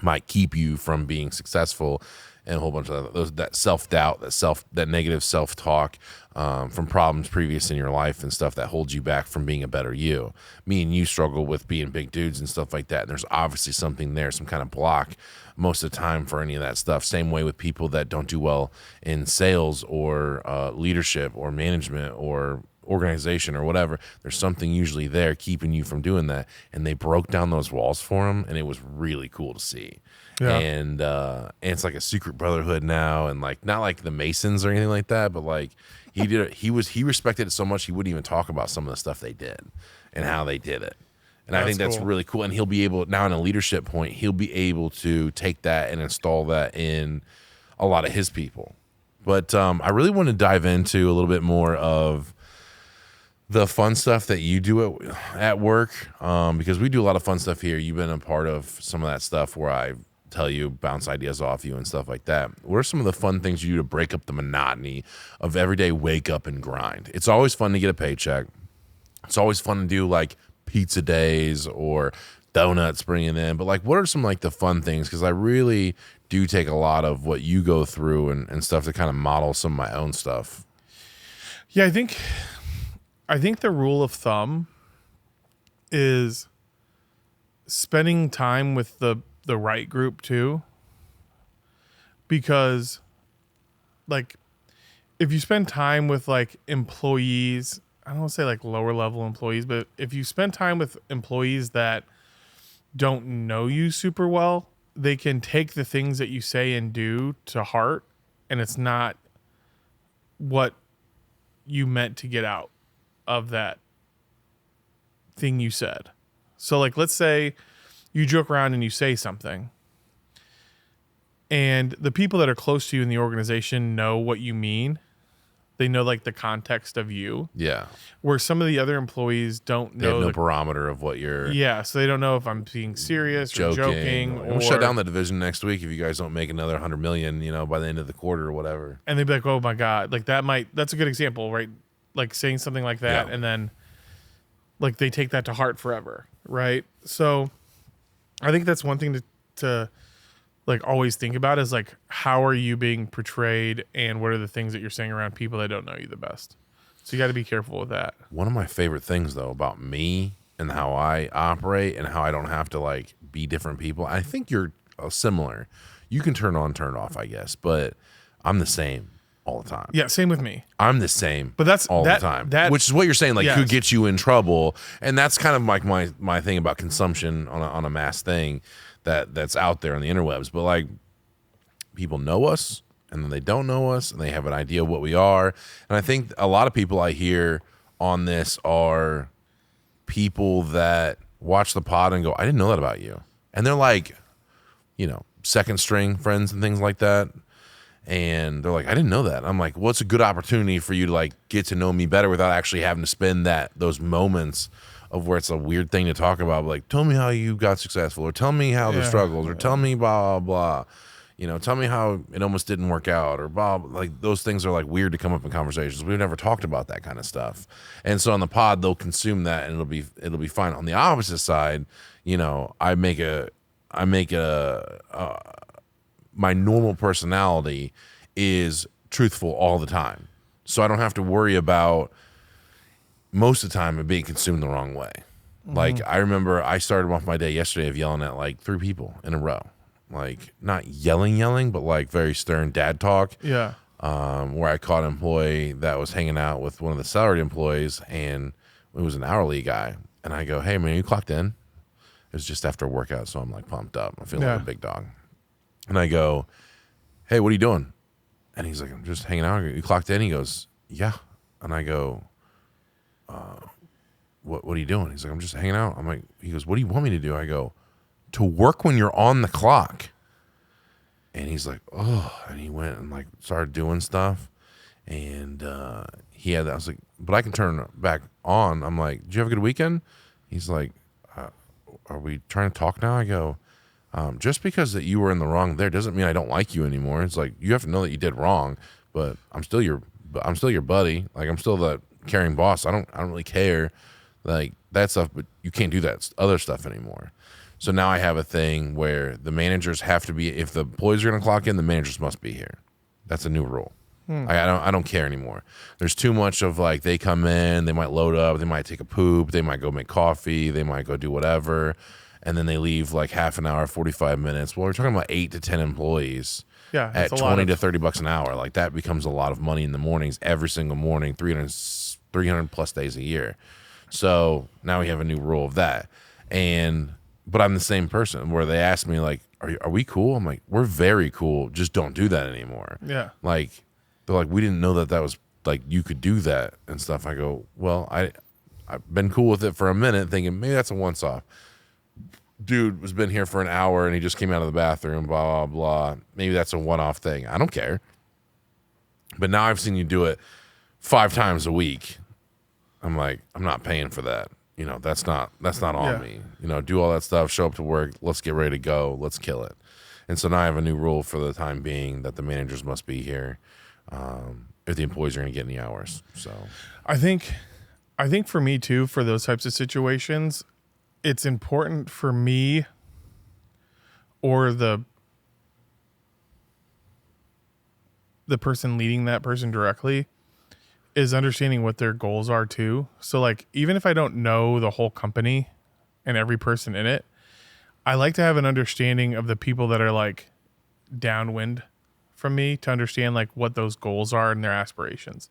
might keep you from being successful, and a whole bunch of that self-doubt, that negative self-talk from problems previous in your life and stuff that holds you back from being a better you. Me and you struggle with being big dudes and stuff like that, and there's obviously something there, some kind of block most of the time for any of that stuff. Same way with people that don't do well in sales or leadership or management or organization or whatever. There's something usually there keeping you from doing that, and they broke down those walls for him, and it was really cool to see. Yeah. And it's like a secret brotherhood now, and like not like the Masons or anything like that, but like he respected it so much he wouldn't even talk about some of the stuff they did and how they did it. And I think that's cool. really cool. And he'll be able now in a leadership point, he'll be able to take that and install that in a lot of his people. But I really want to dive into a little bit more of the fun stuff that you do at work, because we do a lot of fun stuff here. You've been a part of some of that stuff where I tell you, bounce ideas off you and stuff like that. What are some of the fun things you do to break up the monotony of everyday wake up and grind? It's always fun to get a paycheck. It's always fun to do like pizza days or donuts bringing in. But like, what are some like the fun things? Because I really do take a lot of what you go through and stuff to kind of model some of my own stuff. Yeah, I think the rule of thumb is spending time with the right group too. Because like if you spend time with like employees, I don't want to say like lower level employees, but if you spend time with employees that don't know you super well, they can take the things that you say and do to heart, and it's not what you meant to get out of that thing you said. So like, let's say you joke around and you say something, and the people that are close to you in the organization know what you mean, They know like the context of you, Yeah. where some of the other employees don't They have know. no the, barometer of what you're yeah, so they don't know if I'm being serious or joking. We'll shut down the division next week if you guys don't make another 100 million, by the end of the quarter or whatever. And they'd be like, "Oh my god!" Like that's a good example, right? Like saying something like that, Yeah. and then like they take that to heart forever, right? So I think that's one thing to like always think about is like how are you being portrayed, and what are the things that you're saying around people that don't know you the best. So you got to be careful with that. One of my favorite things though about me and how I operate and how I don't have to like be different people. I think you're similar. You can turn on, turn off, I guess, but I'm the same all the time. Yeah, same with me. I'm the same, But that's all that, the time. That, Which is what you're saying, like yes. could get you in trouble, and that's kind of like my thing about consumption on a mass thing that's out there on the interwebs. But like people know us, and then they don't know us, and they have an idea of what we are. And I think a lot of people I hear on this are people that watch the pod and go, "I didn't know that about you," and they're like, second string friends and things like that. And they're like, I didn't know that. I'm like, well, it's a good opportunity for you to like get to know me better without actually having to spend those moments of where it's a weird thing to talk about. Like, tell me how you got successful, or tell me how the struggles, or tell me blah, blah, blah. Tell me how it almost didn't work out, or blah, blah. Like those things are like weird to come up in conversations. We've never talked about that kind of stuff. And so on the pod, they'll consume that and it'll be fine. On the opposite side, I make my normal personality is truthful all the time. So I don't have to worry about most of the time it being consumed the wrong way. Mm-hmm. Like I remember I started off my day yesterday of yelling at like 3 people in a row. Like not yelling, but like very stern dad talk. Yeah. Where I caught an employee that was hanging out with one of the salaried employees, and it was an hourly guy. And I go, "Hey man, you clocked in?" It was just after a workout, so I'm like pumped up. I feel like a big dog. And I go, "Hey, what are you doing?" And he's like, "I'm just hanging out." "You clocked in?" He goes, "Yeah." And I go, what are you doing?" He's like, "I'm just hanging out." I'm like, he goes, "What do you want me to do?" I go, "To work when you're on the clock." And he's like, "Oh," and he went and like started doing stuff. And he had that. I was like, "But I can turn back on." I'm like, "Did you have a good weekend?" He's like, "Are we trying to talk now?" I go, just because that you were in the wrong there doesn't mean I don't like you anymore. It's like you have to know that you did wrong, but I'm still your buddy. Like I'm still the caring boss. I don't really care like that stuff, but you can't do that other stuff anymore. So now I have a thing where the managers have to be, if the employees are going to clock in, the managers must be here. That's a new rule. I don't care anymore. There's too much of like they come in, they might load up, they might take a poop, they might go make coffee, they might go do whatever. And then they leave like half an hour, 45 minutes. Well, we're talking about 8 to 10 employees at 20 to $30 an hour. Like that becomes a lot of money in the mornings, every single morning, 300 plus days a year. So now we have a new rule of that. But I'm the same person where they ask me like, are we cool? I'm like, we're very cool. Just don't do that anymore. Yeah. Like they're like, we didn't know that was like, you could do that and stuff. I go, well, I've been cool with it for a minute thinking maybe that's a once off. Dude has been here for an hour and he just came out of the bathroom, blah, blah, blah. Maybe that's a one-off thing. I don't care. But now I've seen you do it 5 times a week. I'm like, I'm not paying for that. That's not on me. Do all that stuff, show up to work, let's get ready to go, let's kill it. And so now I have a new rule for the time being that the managers must be here if the employees are going to get any hours. So I think for me too, for those types of situations, it's important for me or the person leading that person directly is understanding what their goals are too. So like, even if I don't know the whole company and every person in it, I like to have an understanding of the people that are like downwind from me to understand like what those goals are and their aspirations.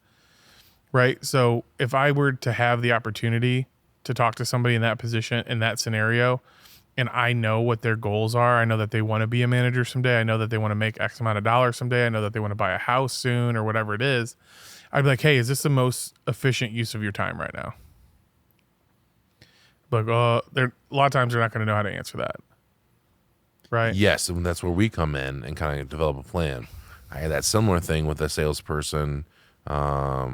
Right. So if I were to have the opportunity to talk to somebody in that position, in that scenario, and I know what their goals are, I know that they want to be a manager someday. I know that they want to make X amount of dollars someday. I know that they want to buy a house soon or whatever it is. I'd be like, hey, is this the most efficient use of your time right now? But a lot of times they're not going to know how to answer that. Right? yes, and that's where we come in and kind of develop a plan. I had that similar thing with a salesperson I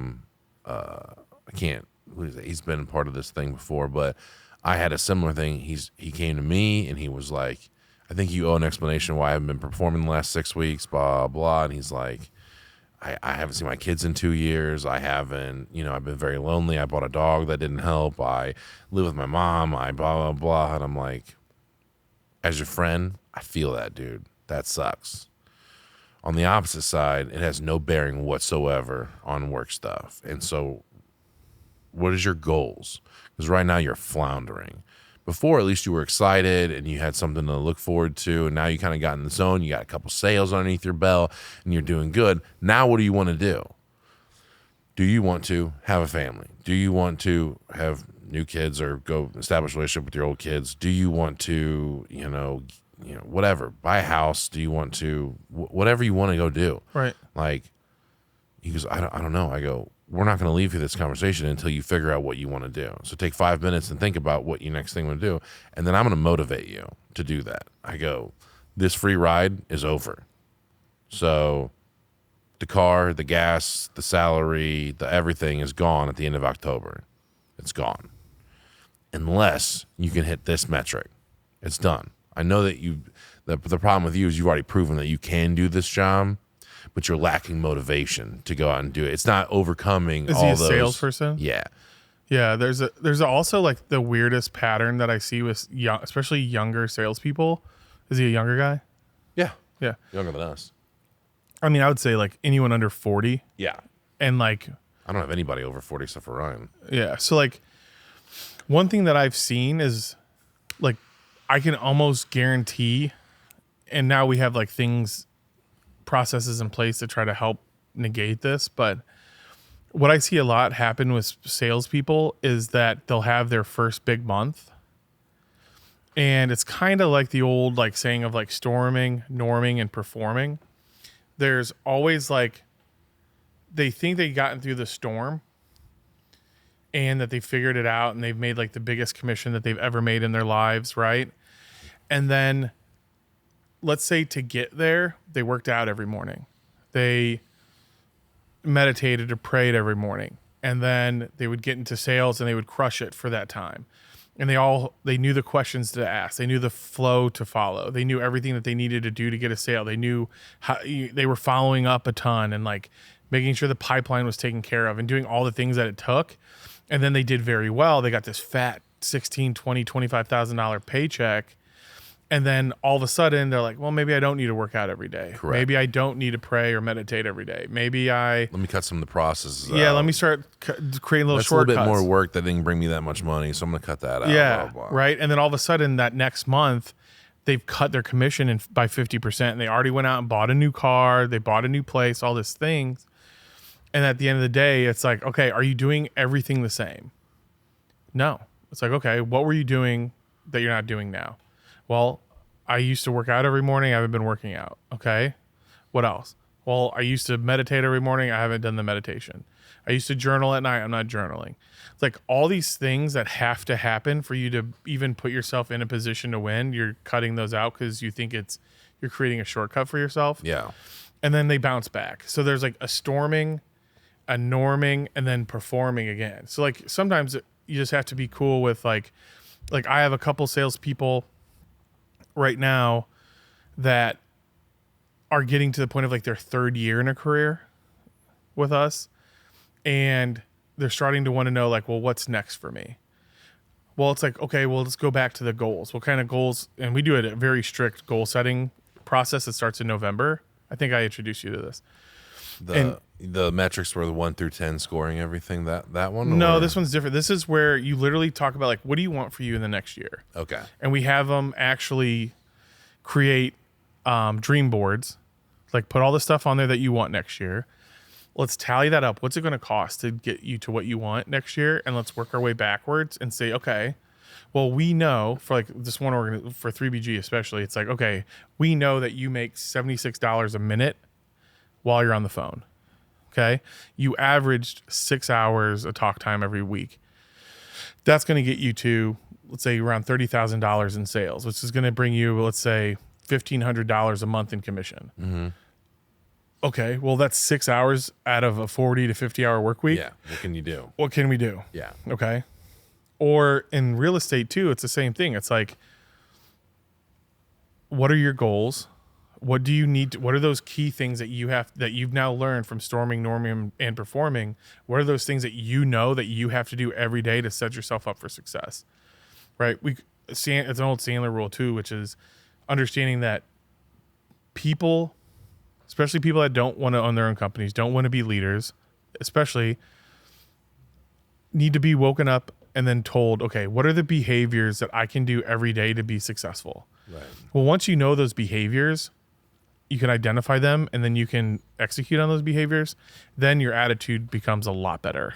can't. What is it? He's been part of this thing before, but I had a similar thing. He came to me and he was like, "I think you owe an explanation why I haven't been performing the last 6 weeks." Blah blah. And he's like, I haven't seen my kids in 2 years. I haven't, I've been very lonely. I bought a dog that didn't help. I live with my mom. I blah blah blah. And I'm like, as your friend, I feel that, dude. That sucks. On the opposite side, it has no bearing whatsoever on work stuff. And so, what is your goals? Because right now you're floundering. Before, at least you were excited and you had something to look forward to. And now you kind of got in the zone. You got a couple sales underneath your belt and you're doing good. Now, what do you want to do? Do you want to have a family? Do you want to have new kids or go establish a relationship with your old kids? Do you want to, whatever, buy a house? Do you want to, whatever you want to go do? Right. Like, he goes, I don't know. I go, we're not going to leave you this conversation until you figure out what you want to do. So take 5 minutes and think about what your next thing want to do. And then I'm going to motivate you to do that. I go, this free ride is over. So the car, the gas, the salary, the everything is gone at the end of October. It's gone. Unless you can hit this metric. It's done. I know that the problem with you is you've already proven that you can do this job, but you're lacking motivation to go out and do it. It's not overcoming Is all he a those. salesperson? Yeah. Yeah, there's also like the weirdest pattern that I see with especially younger salespeople. Is he a younger guy? Yeah. Yeah. Younger than us. I mean, I would say like anyone under 40. Yeah. And like, I don't have anybody over 40 except for Ryan. yeah. So like, one thing that I've seen is like, I can almost guarantee, and now we have like processes in place to try to help negate this. But what I see a lot happen with salespeople is that they'll have their first big month. And it's kind of like the old like saying of like storming, norming, and performing. There's always like, they think they've gotten through the storm and that they figured it out and they've made like the biggest commission that they've ever made in their lives, right? And then let's say to get there, they worked out every morning. They meditated or prayed every morning. And then they would get into sales and they would crush it for that time. And they knew the questions to ask. They knew the flow to follow. They knew everything that they needed to do to get a sale. They knew how they were following up a ton and like making sure the pipeline was taken care of and doing all the things that it took. And then they did very well. They got this fat $16,000, $20,000, $25,000 paycheck. And then all of a sudden they're like, well, maybe I don't need to work out every day. Correct. Maybe I don't need to pray or meditate every day. Maybe Let me cut some of the processes yeah, out. let me start creating little That's shortcuts. a little bit more work that didn't bring me that much money, so I'm going to cut that out. Yeah, blah, blah, blah. right. And then all of a sudden that next month, they've cut their commission by 50%. And they already went out and bought a new car. They bought a new place, all these things. And at the end of the day, it's like, okay, are you doing everything the same? No. It's like, okay, what were you doing that you're not doing now? Well, I used to work out every morning. I haven't been working out. Okay. What else? Well, I used to meditate every morning. I haven't done the meditation. I used to journal at night. I'm not journaling. It's like all these things that have to happen for you to even put yourself in a position to win. You're cutting those out because you think you're creating a shortcut for yourself. Yeah. And then they bounce back. So there's like a storming, a norming, and then performing again. So like sometimes you just have to be cool with like I have a couple salespeople right now that are getting to the point of like their third year in a career with us. And they're starting to want to know like, well, what's next for me? Well, it's like, okay, well, let's go back to the goals. What kind of goals? And we do it a very strict goal setting process that starts in November. I think I introduced you to this. The metrics were the 1 through 10 scoring everything, that one? No, or? this one's different. This is where you literally talk about like, what do you want for you in the next year? Okay. And we have them actually create dream boards, like put all the stuff on there that you want next year. Let's tally that up. What's it going to cost to get you to what you want next year? And let's work our way backwards and say, okay, well, we know for like this one for 3BG especially, it's like, okay, we know that you make $76 a minute while you're on the phone. Okay. You averaged 6 hours of talk time every week. That's going to get you to, let's say, around $30,000 in sales, which is going to bring you, let's say, $1,500 a month in commission. Mm-hmm. Okay, well, that's 6 hours out of a 40 to 50 hour work week. Yeah. What can you do? What can we do? Yeah. Okay. Or in real estate too, it's the same thing. It's like, what are your goals? What do you need what are those key things that you've now learned from storming, norming, and performing? What are those things that you know that you have to do every day to set yourself up for success? Right? It's an old Sandler rule too, which is understanding that people, especially people that don't want to own their own companies, don't want to be leaders, especially, need to be woken up and then told, okay, what are the behaviors that I can do every day to be successful? Right. Well, once you know those behaviors, you can identify them and then you can execute on those behaviors. Then your attitude becomes a lot better.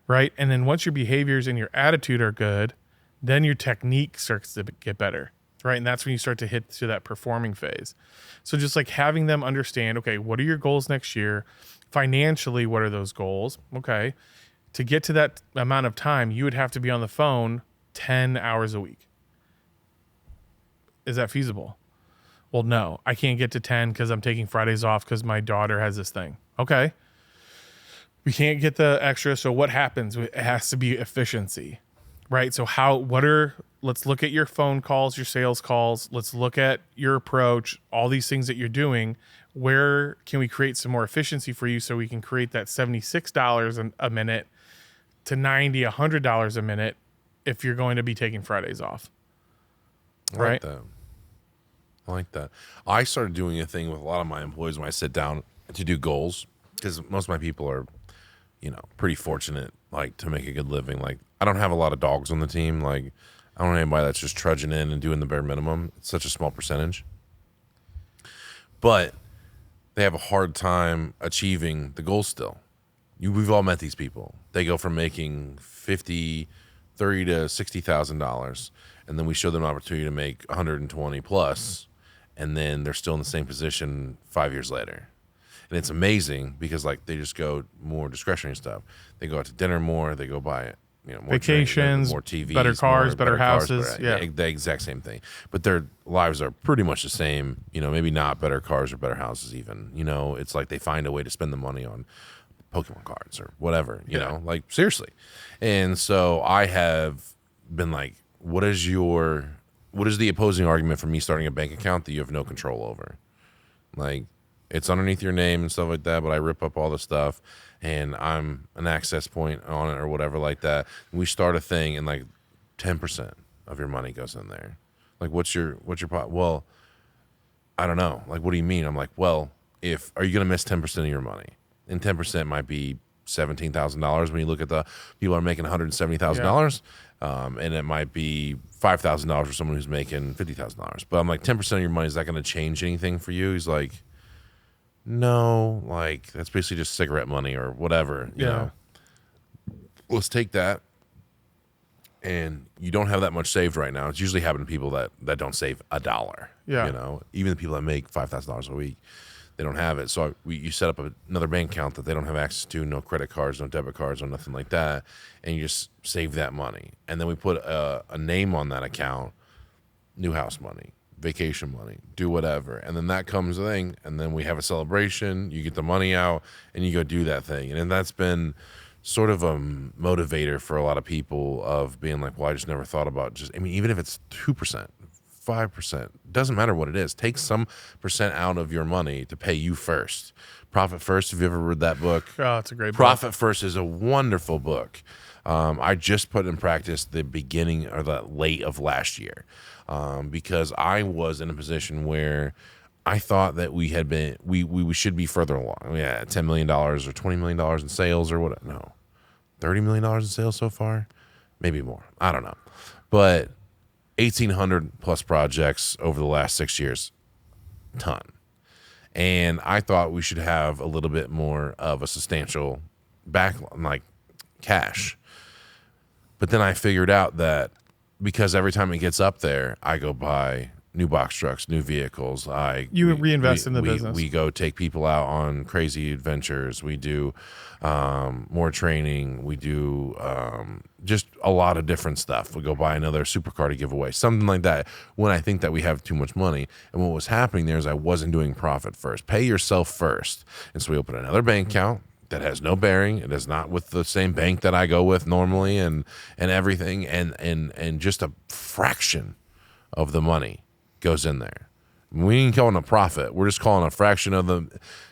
Right? And then once your behaviors and your attitude are good, then your technique starts to get better. Right? And that's when you start to hit to that performing phase. So just like having them understand, okay, what are your goals next year? Financially, what are those goals? Okay. To get to that amount of time, you would have to be on the phone 10 hours a week. Is that feasible? Well, no, I can't get to 10 because I'm taking Fridays off because my daughter has this thing. Okay. We can't get the extra. So what happens? It has to be efficiency, right? So let's look at your phone calls, your sales calls. Let's look at your approach, all these things that you're doing. Where can we create some more efficiency for you so we can create that $76 a minute to $90, $100 a minute if you're going to be taking Fridays off. I Right? like that. I like that. I started doing a thing with a lot of my employees when I sit down to do goals, because most of my people are, pretty fortunate, like, to make a good living. Like, I don't have a lot of dogs on the team. Like, I don't have anybody that's just trudging in and doing the bare minimum. It's such a small percentage. But they have a hard time achieving the goals still. We've all met these people. They go from making $30,000 to $60,000, and then we show them an opportunity to make 120 plus, and then they're still in the same position 5 years later. And it's amazing because, like, they just go more discretionary stuff. They go out to dinner more. They go buy more Vacations, more TVs, better cars, better cars, houses. Yeah. the exact same thing. But their lives are pretty much the same. Maybe not better cars or better houses even. It's like they find a way to spend the money on Pokemon cards or whatever, like, seriously. And so I have been like, what is the opposing argument for me starting a bank account that you have no control over? Like, it's underneath your name and stuff like that, but I rip up all the stuff and I'm an access point on it or whatever like that. We start a thing and like 10% of your money goes in there. Like, what's your pot? Well, I don't know. Like, what do you mean? I'm like, well, are you going to miss 10% of your money? And 10% might be $17,000 when you look at the people are making $170,000. And it might be $5,000 for someone who's making $50,000. But I'm like, 10% of your money, is that going to change anything for you? He's like, no, like, that's basically just cigarette money or whatever, you know. Let's take that. And you don't have that much saved right now. It's usually happening to people that don't save $1. Yeah. Even the people that make $5,000 a week, they don't have it. So you set up another bank account that they don't have access to, no credit cards, no debit cards, or nothing like that, and you just save that money. And then we put a name on that account, new house money, vacation money, do whatever. And then that comes a thing, and then we have a celebration, you get the money out, and you go do that thing. And that's been sort of a motivator for a lot of people of being like, well, I just never thought about even if it's 2%, 5%, doesn't matter what it is. Take some percent out of your money to pay you first. Profit First, have you ever read that book? Oh, it's a great book. Profit First is a wonderful book. I just put in practice the beginning or the late of last year because I was in a position where I thought that we should be further along. We had $10 million or $20 million in sales or what? No, $30 million in sales so far, maybe more. I don't know, but 1,800 plus projects over the last 6 years, ton. And I thought we should have a little bit more of a substantial backlog, like cash. But then I figured out that because every time it gets up there, I go buy new box trucks, new vehicles. You reinvest in the business. We go take people out on crazy adventures. We do more training. We do just a lot of different stuff. We go buy another supercar to give away, something like that, when I think that we have too much money. And what was happening there is I wasn't doing profit first. Pay yourself first. And so we open another bank account that has no bearing. It is not with the same bank that I go with normally, and everything, and just a fraction of the money goes in there. We ain't calling a profit. We're just calling a fraction of the,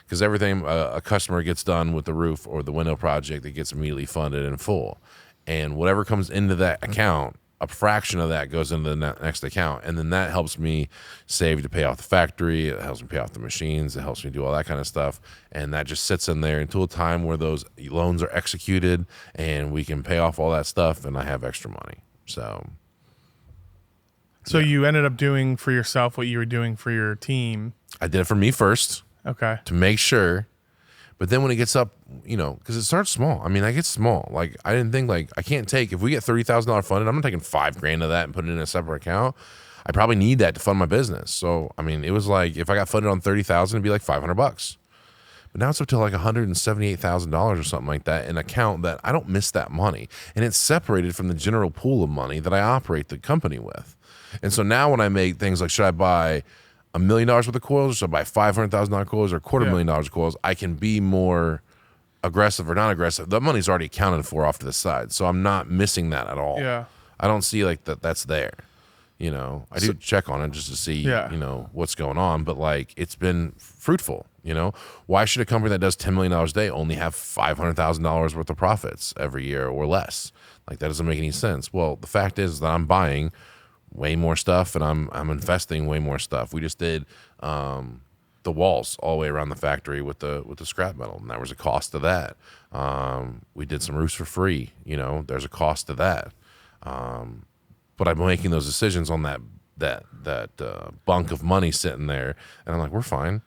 because everything a customer gets done with the roof or the window project, it gets immediately funded in full. And whatever comes into that account, a fraction of that goes into the next account, and then that helps me save to pay off the factory. It helps me pay off the machines. It helps me do all that kind of stuff, and that just sits in there until a time where those loans are executed and we can pay off all that stuff, and I have extra money. So you ended up doing for yourself what you were doing for your team. I did it for me first, Okay. to make sure. But then when it gets up, because it starts small. I mean, I get small. Like, I didn't think, like, I can't take, if we get $30,000 funded, I'm not taking $5,000 of that and putting it in a separate account. I probably need that to fund my business. So, I mean, it was like, if I got funded on $30,000, it'd be like $500. But now it's up to like $178,000 or something like that, in an account that I don't miss that money. And it's separated from the general pool of money that I operate the company with. And so now when I make things like, should I buy $1 million worth of coils, or should I buy $500,000 coils, or $250,000 of coils, I can be more aggressive or not aggressive. The money's already accounted for off to the side, so I'm not missing that at all. Yeah. I don't see like that's there. I do check on it just to see, what's going on, but like, it's been fruitful. Why should a company that does $10 million a day only have $500,000 worth of profits every year or less? Like, that doesn't make any sense. Well, the fact is that I'm buying way more stuff, and I'm investing way more stuff. We just did the walls all the way around the factory with the scrap metal, and there was a cost to that. We did some roofs for free. There's a cost to that. But I'm making those decisions on that bunk of money sitting there, and I'm like, we're fine.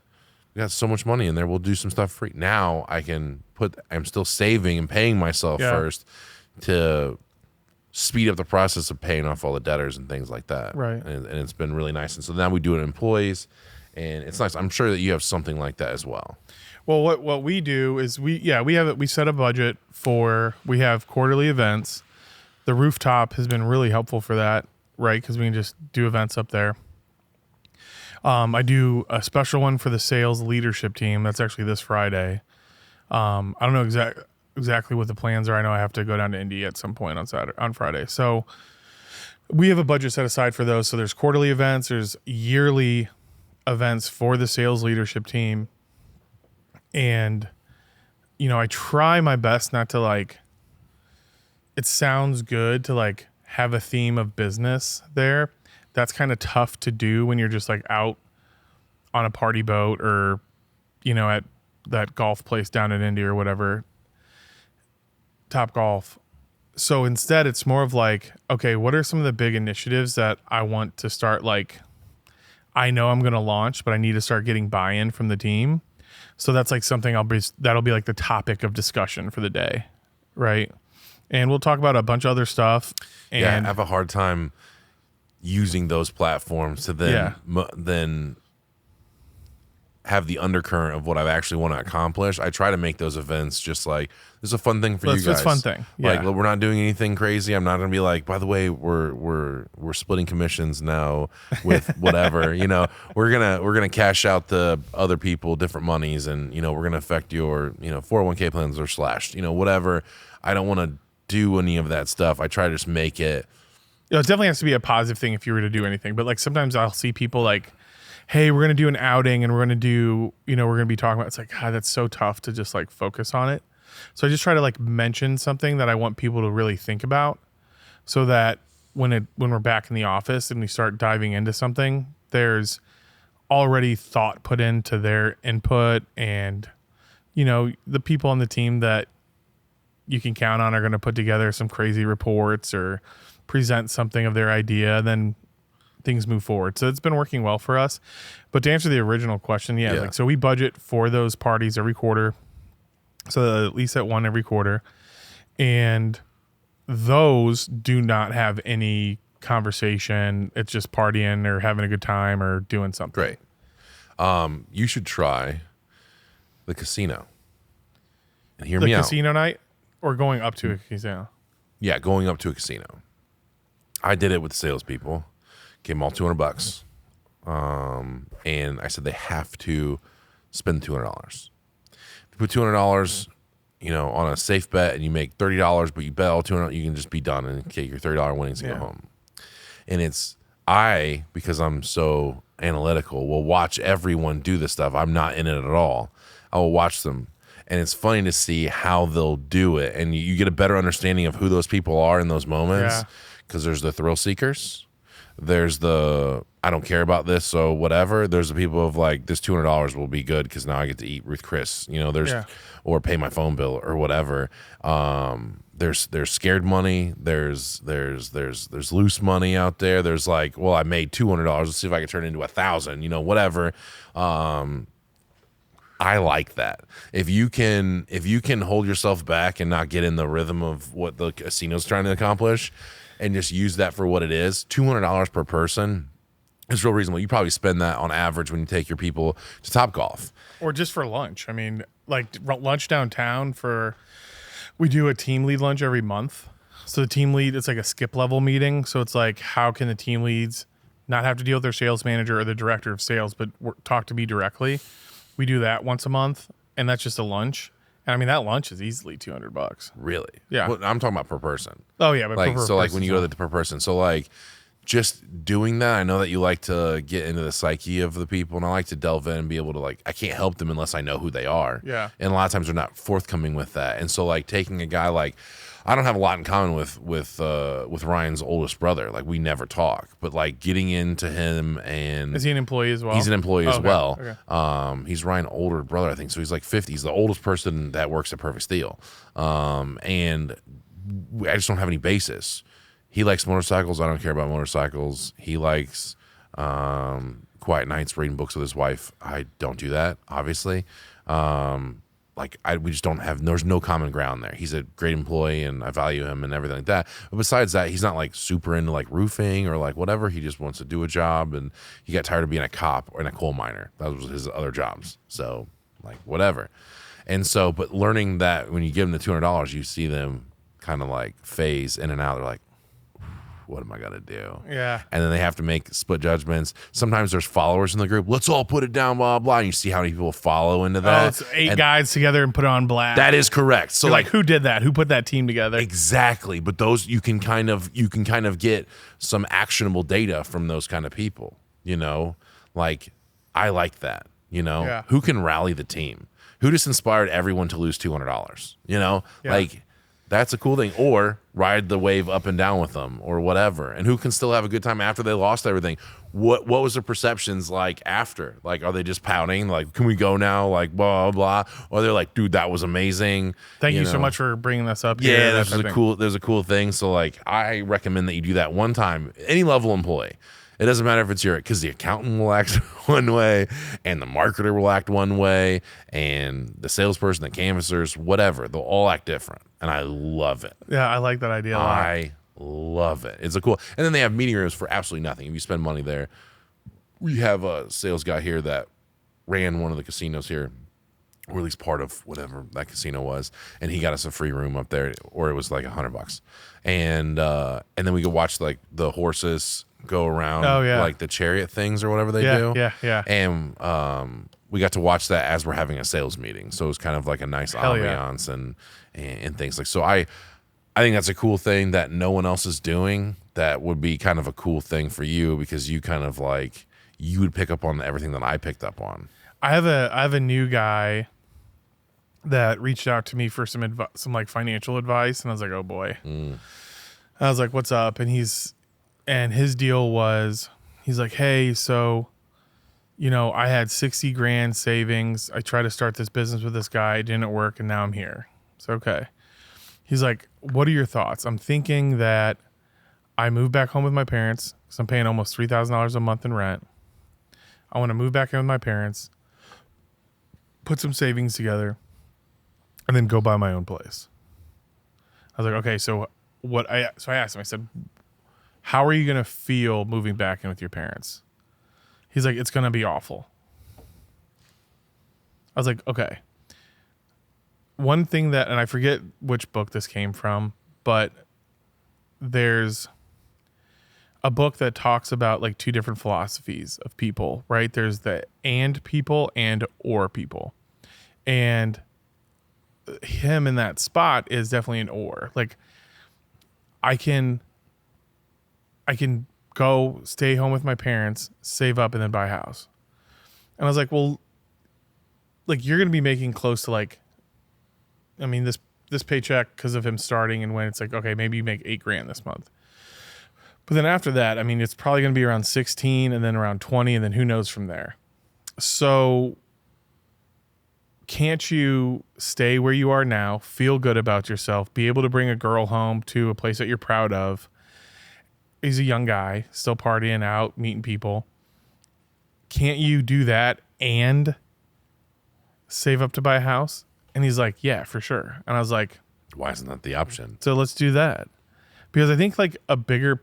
We got so much money in there. We'll do some stuff free. Now I'm still saving and paying myself first to speed up the process of paying off all the debtors and things like that. Right. And it's been really nice. And so now we do it in employees, and it's nice. I'm sure that you have something like that as well. Well, what we do is we set a budget we have quarterly events. The rooftop has been really helpful for that, right? Because we can just do events up there. I do a special one for the sales leadership team. That's actually this Friday. I don't know exactly what the plans are. I know I have to go down to Indy at some point on Friday. So we have a budget set aside for those. So there's quarterly events, there's yearly events for the sales leadership team. And, I try my best not to it sounds good to have a theme of business there. That's kind of tough to do when you're just out on a party boat or, at that golf place down in Indy or whatever, Top Golf. So instead it's more of okay, what are some of the big initiatives that I want to start, I know I'm going to launch, but I need to start getting buy-in from the team. So that's something that'll be the topic of discussion for the day. Right. And we'll talk about a bunch of other stuff. And I have a hard time using those platforms to then have the undercurrent of what I actually want to accomplish. I try to make those events just this is a fun thing for you guys. It's a fun thing. Yeah. We're not doing anything crazy. I'm not going to be by the way, we're splitting commissions now with whatever, we're going to cash out the other people different monies, and, we're going to affect your, 401k plans are slashed, whatever. I don't want to do any of that stuff. I try to just make it. It definitely has to be a positive thing if you were to do anything. But sometimes I'll see people hey, we're going to do an outing and we're going to do, we're going to be talking about, it's God, that's so tough to just focus on it. So I just try to mention something that I want people to really think about, so that when we're back in the office and we start diving into something, there's already thought put into their input, and, the people on the team that you can count on are going to put together some crazy reports or present something of their idea, then things move forward. So it's been working well for us. But to answer the original question, so we budget for those parties every quarter. So at least at one every quarter. And those do not have any conversation. It's just partying or having a good time or doing something. Great. You should try the casino. And hear The me out. casino night or going up to a casino? Yeah, going up to a casino. I did it with salespeople. Gave them all $200. And I said they have to spend $200. If you put $200, on a safe bet and you make $30, but you bet all $200, you can just be done and get your $30 winnings and go home. And because I'm so analytical, will watch everyone do this stuff. I'm not in it at all. I will watch them. And it's funny to see how they'll do it. And you get a better understanding of who those people are in those moments. Because there's the thrill seekers. There's the, I don't care about this, so whatever. There's the people of like, this $200 will be good because now I get to eat Ruth Chris. Or pay my phone bill or whatever. There's scared money. There's loose money out there. There's like, well, I made $200. Let's see if I can turn it into $1,000. Whatever. I like that. If you can hold yourself back and not get in the rhythm of what the casino's trying to accomplish, and just use that for what it is, $200 per person is real reasonable. You probably spend that on average when you take your people to Topgolf. Or just for lunch. I mean, like lunch downtown we do a team lead lunch every month. So the team lead, it's like a skip level meeting. So it's like, how can the team leads not have to deal with their sales manager or the director of sales, but talk to me directly? We do that once a month, and that's just a lunch. And I mean, that lunch is easily $200. Really? Yeah. Well, I'm talking about per person. Oh yeah, but Like, per so like person, when you go to the per person. So like just doing that, I know that you like to get into the psyche of the people, and I like to delve in and be able to I can't help them unless I know who they are. Yeah. And a lot of times they're not forthcoming with that. And so like taking a guy I don't have a lot in common with Ryan's oldest brother. Like we never talk, but like getting into him and is he an employee as well? He's an employee as okay. well. Okay. He's Ryan's older brother, I think. So he's like 50. He's the oldest person that works at Perfect Steel. And I just don't have any basis. He likes motorcycles. I don't care about motorcycles. He likes quiet nights reading books with his wife. I don't do that, obviously. We just don't have, there's no common ground there. He's a great employee and I value him and everything like that. But besides that, he's not like super into like roofing or like whatever. He just wants to do a job, and he got tired of being a cop or a coal miner. That was his other jobs. So like whatever. And so, but learning that when you give them the $200, you see them kind of like phase in and out. They're like, what am I going to do? Yeah. And then they have to make split judgments. Sometimes there's followers in the group. Let's all put it down, blah, blah. And you see how many people follow into that. Oh, it's 8 guys together and put it on blast. That is correct. So You're like, who did that? Who put that team together? Exactly. But those, you can kind of get some actionable data from those kind of people, like I like that, Yeah. Who can rally the team? Who just inspired everyone to lose $200, Yeah. Like that's a cool thing. Or ride the wave up and down with them or whatever. And who can still have a good time after they lost everything? What was their perceptions like after? Like, are they just pouting? Like, can we go now? Like, blah, blah, blah. Or they're like, dude, that was amazing. Thank you so much for bringing this up. Yeah, there's a cool thing. So like, I recommend that you do that one time, any level employee. It doesn't matter if it's because the accountant will act one way and the marketer will act one way and the salesperson, the canvassers, whatever, they'll all act different. And I love it. Yeah, I like that idea a lot. I love it. It's a cool. And then they have meeting rooms for absolutely nothing. If you spend money there, we have a sales guy here that ran one of the casinos here, or at least part of whatever that casino was, and he got us a free room up there, or it was like $100. And then we could watch like the horses go around, like the chariot things or whatever they do. Yeah. And we got to watch that as we're having a sales meeting, so it was kind of like a nice ambiance and things like. So I think that's a cool thing that no one else is doing. That would be kind of a cool thing for you, because you kind of like, you would pick up on everything that I picked up on. I have a new guy that reached out to me for some like financial advice, and I was like, oh boy. I was like, what's up? And his deal was, he's like, hey, so I had 60 grand savings. I tried to start this business with this guy. It didn't work, and now I'm here. It's okay. He's like, what are your thoughts? I'm thinking that I move back home with my parents because I'm paying almost $3,000 a month in rent. I want to move back in with my parents, put some savings together, and then go buy my own place. I was like, okay, so I asked him, I said, how are you going to feel moving back in with your parents? He's like, it's going to be awful. I was like, okay. One thing that, and I forget which book this came from, but there's a book that talks about like two different philosophies of people, right? There's the and people and or people. And him in that spot is definitely an or. Like I can go stay home with my parents, save up, and then buy a house. And I was like, well, like you're going to be making close to like, I mean, this paycheck because of him starting and when it's like, okay, maybe you make $8,000 this month. But then after that, I mean, it's probably going to be around 16 and then around 20 and then who knows from there. So can't you stay where you are now, feel good about yourself, be able to bring a girl home to a place that you're proud of? He's a young guy, still partying out, meeting people. Can't you do that and save up to buy a house? And he's like, yeah, for sure. And I was like, Why isn't that the option? so let's do that. Because I think like a bigger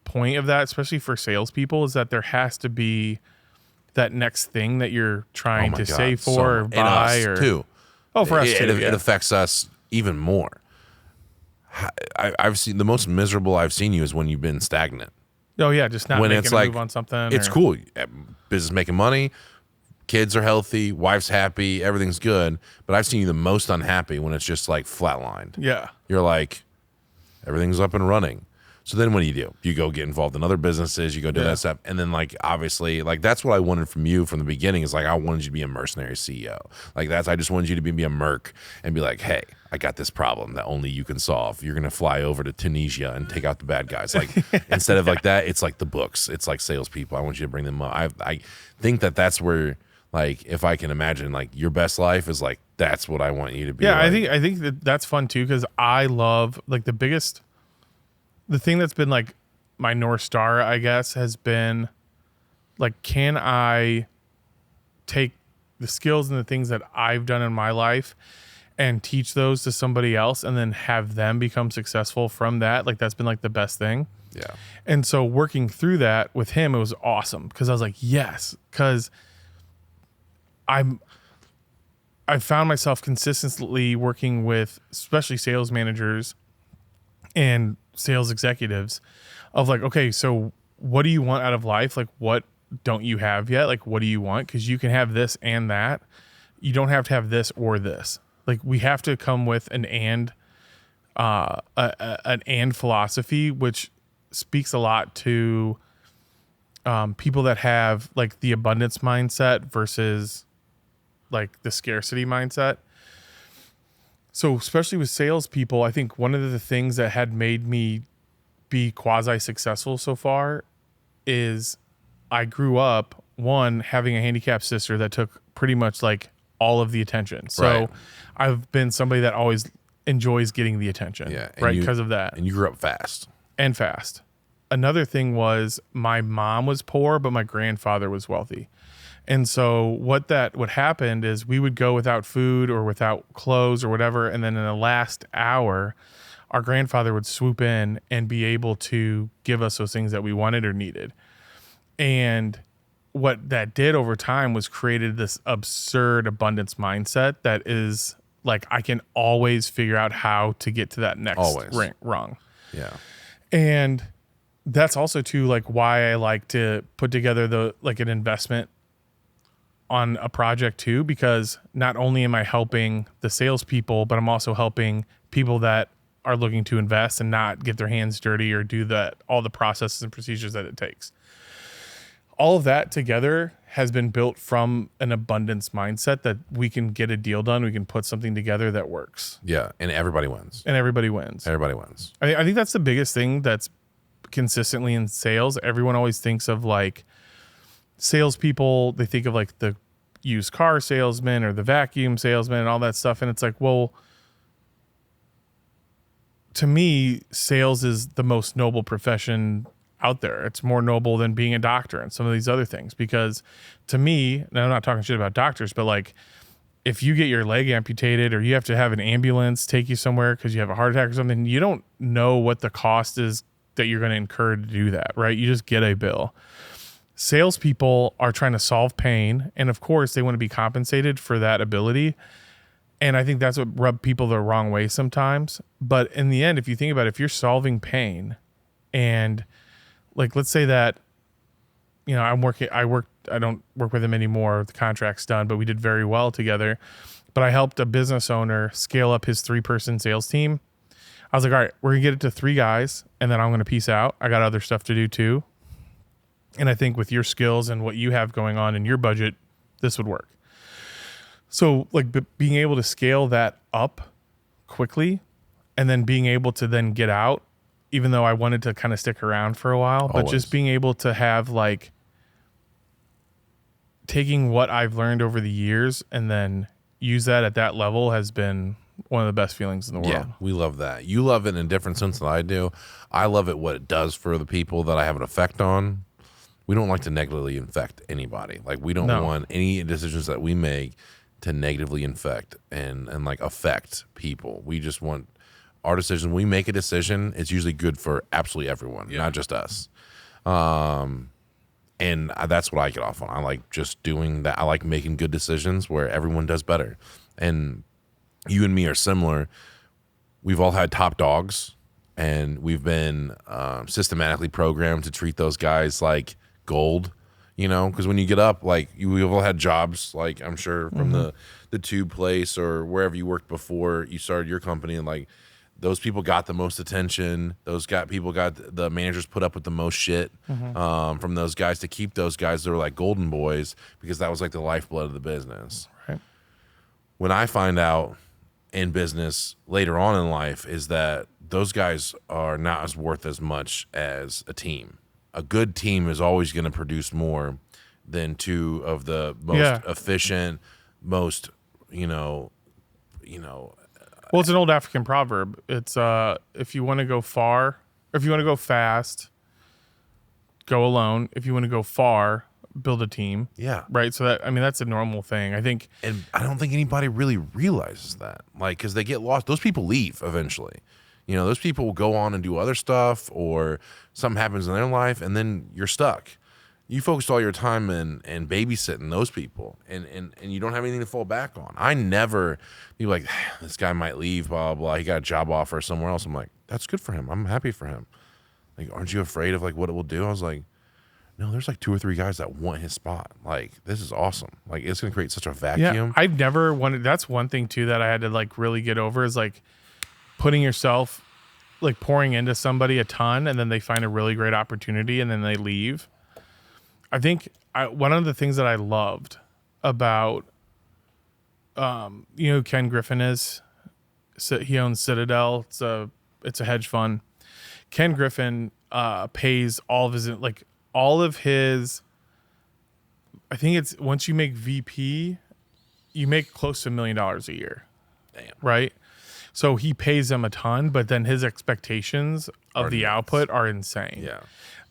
point of that, especially for salespeople, is that there has to be that next thing that you're trying to save for or buy. And us or too. Oh, for us it, too. it affects us even more. I've seen the most miserable I've seen you is when you've been stagnant. Oh yeah, just not When making it's a like move on something. it's cool. Business making money, kids are healthy, wife's happy, everything's good. But I've seen you the most unhappy when it's just like flatlined. Yeah. You're like, everything's up and running. So then what do? You go get involved in other businesses, you go do that stuff. And then like, obviously, like that's what I wanted from you from the beginning is like, I wanted you to be a mercenary CEO. Like I just wanted you to be a merc and be like, hey, I got this problem that only you can solve. You're going to fly over to Tunisia and take out the bad guys. Like instead of like that, it's like the books. It's like salespeople. I want you to bring them up. I think that's where, like, if I can imagine like your best life is like, that's what I want you to be. Yeah. Like. I think that's fun too. Cause I love like the thing that's been like my North Star, I guess, has been like, can I take the skills and the things that I've done in my life and teach those to somebody else and then have them become successful from that? Like, that's been like the best thing. Yeah. And so working through that with him, it was awesome because I was like, yes, because I found myself consistently working with especially sales managers and sales executives of like, okay, so what do you want out of life? Like, what don't you have yet? Like, what do you want? Because you can have this and that. You don't have to have this or this. Like, we have to come with an and philosophy, which speaks a lot to people that have like the abundance mindset versus like the scarcity mindset. So especially with salespeople, I think one of the things that had made me be quasi-successful so far is I grew up, one, having a handicapped sister that took pretty much like all of the attention. So Right. I've been somebody that always enjoys getting the attention, Yeah. And right? you- Because of that. And you grew up fast. And fast. Another thing was my mom was poor, but my grandfather was wealthy. And so what happened is we would go without food or without clothes or whatever. And then in the last hour, our grandfather would swoop in and be able to give us those things that we wanted or needed. And what that did over time was created this absurd abundance mindset that is like, I can always figure out how to get to that next rung. Yeah. And that's also too like why I like to put together an investment on a project too, because not only am I helping the salespeople, but I'm also helping people that are looking to invest and not get their hands dirty or do all the processes and procedures that it takes. All of that together has been built from an abundance mindset that we can get a deal done. We can put something together that works. Yeah. And everybody wins. And everybody wins. Everybody wins. I think that's the biggest thing that's consistently in sales. Everyone always thinks of like salespeople. They think of like the used car salesman or the vacuum salesman and all that stuff. And it's like, well, to me, sales is the most noble profession out there. It's more noble than being a doctor and some of these other things, because to me, and I'm not talking shit about doctors, but like if you get your leg amputated or you have to have an ambulance take you somewhere because you have a heart attack or something, you don't know what the cost is that you're going to incur to do that, right? You just get a bill. Salespeople are trying to solve pain, and of course, they want to be compensated for that ability. And I think that's what rubs people the wrong way sometimes. But in the end, if you think about it, if you're solving pain, and like let's say that, you know, I don't work with him anymore. The contract's done, but we did very well together. But I helped a business owner scale up his 3-person sales team. I was like, all right, we're gonna get it to 3 guys, and then I'm gonna peace out. I got other stuff to do too. And I think with your skills and what you have going on in your budget, this would work. So like being able to scale that up quickly and then being able to then get out, even though I wanted to kind of stick around for a while, but just being able to have like taking what I've learned over the years and then use that at that level has been one of the best feelings in the world. Yeah, we love that. You love it in a different sense than I do. I love it what it does for the people that I have an effect on. We don't like to negatively infect anybody. Like we don't want any decisions that we make to negatively infect and like affect people. We just want our decision. We make a decision, it's usually good for absolutely everyone, not just us. And that's what I get off on. I like just doing that. I like making good decisions where everyone does better. And you and me are similar. We've all had top dogs, and we've been systematically programmed to treat those guys like gold, you know, because when you get up, like we've all had jobs, like I'm sure from the tube place or wherever you worked before you started your company, and like those people got the most attention. People got the managers put up with the most shit from those guys to keep those guys. They were like golden boys because that was like the lifeblood of the business. Right. When I find out in business later on in life is that those guys are not as worth as much as a team. A good team is always going to produce more than 2 of the most efficient, most, well, it's an old African proverb. It's if you want to go far, or if you want to go fast, go alone. If you want to go far, build a team. Yeah. Right. So that's a normal thing. I think. And I don't think anybody really realizes that, like, because they get lost. Those people leave eventually. You know, those people will go on and do other stuff, or something happens in their life, and then you're stuck. You focused all your time in babysitting those people, and you don't have anything to fall back on. I never be like, this guy might leave, blah, blah, blah. He got a job offer somewhere else. I'm like, that's good for him. I'm happy for him. Like, aren't you afraid of like what it will do? I was like, no, there's like 2 or 3 guys that want his spot. Like, this is awesome. Like, it's going to create such a vacuum. Yeah, I've never wanted, that's one thing too that I had to like really get over is like putting yourself, like pouring into somebody a ton, and then they find a really great opportunity and then they leave. I think one of the things that I loved about, who Ken Griffin is, he owns Citadel. It's a hedge fund. Ken Griffin pays all of his, I think it's once you make VP, you make close to $1 million a year. Damn. Right? So he pays them a ton, but then his expectations of the output are insane. Yeah.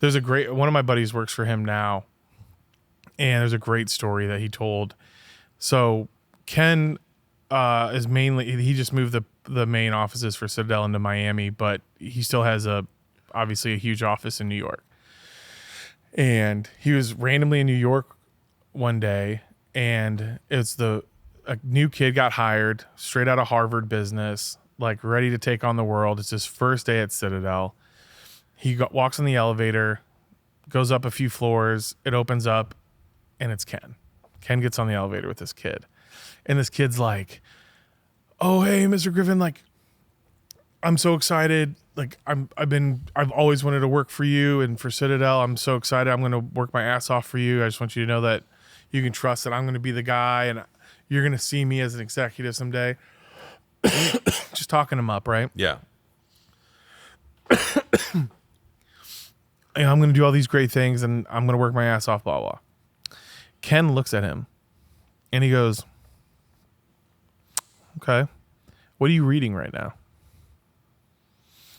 There's one of my buddies works for him now, and there's a great story that he told. So Ken is mainly, he just moved the main offices for Citadel into Miami, but he still has obviously a huge office in New York. And he was randomly in New York one day, and a new kid got hired straight out of Harvard business, like ready to take on the world. It's his first day at Citadel. He walks in the elevator, goes up a few floors, it opens up, and it's Ken. Ken gets on the elevator with this kid. And this kid's like, oh, hey, Mr. Griffin, like, I'm so excited. Like, I've always wanted to work for you and for Citadel. I'm so excited. I'm going to work my ass off for you. I just want you to know that you can trust that I'm going to be the guy, and you're going to see me as an executive someday. Just talking him up, right? Yeah. And I'm going to do all these great things, and I'm going to work my ass off, blah, blah. Ken looks at him, and he goes, okay, what are you reading right now?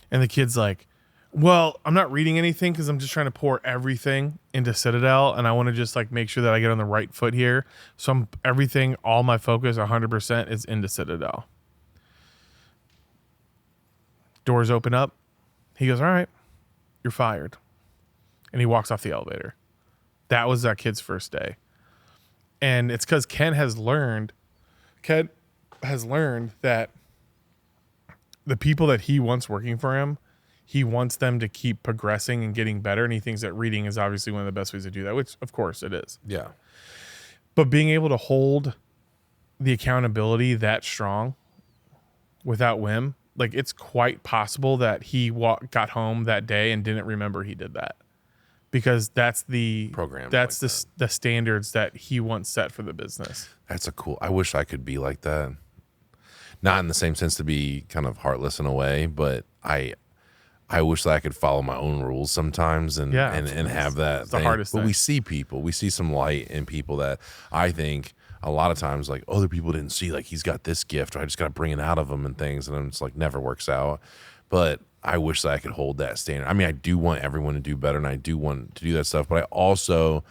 And the kid's like, well, I'm not reading anything because I'm just trying to pour everything into Citadel, and I want to just like make sure that I get on the right foot here. So all my focus 100% is into Citadel. Doors open up. He goes, all right. you're fired. And he walks off the elevator. That was that kid's first day. And it's because Ken has learned that the people that he wants working for him, he wants them to keep progressing and getting better. And he thinks that reading is obviously one of the best ways to do that, which of course it is. Yeah. But being able to hold the accountability that strong without whim, like it's quite possible that he got home that day and didn't remember he did that, because that's the Program that's like the standards that he wants set for the business. That's a cool. I wish I could be like that. Not in the same sense to be kind of heartless in a way, but I wish that I could follow my own rules sometimes and have that. It's the hardest But thing. we see some light in people that I think a lot of times like other people didn't see, like he's got this gift, or I just got to bring it out of him and things, and it's like never works out. But I wish that I could hold that standard. I mean, I do want everyone to do better, and I do want to do that stuff, but I also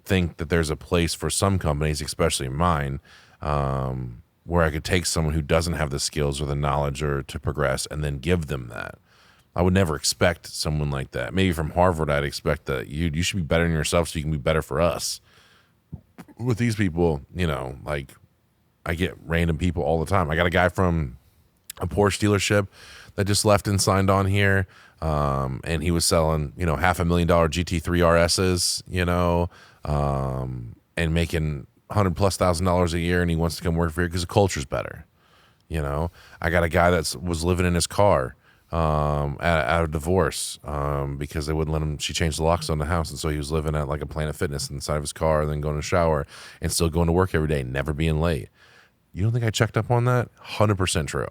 think that there's a place for some companies, especially mine, where I could take someone who doesn't have the skills or the knowledge or to progress and then give them that. I would never expect someone like that. Maybe from Harvard, I'd expect that you should be better than yourself so you can be better for us. With these people, you know, like I get random people all the time. I got a guy from a Porsche dealership that just left and signed on here. And he was selling, you know, $500,000 GT3 RSs, you know, and making $100,000+ a year. And he wants to come work for you because the culture's better. You know, I got a guy that was living in his car out of divorce because they wouldn't let him. She changed the locks on the house, and so he was living at like a Planet Fitness inside of his car, and then going to shower and still going to work every day, never being late. You don't think I checked up on that? 100% true.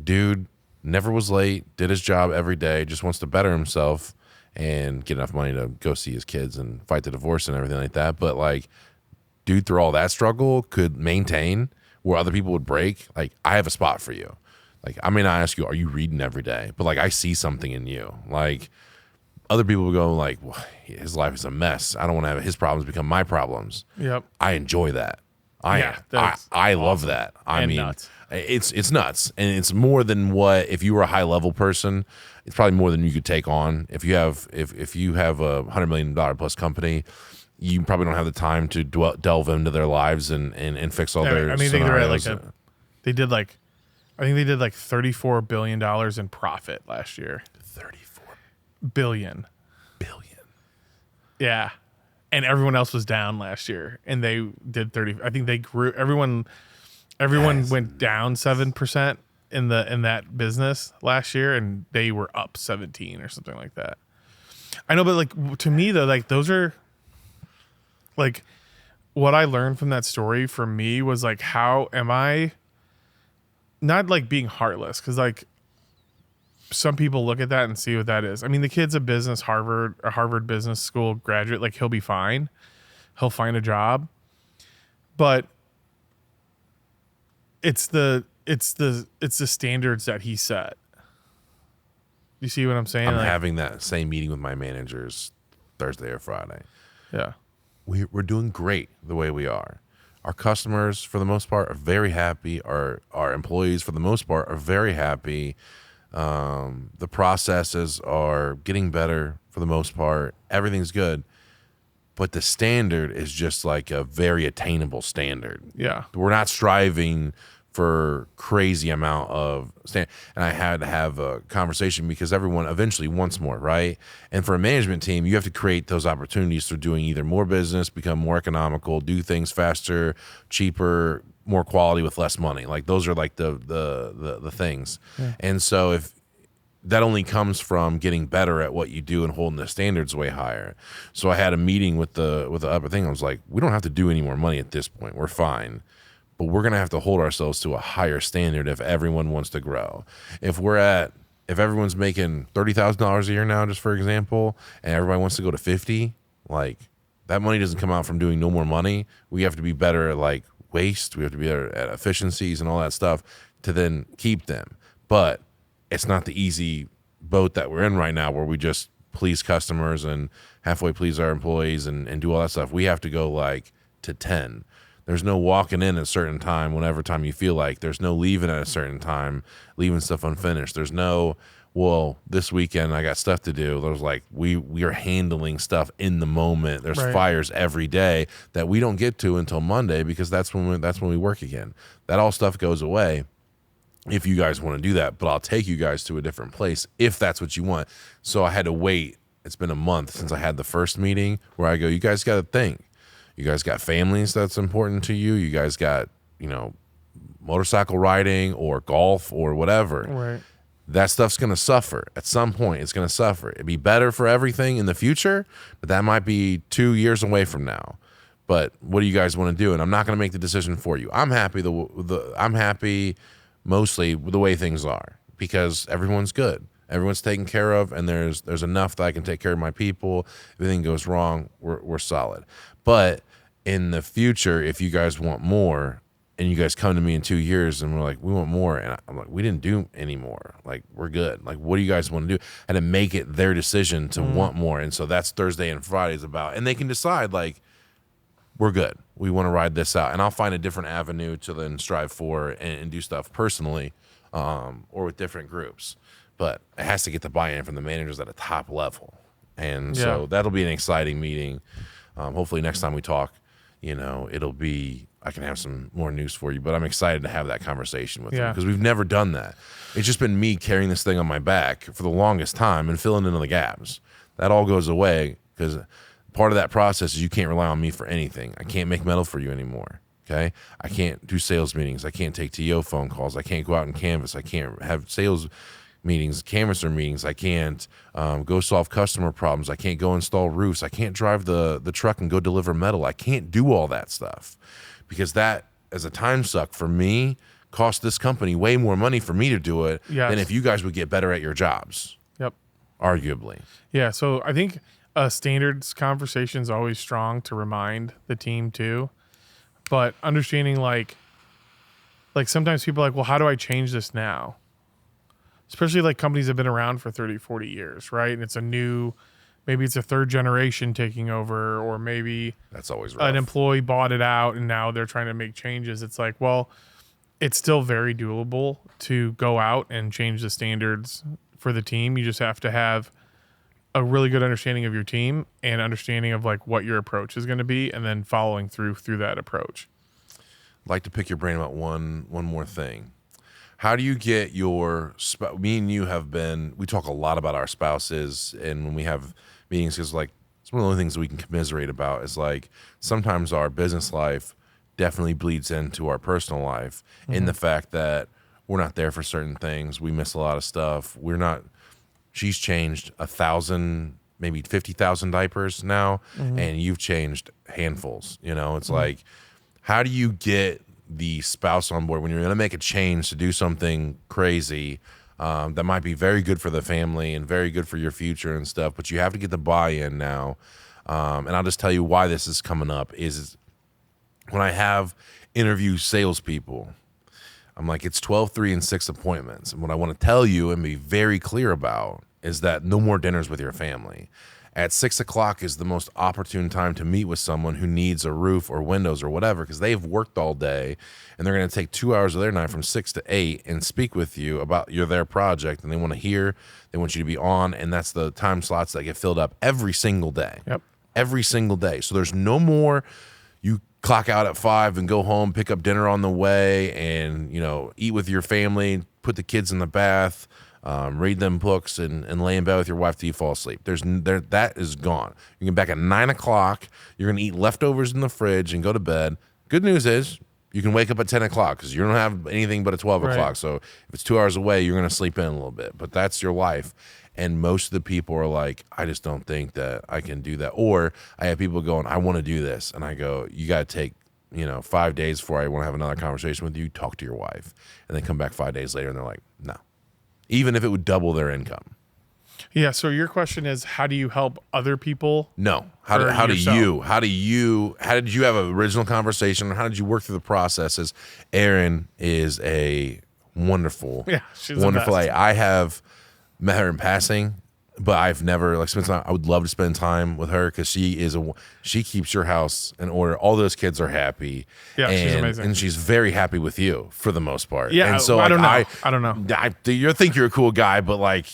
Dude never was late, did his job every day, just wants to better himself and get enough money to go see his kids and fight the divorce and everything like that. But like, dude, through all that struggle, could maintain where other people would break. Like, I have a spot for you. Like, I may not ask you, are you reading every day? But like, I see something in you. Like, other people would go like, well, his life is a mess. I don't want to have his problems become my problems. Yep. I enjoy that. I love that. I And mean, nuts. it's nuts, and it's more than what, if you were a high level person, it's probably more than you could take on. If you have if you have a $100 million plus company, you probably don't have the time to delve into their lives and fix all their. I mean, they were at scenarios. I think they did like $34 billion in profit last year. 34 Billion. billion. Yeah. And everyone else was down last year, and they did 30. I think they grew. Everyone went down 7% in that business last year, and they were up 17 or something like that. I know, but like to me though, like those are like what I learned from that story for me was like, how am I not like being heartless? Because like some people look at that and see what that is. I mean, the kid's a Harvard Business School graduate. Like, he'll be fine. He'll find a job. But it's the standards that he set. You see what I'm saying? I'm Like, having that same meeting with my managers Thursday or Friday. yeah. We're doing great the way we are. Our customers, for the most part, are very happy. Our employees, for the most part, are very happy. The processes are getting better for the most part. Everything's good. But the standard is just like a very attainable standard. Yeah. We're not striving for crazy amount of stand. And I had to have a conversation because everyone eventually wants more, right? And for a management team, you have to create those opportunities through doing either more business, become more economical, do things faster, cheaper, more quality with less money. Like, those are like the things. Yeah. And so if that only comes from getting better at what you do and holding the standards way higher. So I had a meeting with the upper thing. I was like, we don't have to do any more money at this point. We're fine. But we're going to have to hold ourselves to a higher standard if everyone wants to grow. If everyone's making $30,000 a year now, just for example, and everybody wants to go to 50, like, that money doesn't come out from doing no more money. We have to be better at like waste. We have to be better at efficiencies and all that stuff to then keep them. But it's not the easy boat that we're in right now where we just please customers and halfway please our employees and do all that stuff. We have to go like to 10. There's no walking in at a certain time whenever time you feel like. There's no leaving at a certain time, leaving stuff unfinished. There's no, well, this weekend I got stuff to do. There's like we are handling stuff in the moment. There's Right. fires every day that we don't get to until Monday because that's when we work again. That all stuff goes away if you guys want to do that, but I'll take you guys to a different place if that's what you want. So I had to wait. It's been a month since I had the first meeting where I go, you guys got to think. You guys got families that's important to you. You guys got, motorcycle riding or golf or whatever. Right. That stuff's going to suffer. At some point, it's going to suffer. It'd be better for everything in the future, but that might be 2 years away from now. But what do you guys want to do? And I'm not going to make the decision for you. I'm happy. I'm happy mostly with the way things are because everyone's good. Everyone's taken care of, and there's enough that I can take care of my people. If anything goes wrong, we're solid. But in the future, if you guys want more, and you guys come to me in 2 years, and we're like, we want more, and I'm like, we didn't do any more. Like, we're good. Like, what do you guys want to do? And to make it their decision to want more, and so that's Thursday and Fridays about, and they can decide like, we're good. We want to ride this out, and I'll find a different avenue to then strive for and do stuff personally, or with different groups. But it has to get the buy-in from the managers at a top level. And so that'll be an exciting meeting. Hopefully next time we talk, it'll be, I can have some more news for you, but I'm excited to have that conversation with them because we've never done that. It's just been me carrying this thing on my back for the longest time and filling in the gaps. That all goes away because part of that process is you can't rely on me for anything. I can't make metal for you anymore. Okay. I can't do sales meetings. I can't take TO phone calls. I can't go out and canvas. I can't have sales meetings, canvasser meetings. I can't go solve customer problems. I can't go install roofs. I can't drive the truck and go deliver metal. I can't do all that stuff because that, as a time suck for me, cost this company way more money for me to do it than if you guys would get better at your jobs. Yep. Arguably. Yeah. So I think a standards conversation is always strong to remind the team too, but understanding like sometimes people are like, well, how do I change this now? Especially like companies that have been around for 30, 40 years, right? And it's maybe it's a third generation taking over, or maybe that's always rough. An employee bought it out and now they're trying to make changes. It's like, well, it's still very doable to go out and change the standards for the team. You just have to have a really good understanding of your team and understanding of like what your approach is going to be, and then following through that approach. I'd like to pick your brain about one more thing. How do you get your spouse? Me and you we talk a lot about our spouses, and when we have meetings, because like it's one of the only things that we can commiserate about is like sometimes our business life definitely bleeds into our personal life in the fact that we're not there for certain things. We miss a lot of stuff. She's changed 1,000, maybe 50,000 diapers now, and you've changed handfuls. It's like, how do you get the spouse on board when you're going to make a change to do something crazy that might be very good for the family and very good for your future and stuff, but you have to get the buy-in now. And I'll just tell you why this is coming up is when I have interview salespeople, I'm like, it's 12, 3, and 6 appointments. And what I want to tell you and be very clear about is that no more dinners with your family. At 6 o'clock is the most opportune time to meet with someone who needs a roof or windows or whatever, because they've worked all day and they're going to take 2 hours of their night from 6 to 8 and speak with you about their project, and they want you to be on, and that's the time slots that get filled up every single day. Yep. Every single day. So there's no more you clock out at 5 and go home, pick up dinner on the way, and eat with your family, put the kids in the bath, read them books, and lay in bed with your wife till you fall asleep. That is gone. You get back at 9 o'clock. You're going to eat leftovers in the fridge and go to bed. Good news is you can wake up at 10 o'clock because you don't have anything but at 12 o'clock. So if it's 2 hours away, you're going to sleep in a little bit. But that's your life. And most of the people are like, I just don't think that I can do that. Or I have people going, I want to do this. And I go, you got to take 5 days before I want to have another conversation with you. Talk to your wife. And then come back 5 days later and they're like, no. Even if it would double their income. Yeah. So your question is, how do you help other people? No. How did you have an original conversation? How did you work through the processes? Erin is a wonderful, she's wonderful the best. I have met her in passing. but I've never like spent time. I would love to spend time with her because she keeps your house in order. All those kids are happy. Yeah, she's and, amazing. and she's very happy with you for the most part. Yeah, and so I like, don't know. I don't know. You think you're a cool guy, but like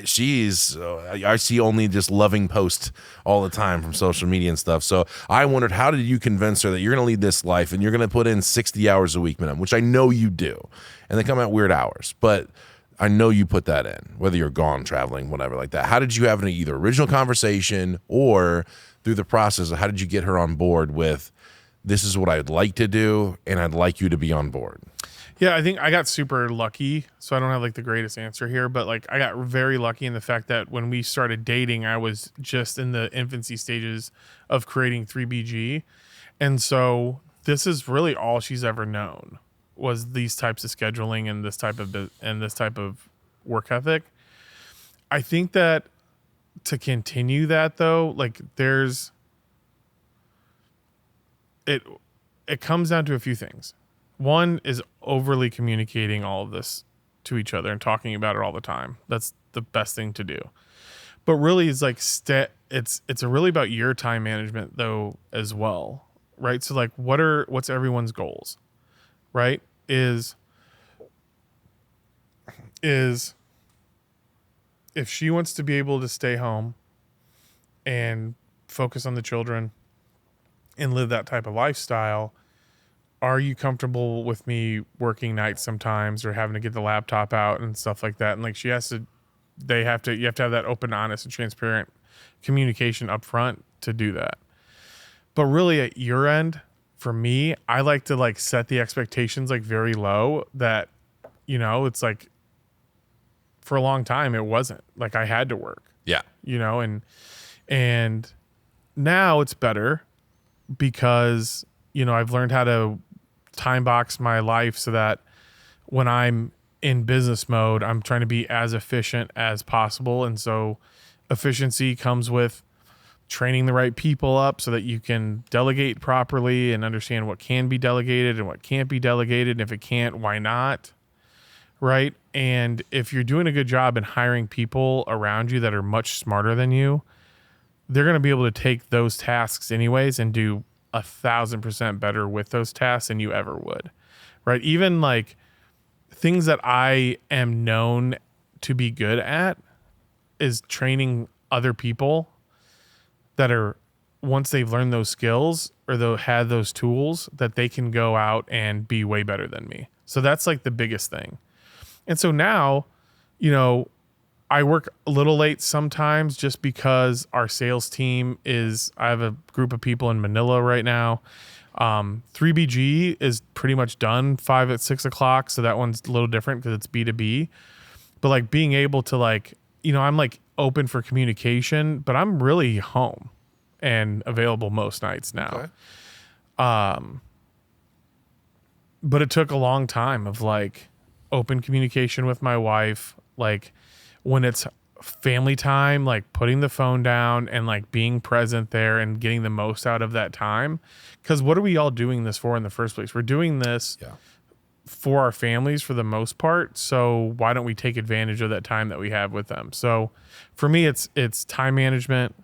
she's I see only just loving posts all the time from social media and stuff. So I wondered, how did you convince her that you're going to lead this life and you're going to put in 60 hours a week minimum, which I know you do, and they come out weird hours, but I know you put that in, whether you're gone traveling, whatever like that. How did you have an either original conversation or through the process, how did you get her on board with, this is what I'd like to do and I'd like you to be on board? Yeah, I think I got super lucky. So I don't have like the greatest answer here, but like I got very lucky in the fact that when we started dating, I was just in the infancy stages of creating 3BG. And so this is really all she's ever known, was these types of scheduling and this type of work ethic. I think that to continue that though, like it comes down to a few things. One is overly communicating all of this to each other and talking about it all the time. That's the best thing to do. But really it's like it's really about your time management though as well, right? So like what's everyone's goals? Right? Is if she wants to be able to stay home and focus on the children and live that type of lifestyle, are you comfortable with me working nights sometimes or having to get the laptop out and stuff like that? And like you have to have that open, honest, and transparent communication up front to do that. But really at your end, for me, I like to like set the expectations like very low that, it's like for a long time it wasn't like I had to work. Yeah. And now it's better because, I've learned how to time box my life so that when I'm in business mode, I'm trying to be as efficient as possible. And so efficiency comes with training the right people up so that you can delegate properly and understand what can be delegated and what can't be delegated. And if it can't, why not? Right. And if you're doing a good job in hiring people around you that are much smarter than you, they're going to be able to take those tasks anyways and do 1,000% better with those tasks than you ever would. Right. Even like things that I am known to be good at is training other people that are, once they've learned those skills or had those tools, that they can go out and be way better than me. So that's like the biggest thing. And so now, I work a little late sometimes just because our sales team I have a group of people in Manila right now. 3BG is pretty much done 6 o'clock. So that one's a little different because it's B2B, but like being able to like, I'm like open for communication, but I'm really home and available most nights now. Okay. But it took a long time of like open communication with my wife. Like when it's family time, like putting the phone down and like being present there and getting the most out of that time. Because what are we all doing this for in the first place? We're doing this for our families for the most part. So why don't we take advantage of that time that we have with them? So for me, it's time management.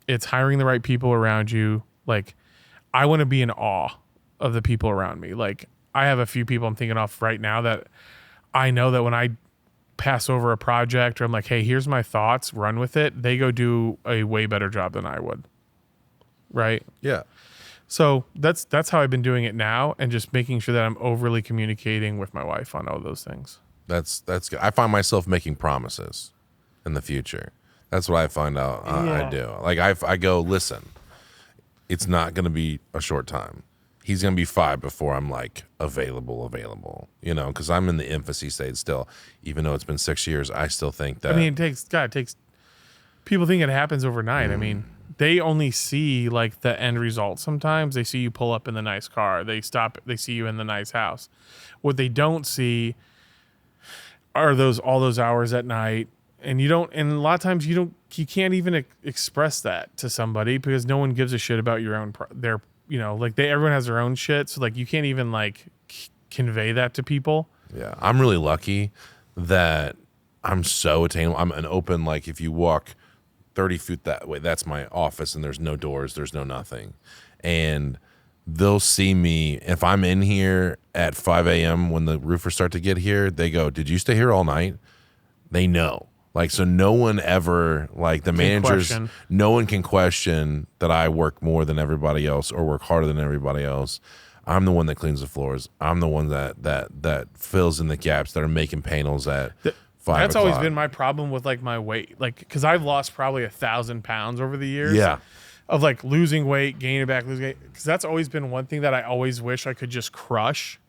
It's hiring the right people around you. Like I want to be in awe of the people around me. Like I have a few people I'm thinking of right now that I know that when I pass over a project or I'm like, hey, here's my thoughts, run with it, they go do a way better job than I would. Right? Yeah. So that's how I've been doing it now, and just making sure that I'm overly communicating with my wife on all those things. That's good. I find myself making promises in the future. That's what I find out I do. Like I go, listen, it's not going to be a short time. He's going to be 5 before I'm like available, because I'm in the infancy stage still. Even though it's been 6 years, I still think that. I mean, it takes, people think it happens overnight. I mean, they only see like the end result. Sometimes they see you pull up in the nice car. They see you in the nice house. What they don't see are all those hours at night. And a lot of times you can't even express that to somebody because no one gives a shit about everyone has their own shit. So like you can't even like convey that to people. Yeah. I'm really lucky that I'm so attainable. I'm an open, like if you walk 30 feet that way, that's my office, and there's no doors, there's no nothing. And they'll see me if I'm in here at 5 a.m. when the roofers start to get here. They go, "Did you stay here all night?" They know. Like, so no one ever, like the managers, question. no one can question that I work more than everybody else or work harder than everybody else. I'm the one that cleans the floors. I'm the one that fills in the gaps that are making panels at 5 That's always o'clock. been my problem with like my weight, like because I've lost probably 1,000 pounds over the years. Yeah. Of like losing weight, gaining back, losing weight, because that's always been one thing that I always wish I could just crush,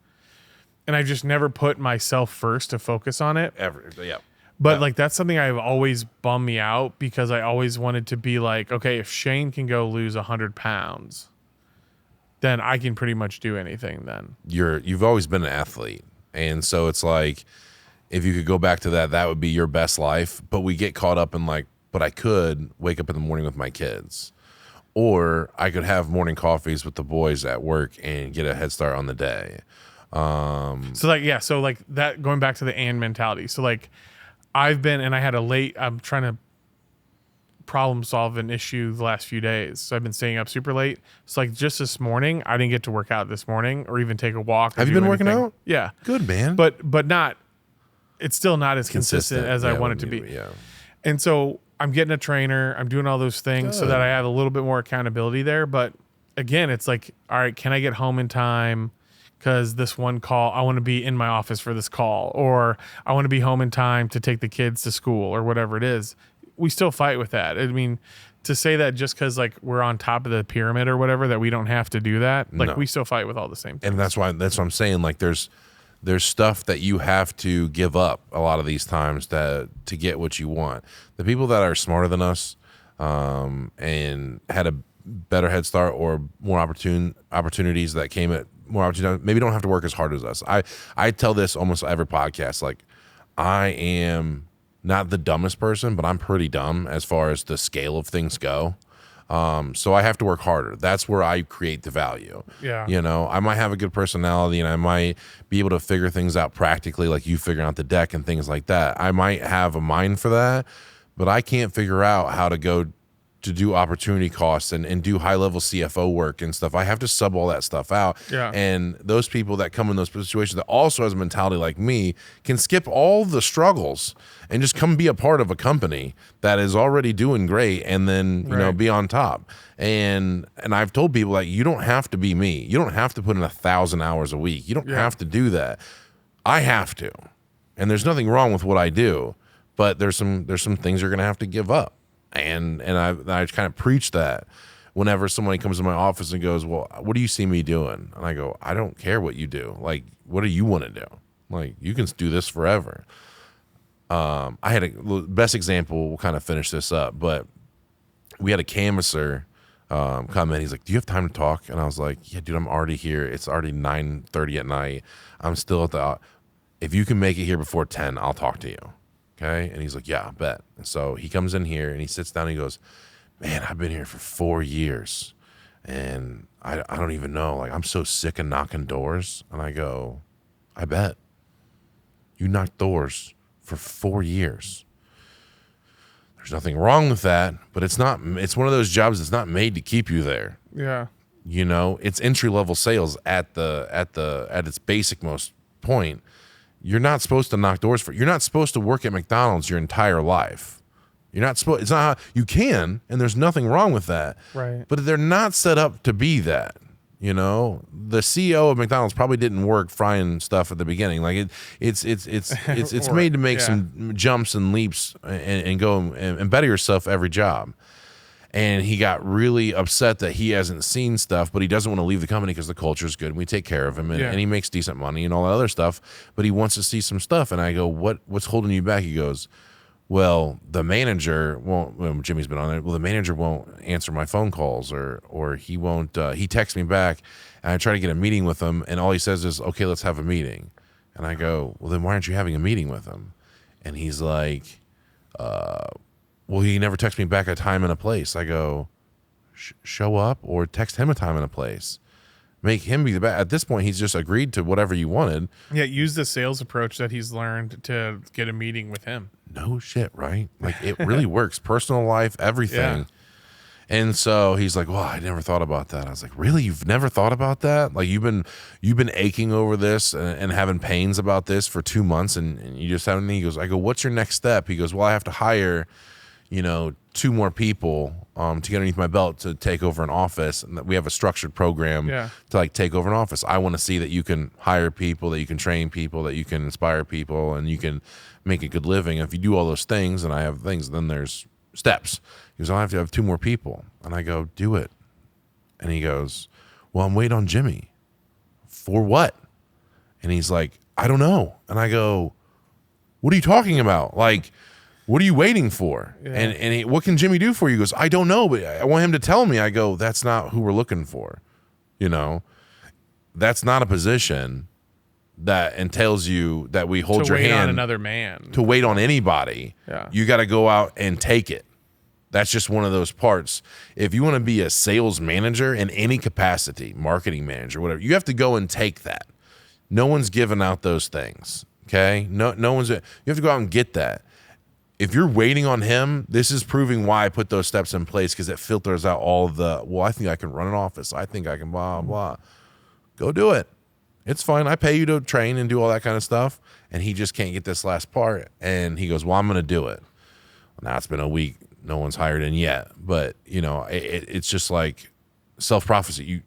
and I just never put myself first to focus on it. Yeah. But like that's something I've always bummed me out because I always wanted to be like, okay, if Shane can go lose 100 pounds, then I can pretty much do anything. Then You've always been an athlete, and so it's like if you could go back to that, that would be your best life. But we get caught up in like, but I could wake up in the morning with my kids, or I could have morning coffees with the boys at work and get a head start on the day. so like that going back to the and mentality. So like I'm trying to problem solve an issue the last few days. So I've been staying up super late. So like just this morning, I didn't get to work out this morning or even take a walk. Have you been working out? Yeah. Good, man. But not, it's still not as consistent as I Yeah, want it to when be. you- Yeah. And so I'm getting a trainer. I'm doing all those things so Good. that I have a little bit more accountability there. But again, it's like, all right, can I get home in time? Because this one call, I want to be in my office for this call, or I want to be home in time to take the kids to school or whatever it is. We still fight with that. I mean, to say that just because like we're on top of the pyramid or whatever, that we don't have to do that. Like No. we still fight with all the same things. And that's what I'm saying. Like there's stuff that you have to give up a lot of these times to get what you want. The people that are smarter than us and had a better head start or more opportunities that came at more opportunities, maybe don't have to work as hard as us. I tell this almost every podcast. Like I am not the dumbest person, but I'm pretty dumb as far as the scale of things go. So I have to work harder. That's where I create the value. Yeah. You know, I might have a good personality and I might be able to figure things out practically, like you figuring out the deck and things like that. I might have a mind for that, but I can't figure out how to go to do opportunity costs and do high level CFO work and stuff. I have to sub all that stuff out. Yeah. And those people that come in those situations that also has a mentality like me can skip all the struggles and just come be a part of a company that is already doing great and then, you know, Right. be on top. And I've told people like, you don't have to be me. You don't have to put in 1,000 hours a week. You don't Yeah. have to do that. I have to. And there's nothing wrong with what I do, but there's some things you're going to have to give up. And I kind of preach that whenever somebody comes to my office and goes, well, what do you see me doing? And I go, I don't care what you do. Like, what do you want to do? Like, you can do this forever. I had a best example. We'll kind of finish this up, but we had a canvasser come in. He's like, do you have time to talk? And I was like, yeah, dude, I'm already here. It's already 9:30 at night. I'm still at the, if you can make it here before 10, I'll talk to you. Okay. And he's like, yeah, I bet. And so he comes in here and he sits down and he goes, man, I've been here for 4 years and I don't even know. Like, I'm so sick of knocking doors. And I go, I bet. You knocked doors for 4 years. There's nothing wrong with that, but it's one of those jobs that's not made to keep you there. Yeah. You know, it's entry level sales at its basic most point. You're not supposed to knock doors you're not supposed to work at McDonald's your entire life. You're not supposed, it's not how you can, and there's nothing wrong with that. Right. But they're not set up to be that. You know, the CEO of McDonald's probably didn't work frying stuff at the beginning. Like it's Or- made to make yeah. some jumps and leaps and go and better yourself every job. And he got really upset that he hasn't seen stuff, but he doesn't want to leave the company because the culture is good and we take care of him and, Yeah. and he makes decent money and all that other stuff. But he wants to see some stuff. And I go, what's holding you back? He goes, well, the manager won't. Well, Jimmy's been on there. Well, the manager won't answer my phone calls, or he won't. He texts me back, and I try to get a meeting with him, and all he says is, "Okay, let's have a meeting." And I go, "Well, then why aren't you having a meeting with him?" And he's like, "Well, he never texts me back a time and a place." I go, "Show up or text him a time and a place." make him be the best. At this point, he's just agreed to whatever you wanted. Yeah, use the sales approach that he's learned to get a meeting with him. No shit, right? Like it really works. Personal life, everything. Yeah. And so he's like, "Well, I never thought about that." I was like, "Really? You've never thought about that? Like you've been aching over this and having pains about this for 2 months, and you just haven't." He goes, "I go, what's your next step?" He goes, "Well, I have to hire, 2 more people to get underneath my belt to take over an office, and that we have a structured program Yeah. to like take over an office. I want to see that you can hire people, that you can train people, that you can inspire people, and you can make a good living. And if you do all those things, and I have things, then there's steps." He goes, "I have to have 2 more people." And I go, "Do it." And he goes, "Well, I'm waiting on Jimmy." "For what?" And he's like, "I don't know." And I go, "What are you talking about? Like, what are you waiting for?" Yeah. And he, "What can Jimmy do for you?" He goes, "I don't know, but I want him to tell me." I go, "That's not who we're looking for. That's not a position that entails you that we hold To your wait hand on another man. to wait on anybody. Yeah. You got to go out and take it. That's just one of those parts. If you want to be a sales manager in any capacity, marketing manager, whatever, you have to go and take that. No one's giving out those things. Okay. No one's, you have to go out and get that. If you're waiting on him, this is proving why I put those steps in place, because it filters out all the, well, I think I can run an office. I think I can blah, blah. Go do it. It's fine. I pay you to train and do all that kind of stuff. And he just can't get this last part. And he goes, "Well, I'm going to do it." Now it's been a week. No one's hired in yet. But, it's just like self-prophecy. You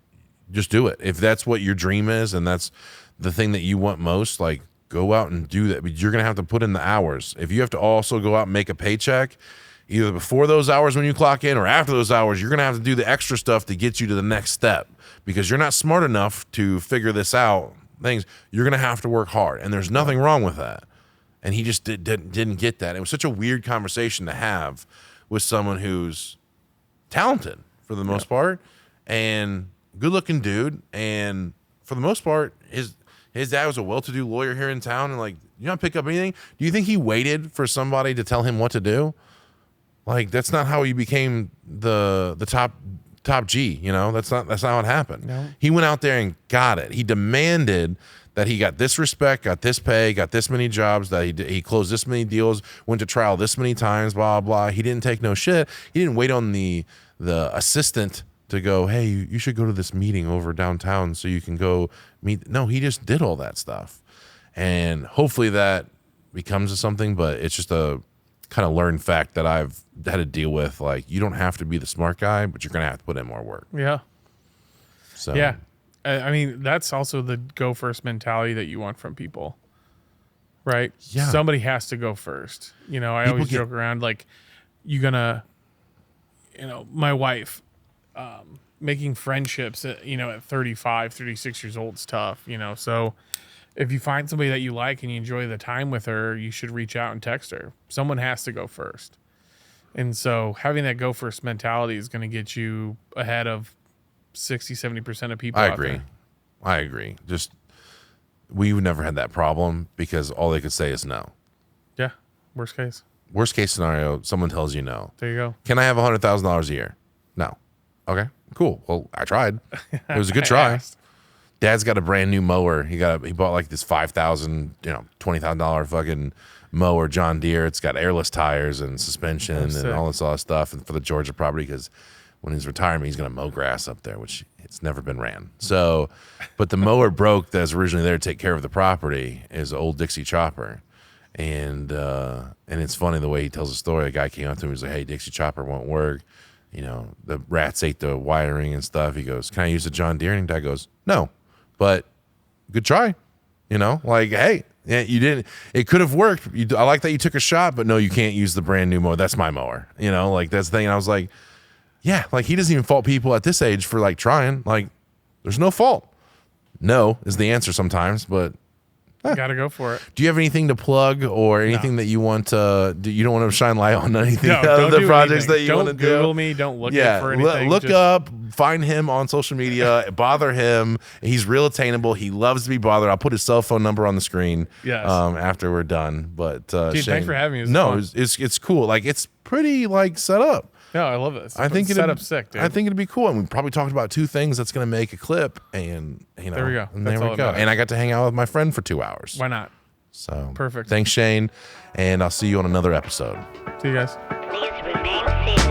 just do it. If that's what your dream is and that's the thing that you want most, like go out and do that. But you're going to have to put in the hours. If you have to also go out and make a paycheck, either before those hours when you clock in or after those hours, you're going to have to do the extra stuff to get you to the next step, because you're not smart enough to figure this out. You're going to have to work hard, and there's nothing wrong with that. And he just didn't get that. It was such a weird conversation to have with someone who's talented for the most part and good looking dude. And for the most part, his dad was a well-to-do lawyer here in town. And like, you not pick up anything. Do you think he waited for somebody to tell him what to do? Like, that's not how he became the top G. That's not what happened. No. He went out there and got it. He demanded that he got this respect, got this pay, got this many jobs, that he closed this many deals, went to trial this many times, blah, blah. He didn't take no shit. He didn't wait on the assistant to go, "Hey, you should go to this meeting over downtown so you can go meet." No, he just did all that stuff. And hopefully that becomes something, but it's just a kind of learned fact that I've had to deal with. Like, you don't have to be the smart guy, but you're going to have to put in more work. Yeah. So, Yeah. I mean, that's also the go first mentality that you want from people, right? Yeah. Somebody has to go first. I always joke around, like, my wife, making friendships at 35, 36 years old is tough, so if you find somebody that you like and you enjoy the time with her, you should reach out and text her. Someone has to go first. And so having that go first mentality is going to get you ahead of 60-70% of people. I agree. Just, we've never had that problem because all they could say is no. Yeah. Worst case scenario, someone tells you no. There you go. Can I have $100,000 a year? No. Okay, cool. Well, I tried. It was a good try. asked. Dad's got a brand new mower. He bought like this $5,000, $20,000 fucking mower, John Deere. It's got airless tires and suspension and sick. all this other stuff. And for the Georgia property, because when he's retirement, he's going to mow grass up there, which it's never been ran. So, but the mower broke that's originally there to take care of the property is an old Dixie chopper. And it's funny the way he tells the story. A guy came up to him, he was like, "Hey, Dixie chopper won't work. The rats ate the wiring and stuff." He goes, "Can I use the John Deere?" And Dad goes, "No, but good try." Like, hey, yeah, you didn't. It could have worked. I like that you took a shot, but no, you can't use the brand new mower. That's my mower. Like that's the thing. And I was like, yeah, like he doesn't even fault people at this age for like trying. Like, there's no fault. No is the answer sometimes, but Gotta go for it. do you have anything to plug or anything that you want to do? You don't want to shine light on anything No, of don't the do projects anything. that you want to Don't do? Google me. Don't look Yeah, for anything. look Just- up, find him on social media, bother him. He's real attainable. He loves to be bothered. I'll put his cell phone number on the screen Yes. after we're done. But Dude, Shane, thanks for having me. It was no, fun. it's cool. Like, it's pretty like set up. No, I love this. I think setup's sick, dude. I think it'd be cool, and we probably talked about 2 things that's going to make a clip, and There we go. And That's there all we that go. matters. And I got to hang out with my friend for 2 hours. Why not? So Perfect. Thanks, Shane, and I'll see you on another episode. See you guys. Please remain seated.